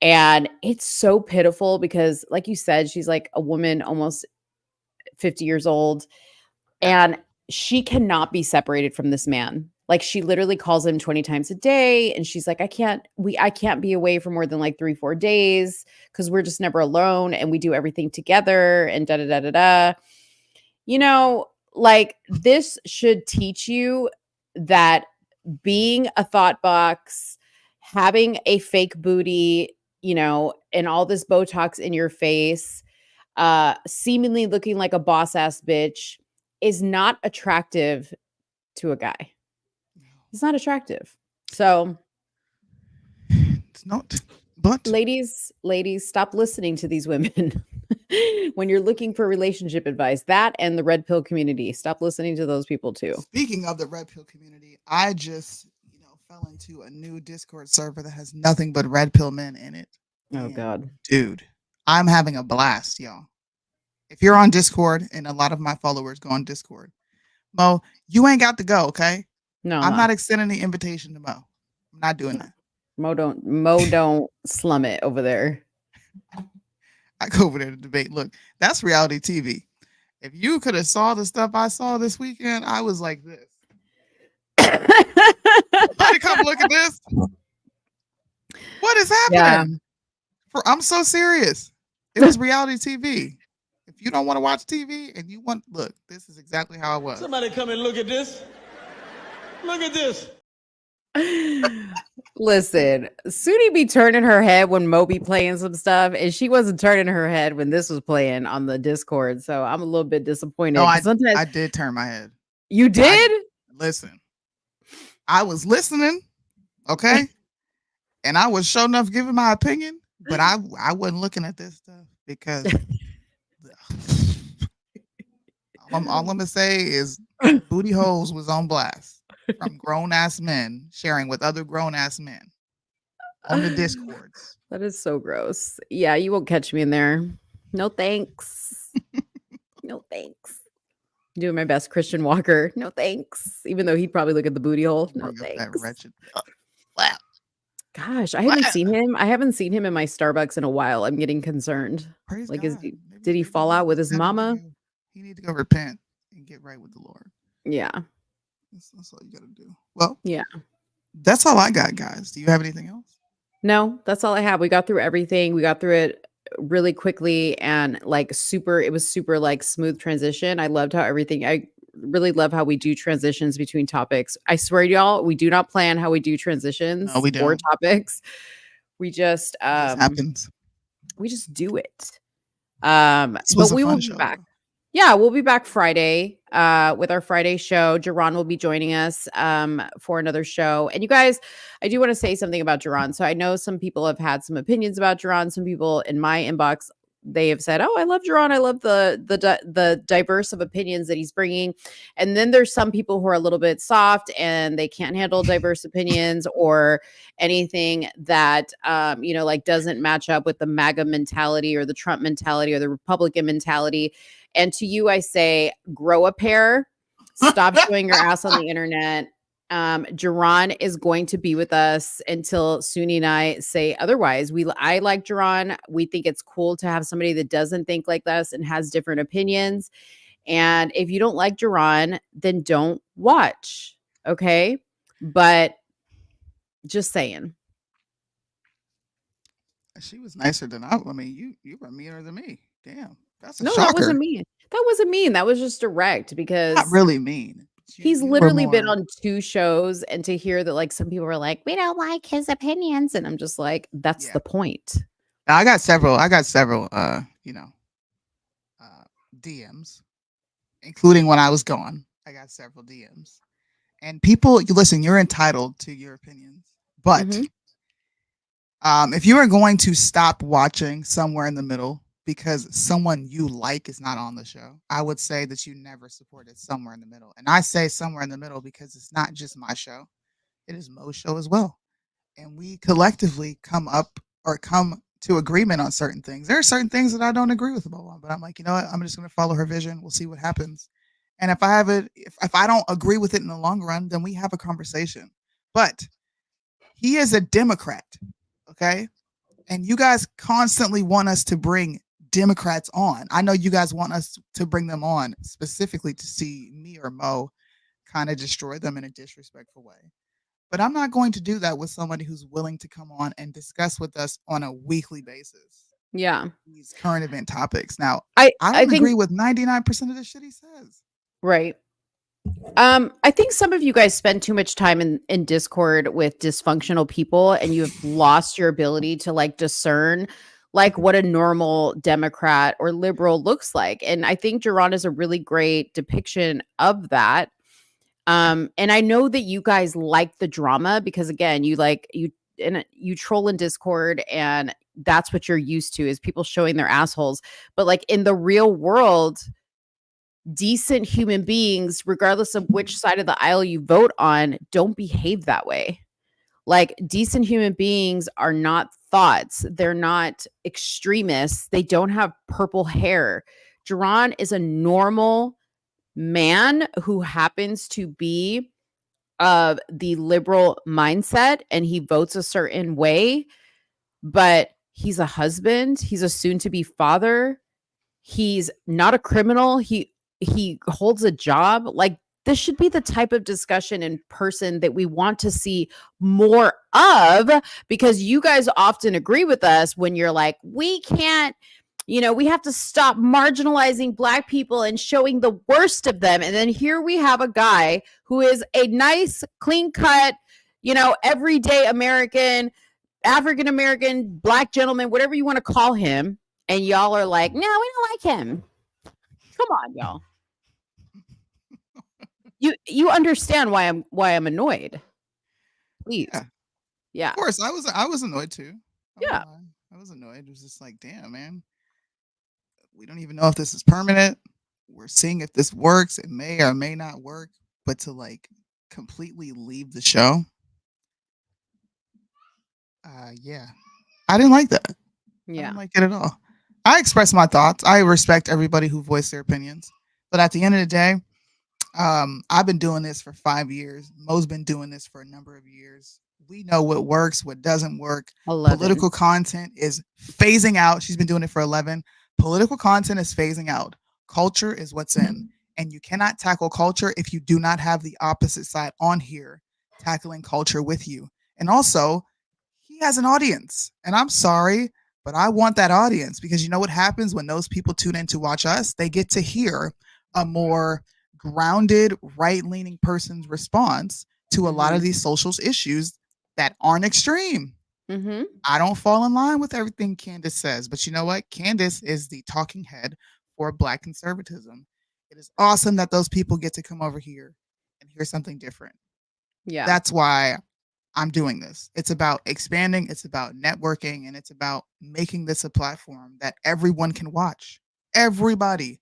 And it's so pitiful because, like you said, she's like a woman almost 50 years old. And she cannot be separated from this man. Like she literally calls him 20 times a day. And she's like, I can't be away for more than like 3-4 days because we're just never alone and we do everything together and like this should teach you that being a thought box, having a fake booty, and all this Botox in your face, seemingly looking like a boss ass bitch is not attractive to a guy. It's not attractive. So it's not. But ladies, stop listening to these women when you're looking for relationship advice. That and the red pill community. Stop listening to those people too. Speaking of the red pill community, I just fell into a new Discord server that has nothing but red pill men in it. Oh God. Dude, I'm having a blast, y'all. If you're on Discord, and a lot of my followers go on Discord, Mo, you ain't got to go, okay? No, I'm not extending the invitation to Mo. I'm not doing that. Mo don't slum it over there. I go over there to debate. Look, that's reality TV. If you could have saw the stuff I saw this weekend, I was like this. Somebody come look at this. What is happening? I'm so serious. It was reality TV. If you don't want to watch TV and you want, look, this is exactly how it was. Somebody come and look at this. Look at this. Listen, Soonie be turning her head when Mo be playing some stuff, and she wasn't turning her head when this was playing on the Discord. So I'm a little bit disappointed. No, sometimes I did turn my head. You did? Listen, I was listening, okay, and I was sure enough giving my opinion, but I wasn't looking at this stuff because all I'm gonna say is booty holes was on blast from grown ass men sharing with other grown ass men on the Discords. That is so gross. Yeah, you won't catch me in there. No thanks. No thanks. Doing my best, Christian Walker. No thanks. Even though he'd probably look at the booty hole. No thanks. That wretched. Gosh, I haven't seen him. I haven't seen him in my Starbucks in a while. I'm getting concerned. Praise like, God. Did he fall out with his mama? He need to go repent and get right with the Lord. Yeah. That's all you got to do. Well, yeah. That's all I got, guys. Do you have anything else? No, that's all I have. We got through everything. We got through it really quickly and like it was super like smooth transition. I loved how I really love how we do transitions between topics. I swear to y'all, we do not plan how we do transitions or topics. We just it happens. We just do it. But we will be back. Yeah, we'll be back Friday with our Friday show. Jerron will be joining us for another show. And you guys, I do want to say something about Jerron. So I know some people have had some opinions about Jerron. Some people in my inbox, they have said, "Oh, I love Jerron. I love the diverse of opinions that he's bringing." And then there's some people who are a little bit soft and they can't handle diverse opinions or anything that like doesn't match up with the MAGA mentality or the Trump mentality or the Republican mentality. And to you, I say, grow a pair. Stop showing your ass on the internet. Jerron is going to be with us until Soonie and I say otherwise. I like Jerron. We think it's cool to have somebody that doesn't think like us and has different opinions. And if you don't like Jerron, then don't watch. Okay? But just saying. She was nicer than I mean, you were meaner than me. Damn. That's a no, shocker. That wasn't mean. That wasn't mean. That was just direct because not really mean. He's literally been on 2 shows, and to hear that like some people are like, we don't like his opinions, and I'm just like, that's the point. I got several DMs, including when I was gone. I got several DMs. And people, listen, you're entitled to your opinions. But if you are going to stop watching somewhere in the middle because someone you like is not on the show, I would say that you never supported somewhere in the middle. And I say somewhere in the middle because it's not just my show. It is Mo's show as well. And we collectively come to agreement on certain things. There are certain things that I don't agree with Mo on, but I'm like, you know what? I'm just going to follow her vision. We'll see what happens. And if I don't agree with it in the long run, then we have a conversation. But he is a Democrat, okay? And you guys constantly want us to bring Democrats on. I know you guys want us to bring them on specifically to see me or Mo kind of destroy them in a disrespectful way. But I'm not going to do that with somebody who's willing to come on and discuss with us on a weekly basis. Yeah. These current event topics. Now, I don't agree with 99% of the shit he says. Right. I think some of you guys spend too much time in Discord with dysfunctional people, and you have lost your ability to like discern like what a normal Democrat or liberal looks like. And I think Jerron is a really great depiction of that. And I know that you guys like the drama because again, you troll in Discord and that's what you're used to is people showing their assholes. But like in the real world, decent human beings, regardless of which side of the aisle you vote on, don't behave that way. Like decent human beings are not thoughts. They're not extremists. They don't have purple hair. Jerron is a normal man who happens to be of the liberal mindset and he votes a certain way, but He's a husband. He's a soon-to-be father. He's not a criminal. He holds a job. Like, this should be the type of discussion in person that we want to see more of, because you guys often agree with us when you're like, we can't, we have to stop marginalizing Black people and showing the worst of them. And then here we have a guy who is a nice, clean-cut, everyday American, African-American, Black gentleman, whatever you want to call him. And y'all are like, no, we don't like him. Come on, y'all. You understand why I'm annoyed. Please. Yeah. Of course, I was annoyed too. Yeah. I was annoyed. It was just like, damn, man. We don't even know if this is permanent. We're seeing if this works. It may or may not work. But to like completely leave the show. Yeah. I didn't like that. Yeah. I didn't like it at all. I express my thoughts. I respect everybody who voiced their opinions. But at the end of the day, I've been doing this for 5 years. Mo's been doing this for a number of years. We know what works, what doesn't work. 11. Political content is phasing out. She's been doing it for 11. Political content is phasing out. Culture is what's in. And you cannot tackle culture if you do not have the opposite side on here tackling culture with you. And also, he has an audience. And I'm sorry, but I want that audience, because you know what happens when those people tune in to watch us? They get to hear a more grounded, right-leaning person's response to a lot of these social issues that aren't extreme. Mm-hmm. I don't fall in line with everything Candace says, but you know what? Candace is the talking head for Black conservatism. It is awesome that those people get to come over here and hear something different. Yeah. That's why I'm doing this. It's about expanding, it's about networking, and it's about making this a platform that everyone can watch. Everybody.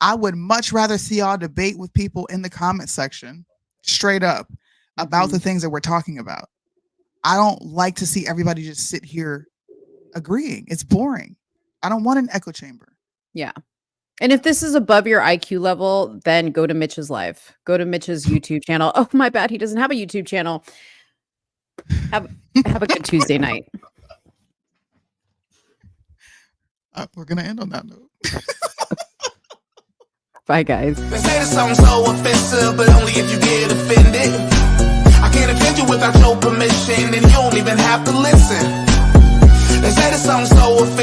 I would much rather see y'all debate with people in the comment section, straight up, about the things that we're talking about. I don't like to see everybody just sit here agreeing. It's boring. I don't want an echo chamber. Yeah. And if this is above your IQ level, then go to Mitch's live. Go to Mitch's YouTube channel. Oh, my bad. He doesn't have a YouTube channel. Have a good Tuesday night. We're going to end on that note. Bye, guys. They say that something so offensive, but only if you get offended. I can't offend you without your permission, and you don't even have to listen. They say that something so offensive.